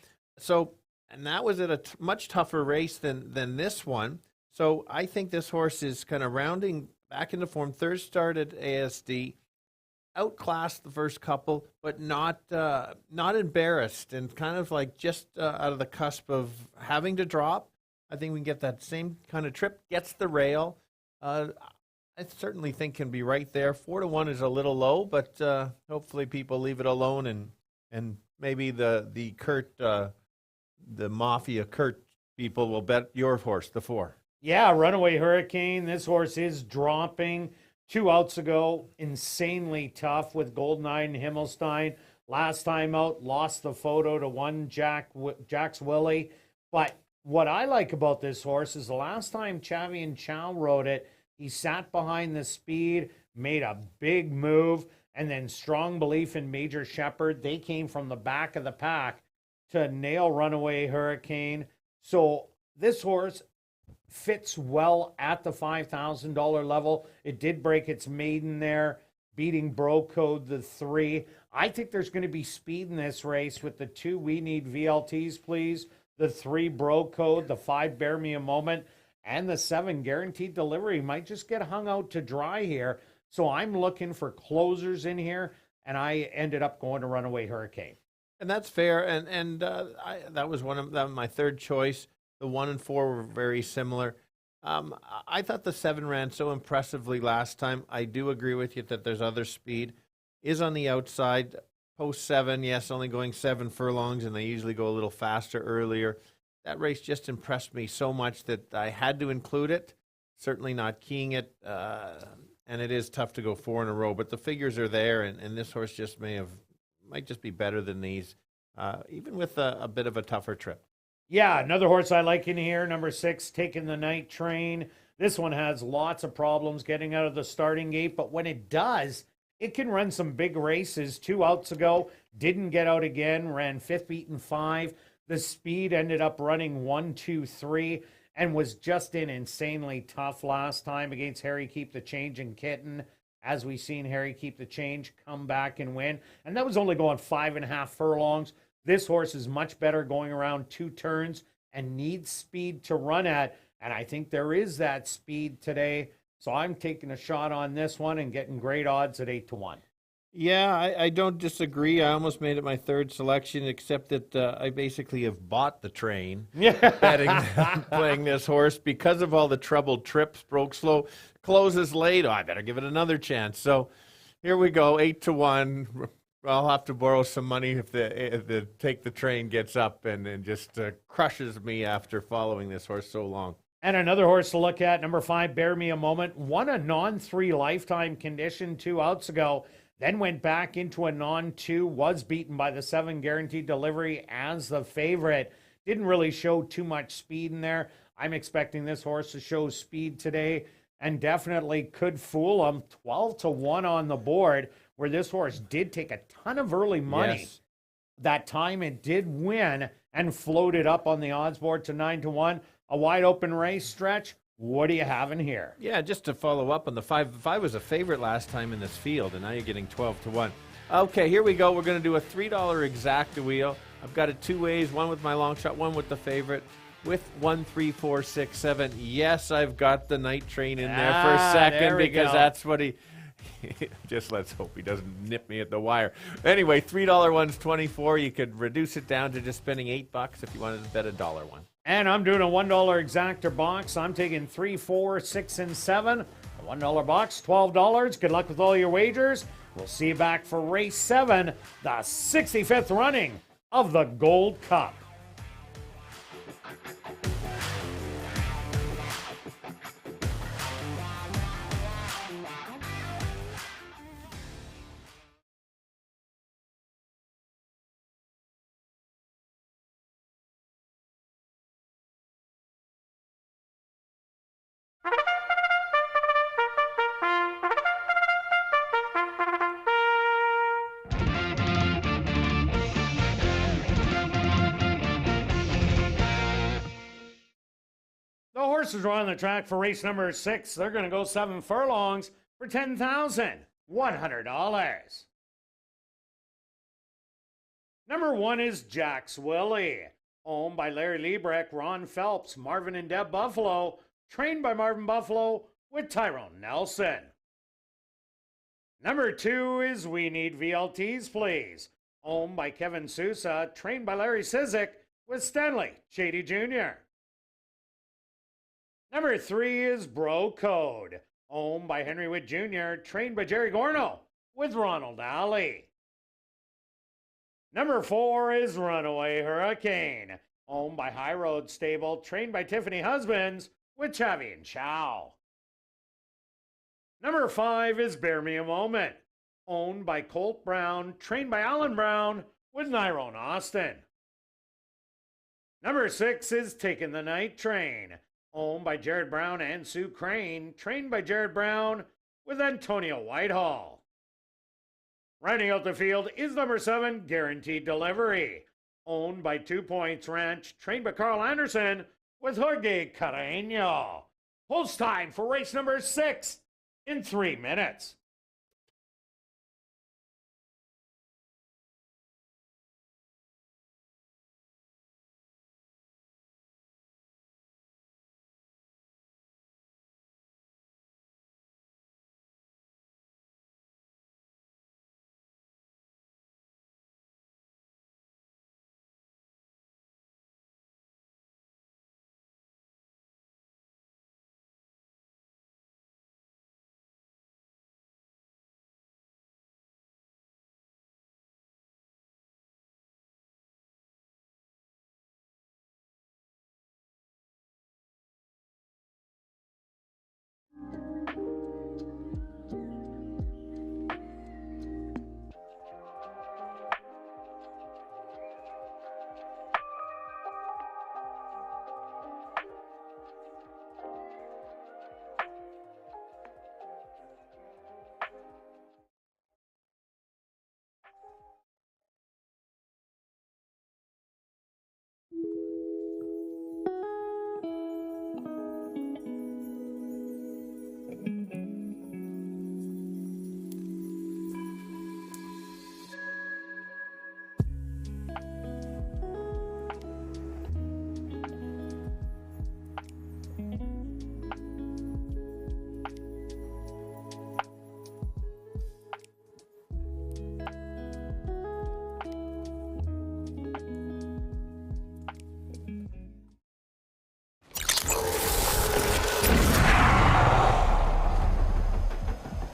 [SPEAKER 5] and that was at a much tougher race than this one. So I think this horse is kind of rounding back into form. Third start at ASD, outclassed the first couple, but not embarrassed, and kind of like just out of the cusp of having to drop. I think we can get that same kind of trip. Gets the rail. I certainly think can be right there. 4-1 is a little low, but hopefully people leave it alone, and maybe the Kirt, the Mafia Kirt people will bet your horse, the 4.
[SPEAKER 4] Yeah, Runaway Hurricane. This horse is dropping. 2 outs ago, insanely tough with Goldeneye and Himmelstein. Last time out, lost the photo to one Jack's Willie. But what I like about this horse is the last time Chavi and Chow rode it, he sat behind the speed, made a big move, and then strong belief in Major Shepherd. They came from the back of the pack to nail Runaway Hurricane. So this horse fits well at the $5,000 level. It did break its maiden there, beating Bro Code the 3. I think there's going to be speed in this race with the 2 We Need VLTs, please. The 3 Bro Code, the 5 Bear Me a Moment, and the 7 Guaranteed Delivery might just get hung out to dry here. So I'm looking for closers in here, and I ended up going to Runaway Hurricane.
[SPEAKER 5] And that's fair. And that was my third choice. The 1 and 4 were very similar. I thought the 7 ran so impressively last time. I do agree with you that there's other speed. Is on the outside. Post 7, yes, only going 7 furlongs, and they usually go a little faster earlier. That race just impressed me so much that I had to include it. Certainly not keying it. And it is tough to go 4 in a row, but the figures are there, and this horse just might just be better than these, even with a bit of a tougher trip.
[SPEAKER 4] Yeah, another horse I like in here, number 6, Taking the Night Train. This one has lots of problems getting out of the starting gate, but when it does, it can run some big races. 2 outs ago, didn't get out again, ran 5th beaten 5. The speed ended up running 1, 2, 3, and was just insanely tough last time against Harry Keep the Change and Kitten. As we've seen Harry Keep the Change come back and win. And that was only going 5.5 furlongs. This horse is much better going around 2 turns and needs speed to run at. And I think there is that speed today. So I'm taking a shot on this one and getting great odds at 8-1.
[SPEAKER 5] Yeah, I don't disagree. I almost made it my third selection, except that I basically have bought the train betting playing this horse because of all the troubled trips, broke slow, closes late. Oh, I better give it another chance. So here we go, 8-1. I'll have to borrow some money if the Take the Train gets up and just crushes me after following this horse so long.
[SPEAKER 4] And another horse to look at, number 5, Bear Me a Moment, won a non-3 lifetime condition 2 outs ago, then went back into a non-2, was beaten by the 7 Guaranteed Delivery as the favorite. Didn't really show too much speed in there. I'm expecting this horse to show speed today and definitely could fool them. 12-1 on the board. where this horse did take a ton of early money.
[SPEAKER 5] Yes.
[SPEAKER 4] That time it did win and floated up on the odds board to 9-1. A wide open race stretch. What do you have in here?
[SPEAKER 5] Yeah, just to follow up on the 5. The 5 was a favorite last time in this field, and now you're getting 12-1. Okay, here we go. We're going to do a $3 exacta wheel. I've got it two ways, one with my long shot, one with the favorite. With 1, 3, 4, 6, 7. Yes, I've got the night train in there for a second because that's what he. Just let's hope he doesn't nip me at the wire. Anyway, $3 one's 24. You could reduce it down to just spending $8 if you wanted to bet a $1 one.
[SPEAKER 4] And I'm doing a $1 exactor box. I'm taking 3, 4, 6, and 7. A $1 box, $12. Good luck with all your wagers. We'll see you back for race 7, the 65th running of the Gold Cup. The horses are on the track for race number 6. They're going to go 7 furlongs for $10,100. Number 1 is Jack's Willie, owned by Larry Liebrecht, Ron Phelps, Marvin and Deb Buffalo, trained by Marvin Buffalo with Tyrone Nelson. Number 2 is We Need VLTs Please, owned by Kevin Sousa, trained by Larry Sizik with Stanley Shady Jr. Number 3 is Bro Code, owned by Henry Witt Jr., trained by Jerry Gorno with Ronald Alley. Number 4 is Runaway Hurricane, owned by High Road Stable, trained by Tiffany Husbands with Chavi and Chow. Number 5 is Bear Me a Moment, owned by Colt Brown, trained by Alan Brown with Nyrone Austin. Number 6 is Taking the Night Train, owned by Jared Brown and Sue Crane, trained by Jared Brown with Antonio Whitehall. Rounding out the field is number 7, Guaranteed Delivery, owned by 2 Points Ranch, trained by Carl Anderson with Jorge Carreño. Post time for race number 6 in 3 minutes.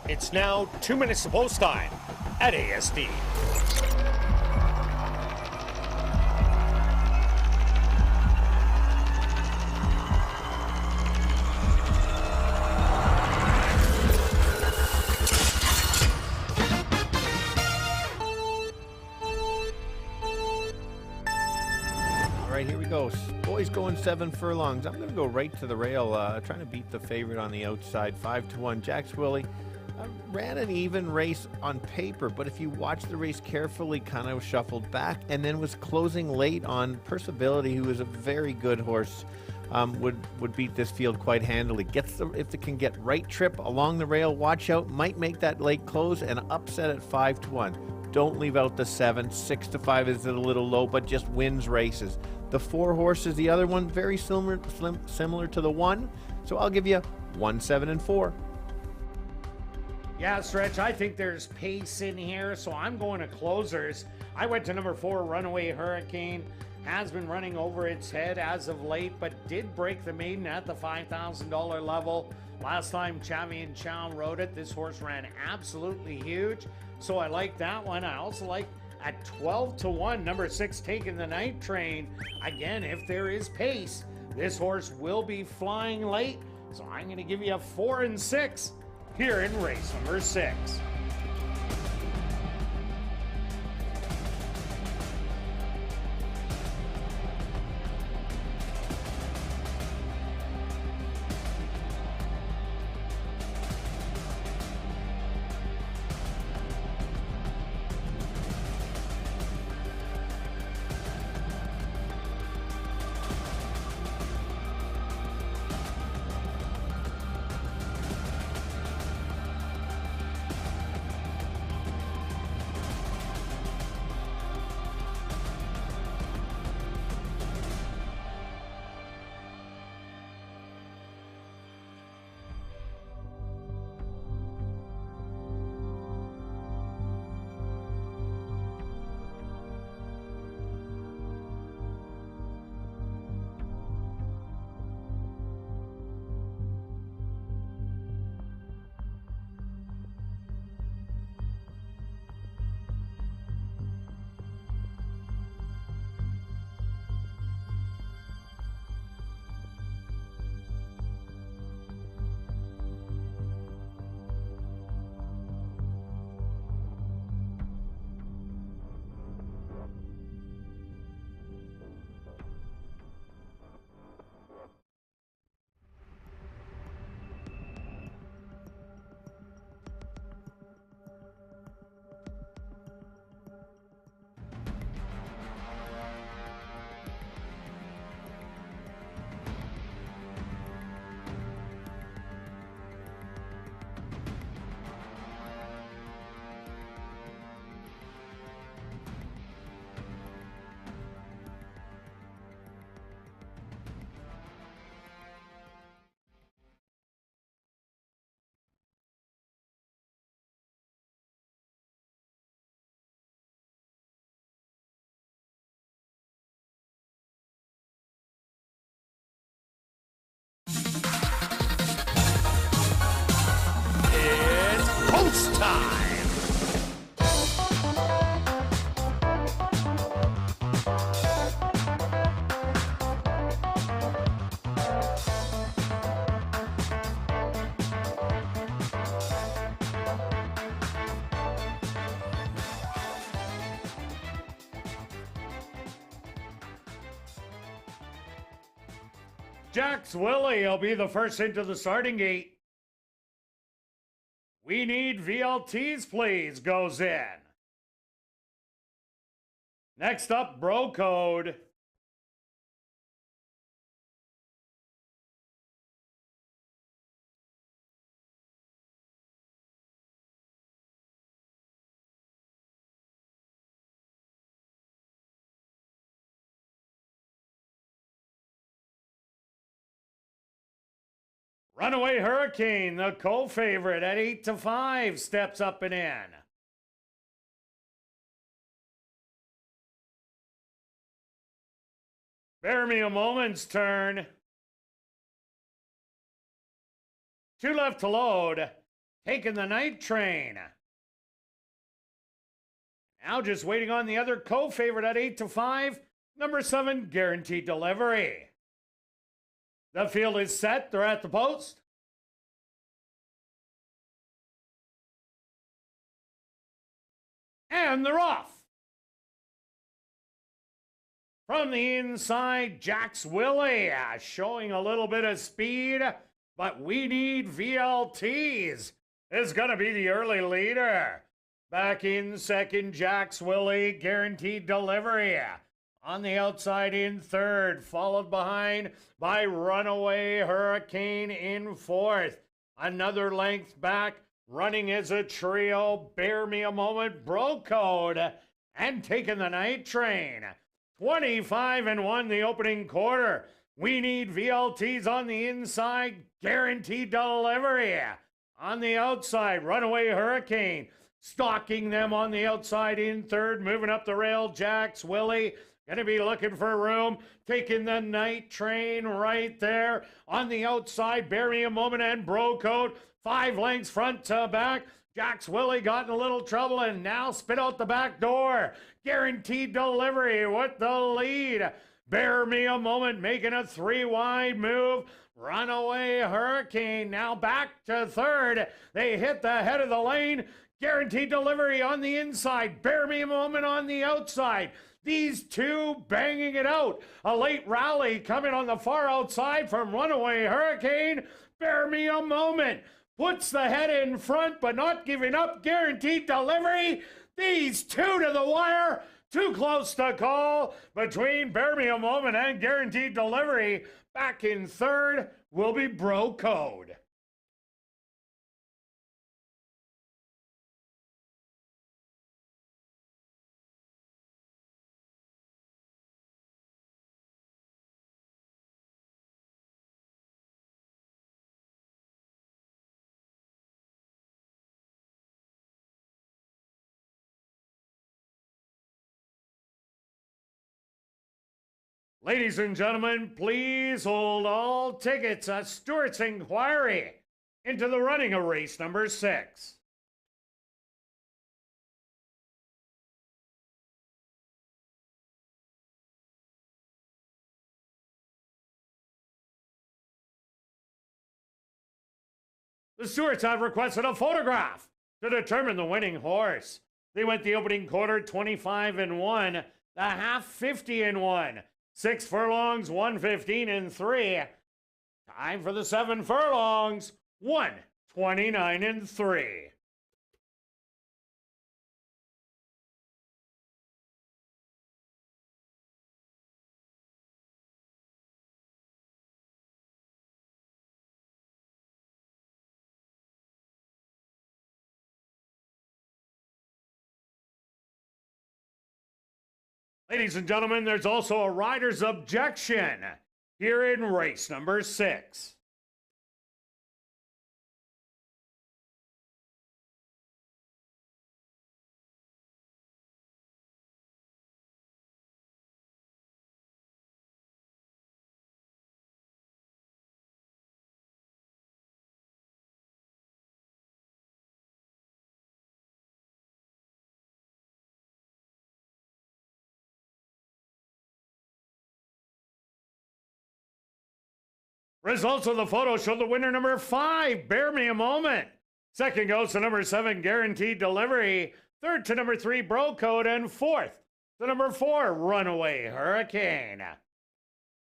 [SPEAKER 4] It's now 2 minutes to post time at ASD.
[SPEAKER 5] All right, here we go. Boys going 7 furlongs. I'm going to go right to the rail, trying to beat the favorite on the outside, 5-1. Jack's Willie. ran an even race on paper, but if you watch the race carefully, kind of shuffled back and then was closing late on Percibility, who is a very good horse. Would beat this field quite handily. If it can get right trip along the rail, watch out, might make that late close and upset at 5-1. Don't leave out the 7. 6-5 is a little low, but just wins races. The 4 horses, the other one, very similar to the 1. So I'll give you 1, 7, and 4.
[SPEAKER 4] Yeah, Stretch, I think there's pace in here, so I'm going to closers. I went to number 4, Runaway Hurricane. Has been running over its head as of late, but did break the maiden at the $5,000 level. Last time Chavi and Chow rode it, this horse ran absolutely huge, so I like that one. I also like at 12-1, number 6, Taking the Night Train. Again, if there is pace, this horse will be flying late, so I'm going to give you a 4 and 6 here in race number 6. Post time! Jax Willie will be the first into the starting gate. We need VLTs, please, goes in. Next up, Bro Code. Runaway Hurricane, the co-favorite at 8-5, steps up and in. Bear me a moment's turn. 2 left to load. Taking the Night Train. Now just waiting on the other co-favorite at 8-5, number 7, Guaranteed Delivery. The field is set. They're at the post. And they're off. From the inside, Jax Willie showing a little bit of speed, but we need VLTs. is going to be the early leader. Back in second, Jack's Willie, Guaranteed Delivery. On the outside in third, followed behind by Runaway Hurricane in fourth. Another length back, running as a trio, Bear Me a Moment, Bro Code, and taking the night train. 25-1 the opening quarter. We need VLTs on the inside, Guaranteed Delivery. On the outside, Runaway Hurricane. Stalking them on the outside in third, moving up the rail, Jack's Willie. Gonna be looking for room, taking the night train right there. On the outside, Bear Me a Moment and Bro Code. 5 lengths front to back. Jack's Willie got in a little trouble and now spit out the back door. Guaranteed Delivery with the lead. Bear Me a Moment making a 3-wide move. Runaway Hurricane now back to third. They hit the head of the lane. Guaranteed Delivery on the inside. Bear Me a Moment on the outside. These two banging it out. A late rally coming on the far outside from Runaway Hurricane. Bear Me a Moment puts the head in front, but not giving up. Guaranteed Delivery. These two to the wire. Too close to call between Bear Me a Moment and Guaranteed Delivery. Back in third will be Bro Code. Ladies and gentlemen, please hold all tickets. A Stewart's inquiry into the running of race number 6. The Stewarts have requested a photograph to determine the winning horse. They went the opening quarter 25-1, the half 50-1. 6 furlongs, 115-3. Time for the 7 furlongs, 129-3. Ladies and gentlemen, there's also a rider's objection here in race number 6. Results of the photo show the winner number 5, Bear Me a Moment. Second goes to number 7, Guaranteed Delivery. Third to number 3, Bro Code. And fourth to number 4, Runaway Hurricane.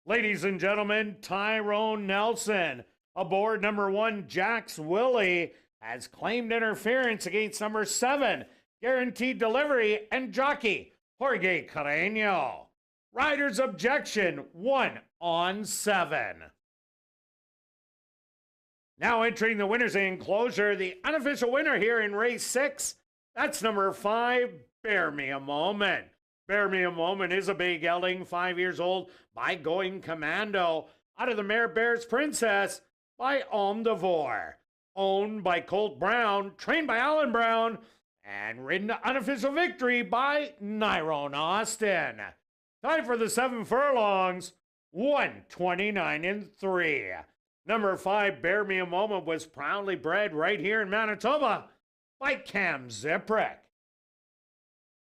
[SPEAKER 4] Ladies and gentlemen, Tyrone Nelson aboard number 1, Jack's Willie, has claimed interference against number 7, Guaranteed Delivery, and jockey Jorge Carreño. Rider's objection, 1 on 7. Now entering the winner's enclosure, the unofficial winner here in race 6, that's number 5, Bear Me a Moment. Bear Me a Moment is a big gelding, 5 years old, by Going Commando, out of the mare Bears Princess by Omnivore. Owned by Colt Brown, trained by Alan Brown, and ridden to unofficial victory by Nyrone Austin. Time for the 7 furlongs, 129-3. Number 5, Bear Me a Moment, was proudly bred right here in Manitoba by Cam Ziprick.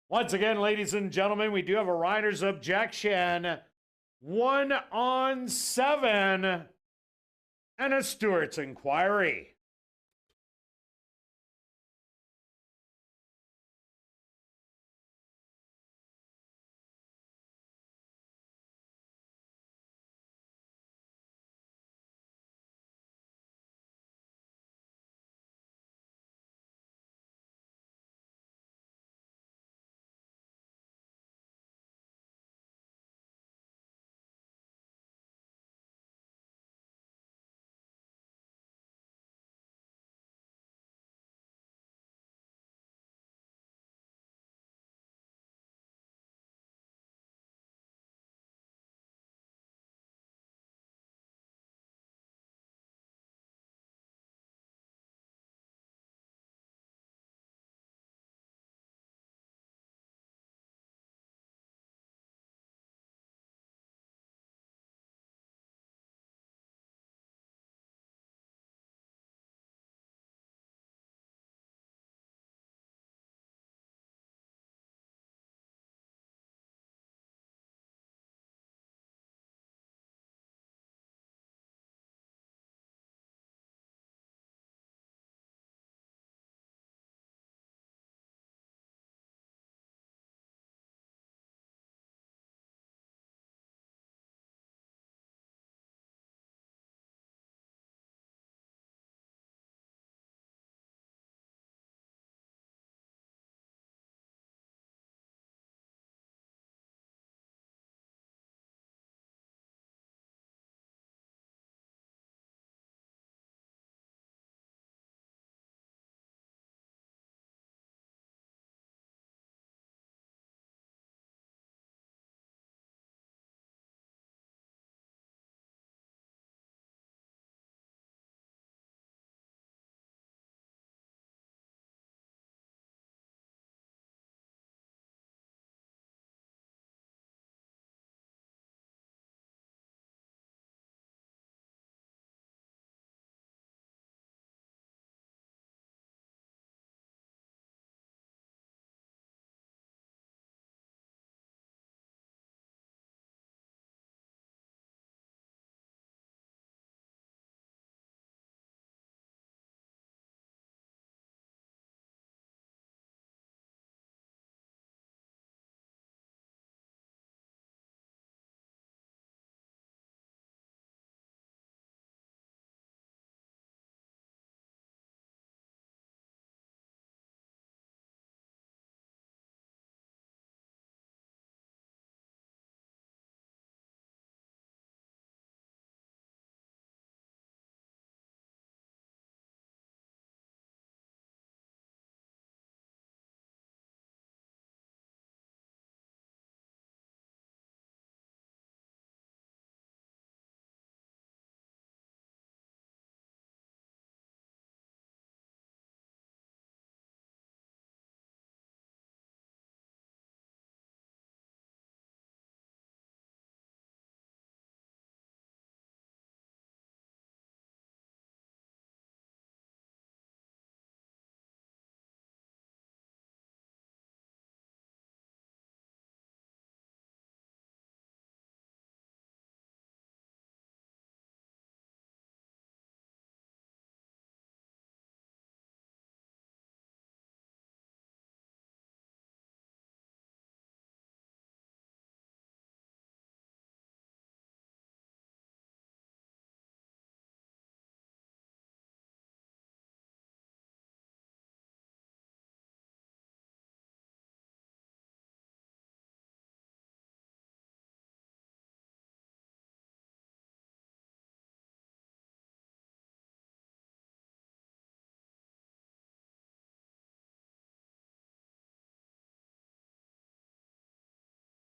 [SPEAKER 4] Once again, ladies and gentlemen, we do have a rider's objection. 1 on 7 and a Stewart's inquiry.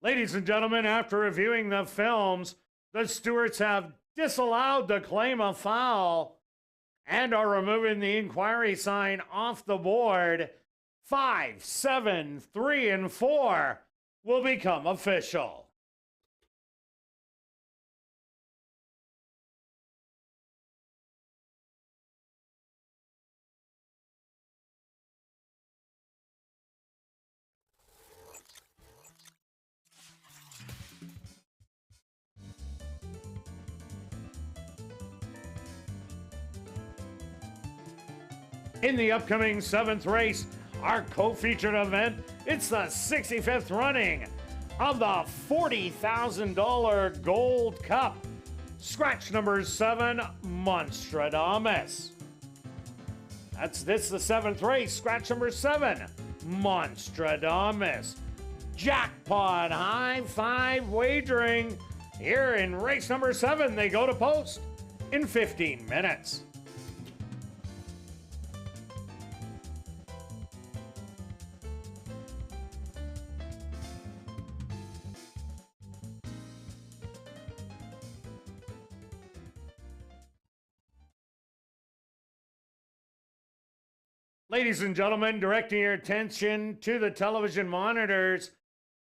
[SPEAKER 4] Ladies and gentlemen, after reviewing the films, the stewards have disallowed the claim of foul and are removing the inquiry sign off the board. 5, 7, 3, and 4 will become official. In the upcoming 7th race, our co-featured event, it's the 65th running of the $40,000 Gold Cup. Scratch number 7, Monstradamus. This the 7th race, scratch number 7, Monstradamus. Jackpot high five wagering. Here in race number 7, they go to post in 15 minutes. Ladies and gentlemen, directing your attention to the television monitors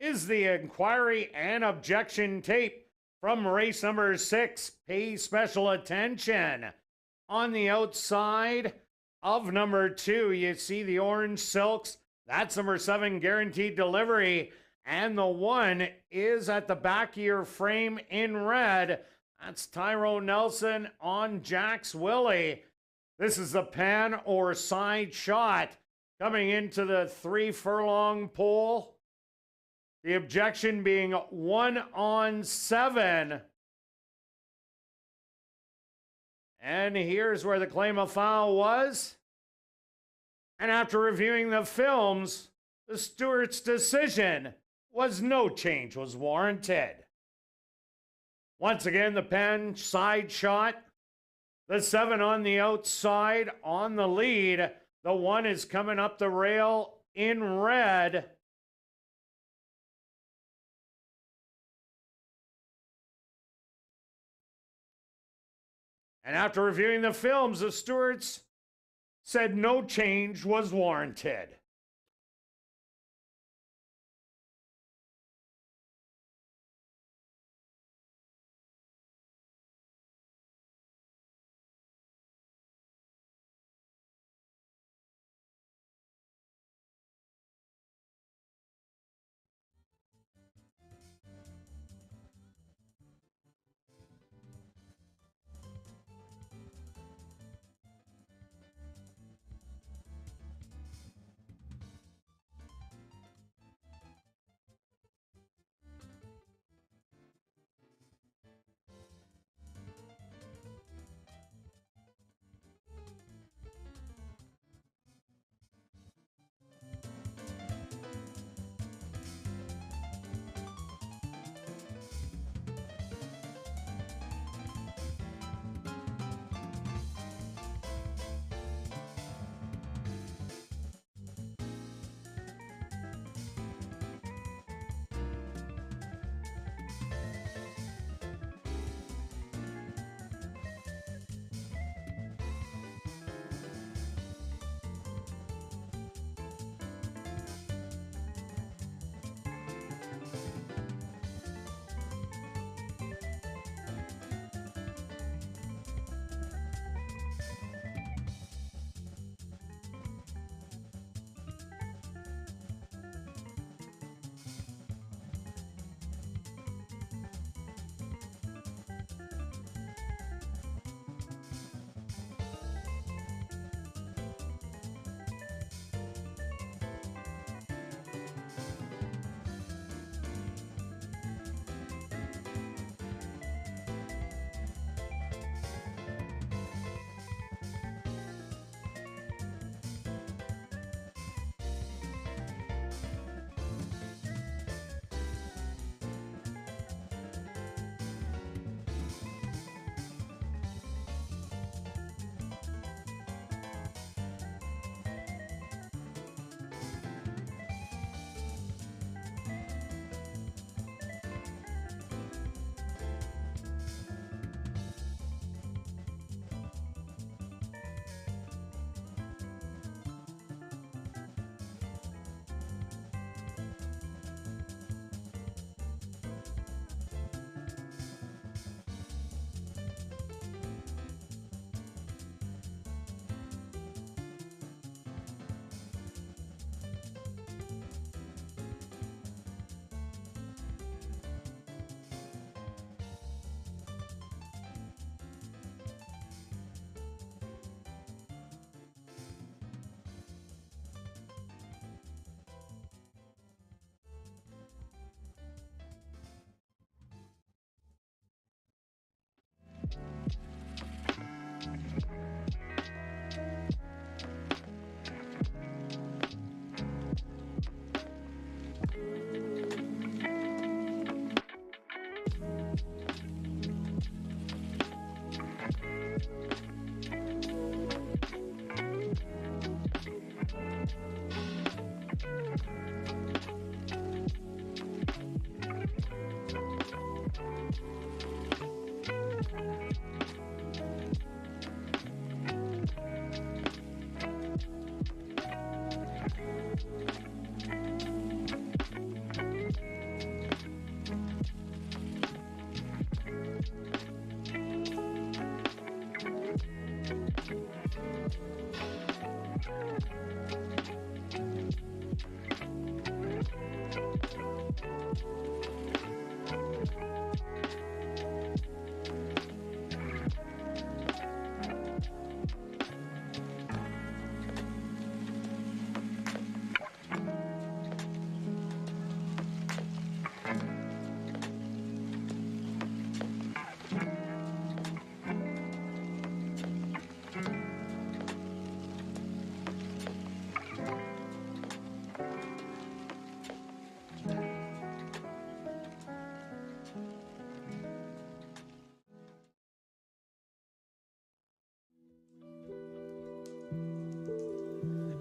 [SPEAKER 4] is the inquiry and objection tape from race number 6. Pay special attention. On the outside of number 2, you see the orange silks. That's number 7, Guaranteed Delivery. And the 1 is at the back of your frame in red. That's Tyrone Nelson on Jack's Willie. This is the pan or side shot coming into the 3 furlong pole. The objection being 1 on 7. And here's where the claim of foul was. And after reviewing the films, the steward's decision was no change was warranted. Once again, the pan side shot. The 7 on the outside on the lead. The 1 is coming up the rail in red. And after reviewing the films, the stewards said no change was warranted.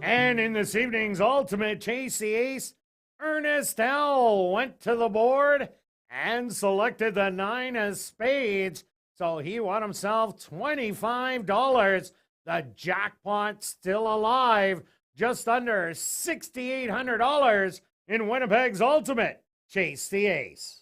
[SPEAKER 4] And in this evening's Ultimate Chase the Ace, Ernest L. went to the board and selected the 9 of spades. So he won himself $25. The jackpot still alive, just under $6,800 in Winnipeg's Ultimate Chase the Ace.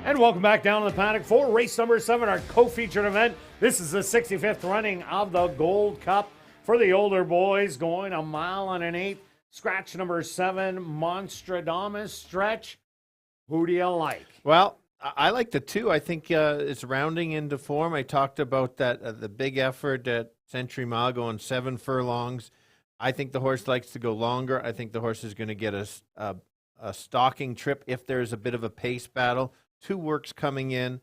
[SPEAKER 4] And welcome back down to the paddock for race number 7, our co-featured event. This is the 65th running of the Gold Cup for the older boys, going 1 1/8 miles. Scratch number 7, Monstradamus stretch. Who do you like?
[SPEAKER 5] Well, I like the 2. I think it's rounding into form. I talked about that the big effort at Century Mile going 7 furlongs. I think the horse likes to go longer. I think the horse is going to get a stalking trip if there's a bit of a pace battle. 2 works coming in.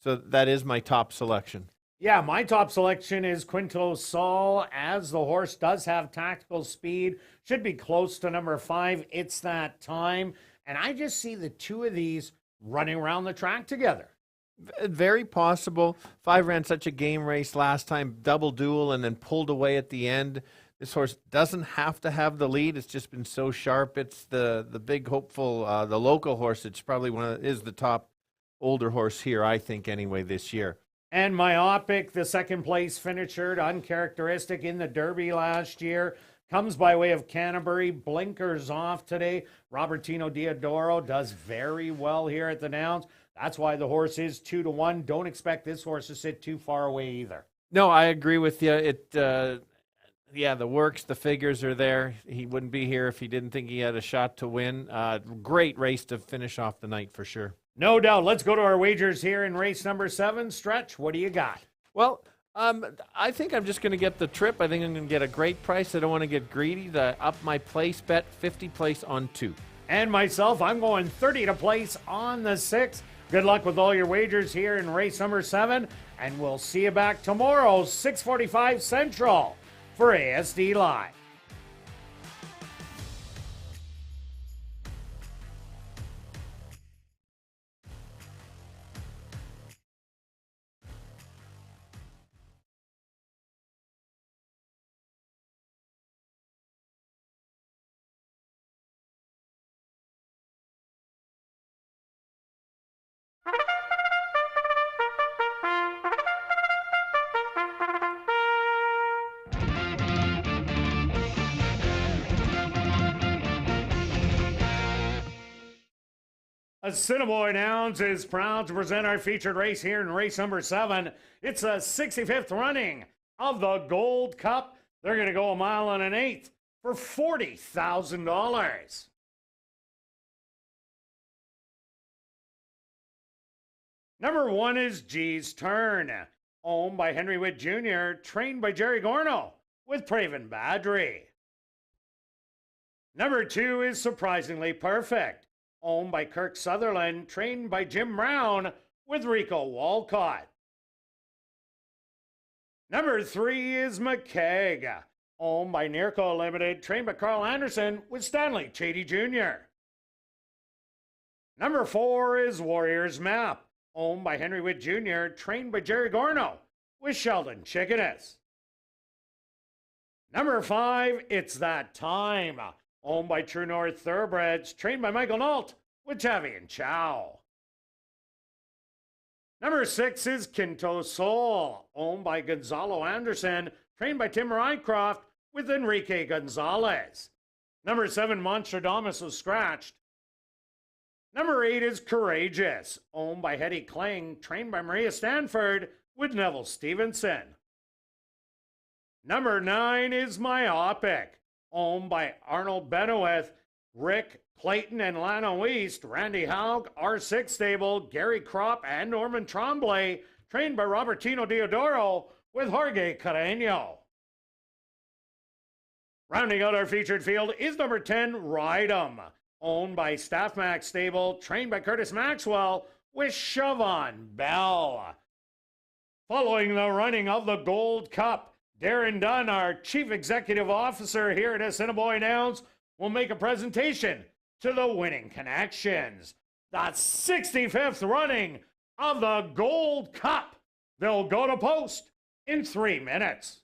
[SPEAKER 5] So that is my top selection.
[SPEAKER 4] Yeah, my top selection is Quinto Sol, as the horse does have tactical speed. Should be close to number 5. It's that time. And I just see the 2 of these running around the track together.
[SPEAKER 5] Very possible. 5 ran such a game race last time, double duel, and then pulled away at the end. This horse doesn't have to have the lead. It's just been so sharp. It's the big hopeful, the local horse. It's probably is the top older horse here, I think, anyway, this year.
[SPEAKER 4] And Myopic, the second place finisher, uncharacteristic in the Derby last year, comes by way of Canterbury, blinkers off today. Robertino Diodoro does very well here at the Downs. That's why the horse is 2-1. Don't expect this horse to sit too far away either.
[SPEAKER 5] No, I agree with you. Yeah, the works, the figures are there. He wouldn't be here if he didn't think he had a shot to win. Great race to finish off the night for sure.
[SPEAKER 4] No doubt. Let's go to our wagers here in race number 7. Stretch, what do you got?
[SPEAKER 5] Well, I think I'm just going to get the trip. I think I'm going to get a great price. I don't want to get greedy. Up my place bet, 50 place on 2.
[SPEAKER 4] And myself, I'm going 30 to place on the 6. Good luck with all your wagers here in race number 7. And we'll see you back tomorrow, 6:45 Central, for ASD Live. Assiniboia Downs is proud to present our featured race here in race number 7. It's the 65th running of the Gold Cup. They're going to go 1 1/8 miles for $40,000. Number 1 is G's Turn, owned by Henry Witt Jr., trained by Jerry Gorno, with Praven Badri. Number 2 is Surprisingly Perfect, owned by Kirk Sutherland, trained by Jim Brown, with Rico Walcott. Number 3 is McKeag, owned by Nirco Limited, trained by Carl Anderson, with Stanley Chady Jr. Number 4 is Warriors Map, owned by Henry Witt Jr., trained by Jerry Gorno, with Sheldon Chickanis. Number 5, It's That Time, owned by True North Thoroughbreds, trained by Michael Nault, with Chavi and Chow. Number 6 is Quinto Sol, owned by Gonzalo Anderson, trained by Tim Rycroft, with Enrique Gonzalez. Number 7, Monstradamus was scratched. Number 8 is Courageous, owned by Hetty Kling, trained by Maria Stanford, with Neville Stevenson. Number 9 is Myopic, owned by Arnold Benowith, Rick Clayton and Lano East, Randy Haug, R6 Stable, Gary Kropp, and Norman Tremblay, trained by Robertino Diodoro, with Jorge Carreño. Rounding out our featured field is number 10, Ride 'em, owned by Staff Max Stable, trained by Curtis Maxwell, with Siobhan Bell. Following the running of the Gold Cup, Darren Dunn, our Chief Executive Officer here at Assiniboia Downs, will make a presentation to the winning connections. The 65th running of the Gold Cup. They'll go to post in 3 minutes.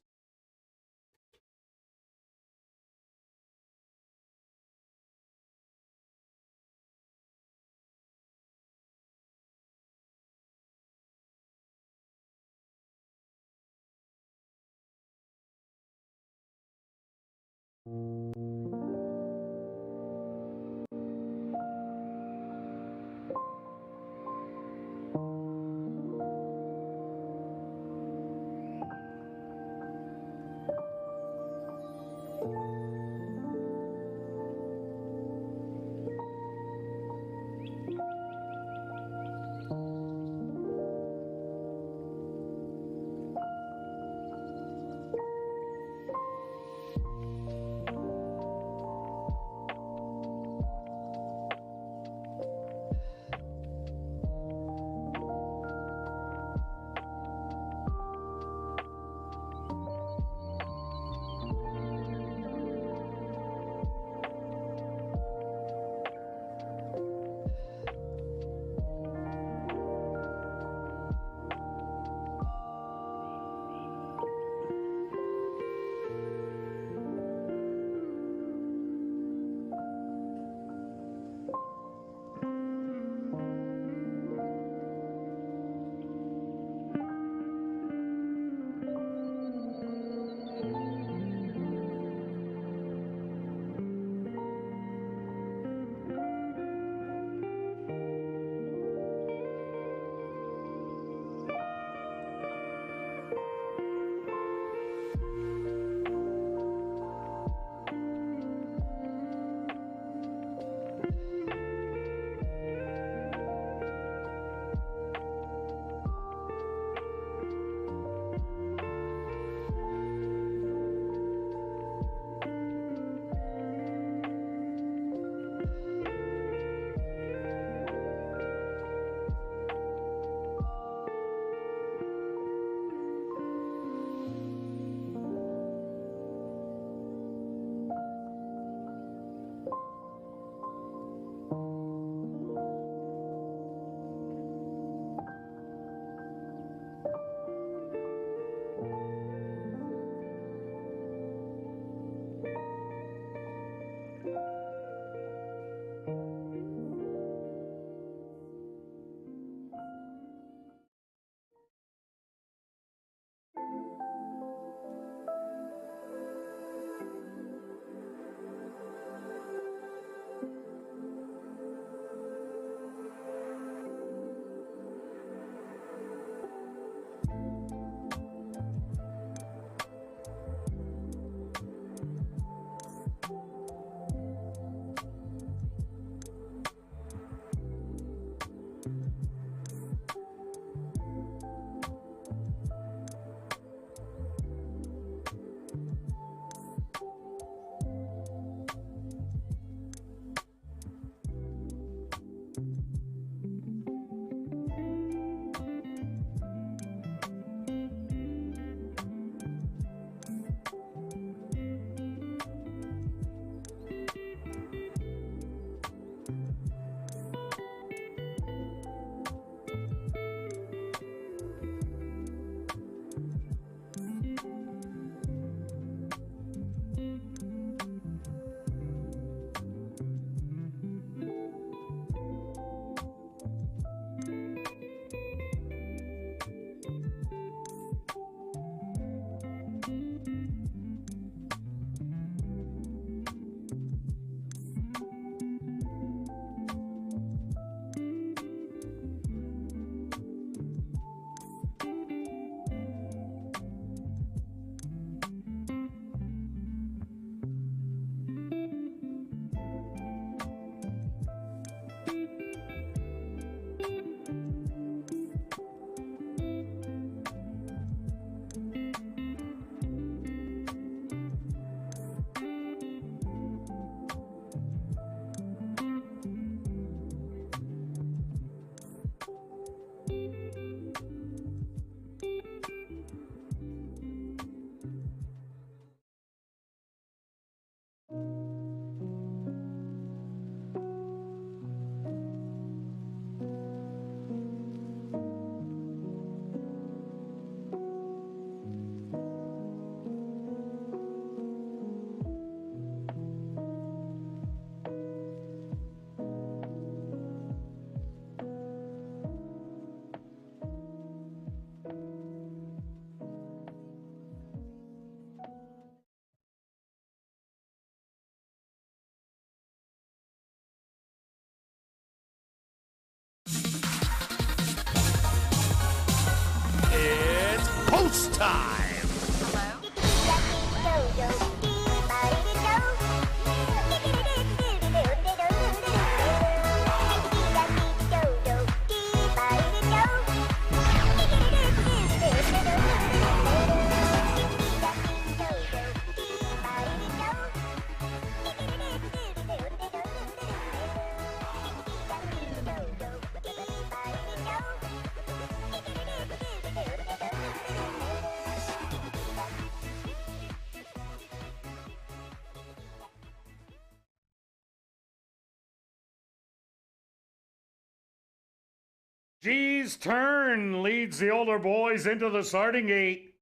[SPEAKER 4] G's Turn leads the older boys into the starting gate.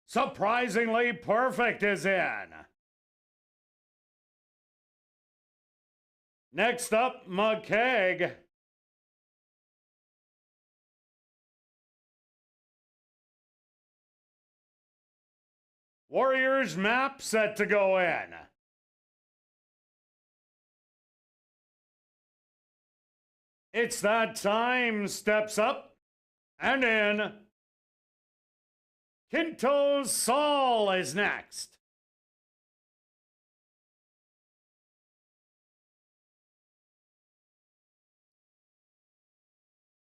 [SPEAKER 4] Surprisingly Perfect is in. Next up, McKeag. Warriors Map set to go in. It's That Time steps up and in. Kinto Saul is next.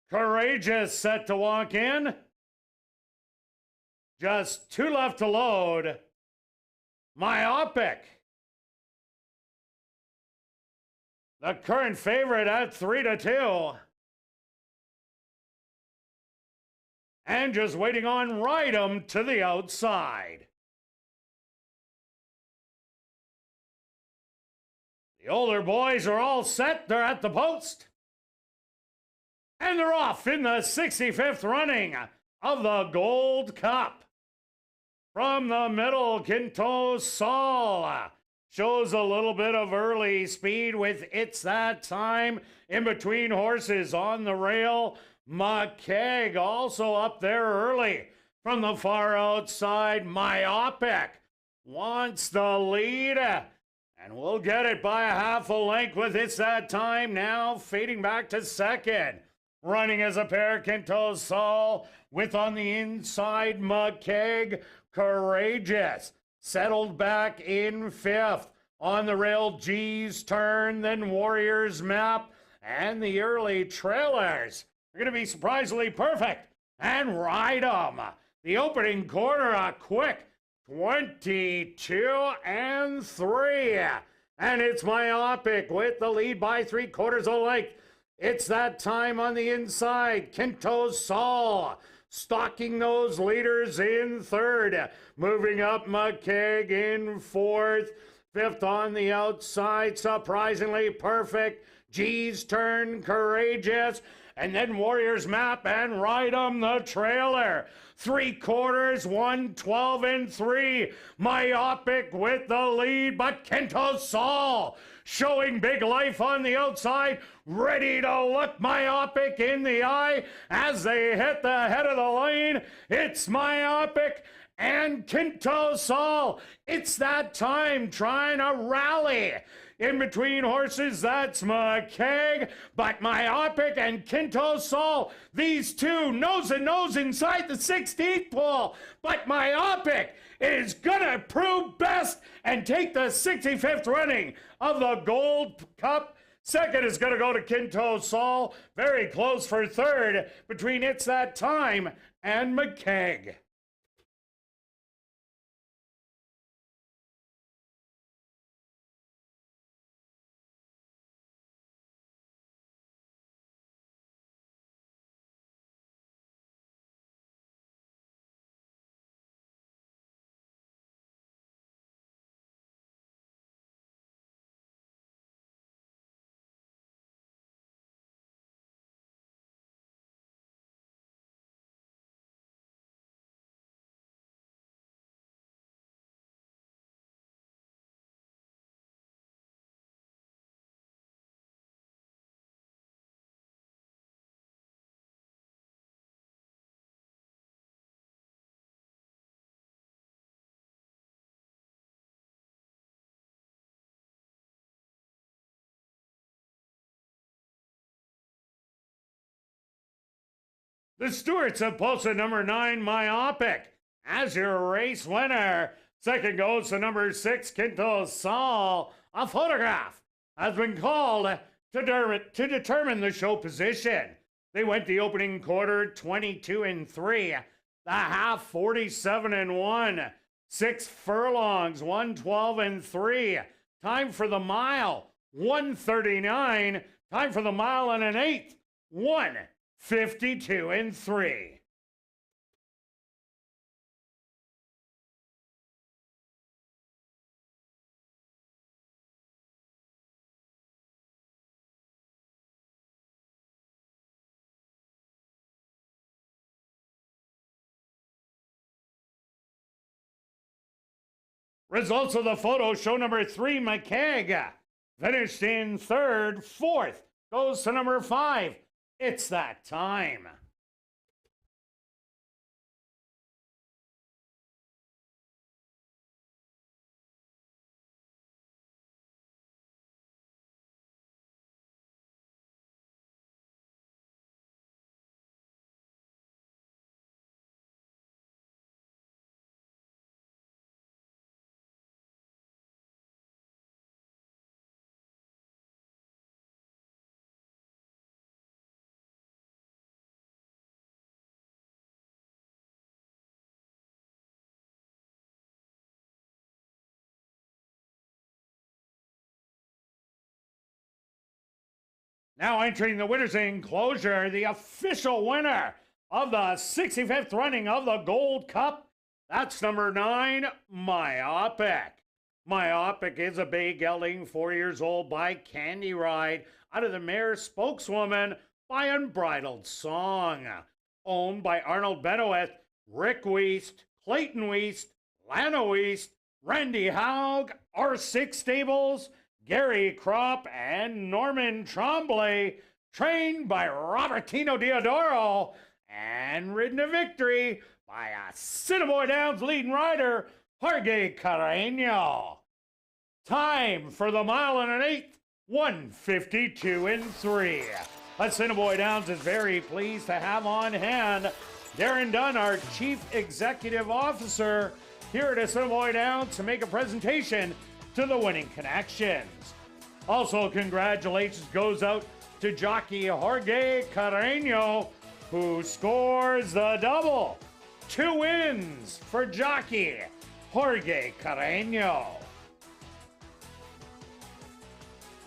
[SPEAKER 4] Courageous set to walk in. Just 2 left to load. Myopic. The current favorite at 3-2. And just waiting on Rydom to the outside. The older boys are all set. They're at the post. And they're off in the 65th running of the Gold Cup. From the middle, Kinto Saul shows a little bit of early speed with It's That Time. In between horses on the rail, McKeag also up there early. From the far outside, Myopic wants the lead. And we'll get it by a half a length with It's That Time now fading back to second. Running as a pair, Kinto Saul with on the inside, McKeag. Courageous settled back in 5th. On the rail, G's Turn, then Warriors Map, and the early trailers are going to be surprisingly Perfect and Rydom. The opening quarter, a quick 22 and 3. And it's Myopic with the lead by 3/4 a length. It's That Time on the inside. Kinto Saul stalking those leaders in 3rd. Moving up, McKeag in 4th. 5th on the outside, Surprisingly Perfect. G's Turn, Courageous. And then Warriors Map and Rydom the trailer. 3/4, 112 and 3. Myopic with the lead, but Kinto Saul showing big life on the outside, ready to look Myopic in the eye as they hit the head of the lane. It's Myopic and Kinto Saul. It's That Time trying to rally. In between horses, that's McKeag, but Myopic and Kinto Saul, these two nose and nose inside the 16th pole. But Myopic is gonna prove best and take the 65th running of the Gold Cup. Second is gonna go to Kinto Saul, very close for 3rd between It's That Time and McKeag. The Stewarts have posted number 9, Myopic, as your race winner. Second goes to number 6, Kinto Saul. A photograph has been called to determine the show position. They went the opening quarter 22 and 3, the half 47 and 1, 6 furlongs 112 and 3. Time for the mile 139. Time for the mile and an eighth 152 and 3. Results of the photo show number 3, McKeag. Finished in third. Fourth goes to number 5. It's that time. Now entering the winner's enclosure, the official winner of the 65th running of the Gold Cup. That's number 9, Myopic. Myopic is a bay gelding, 4 years old, by Candy Ride, out of the mare spokeswoman by Unbridled Song. Owned by Arnold Benoit, Rick Wiest, Clayton Wiest, Lana Wiest, Randy Haug, R6 Stables, Gary Kropp, and Norman Tremblay, trained by Robertino Diodoro, and ridden to victory by Assiniboia Downs leading rider, Jorge Carreño. Time for the 1.125, 1:52 3. Assiniboia Downs is very pleased to have on hand Darren Dunn, our Chief Executive Officer, here at Assiniboia Downs to make a presentation to the winning connections. Also, congratulations goes out to jockey Jorge Carreño, who scores the double. 2 wins for jockey Jorge Carreño.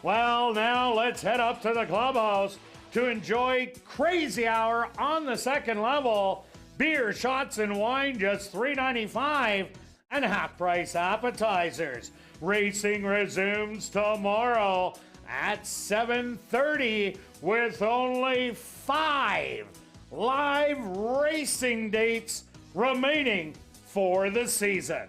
[SPEAKER 4] Well, now let's head up to the clubhouse to enjoy Crazy Hour on the second level. Beer, shots, and wine just $3.95, and half-price appetizers. Racing resumes tomorrow at 7:30 with only 5 live racing dates remaining for the season.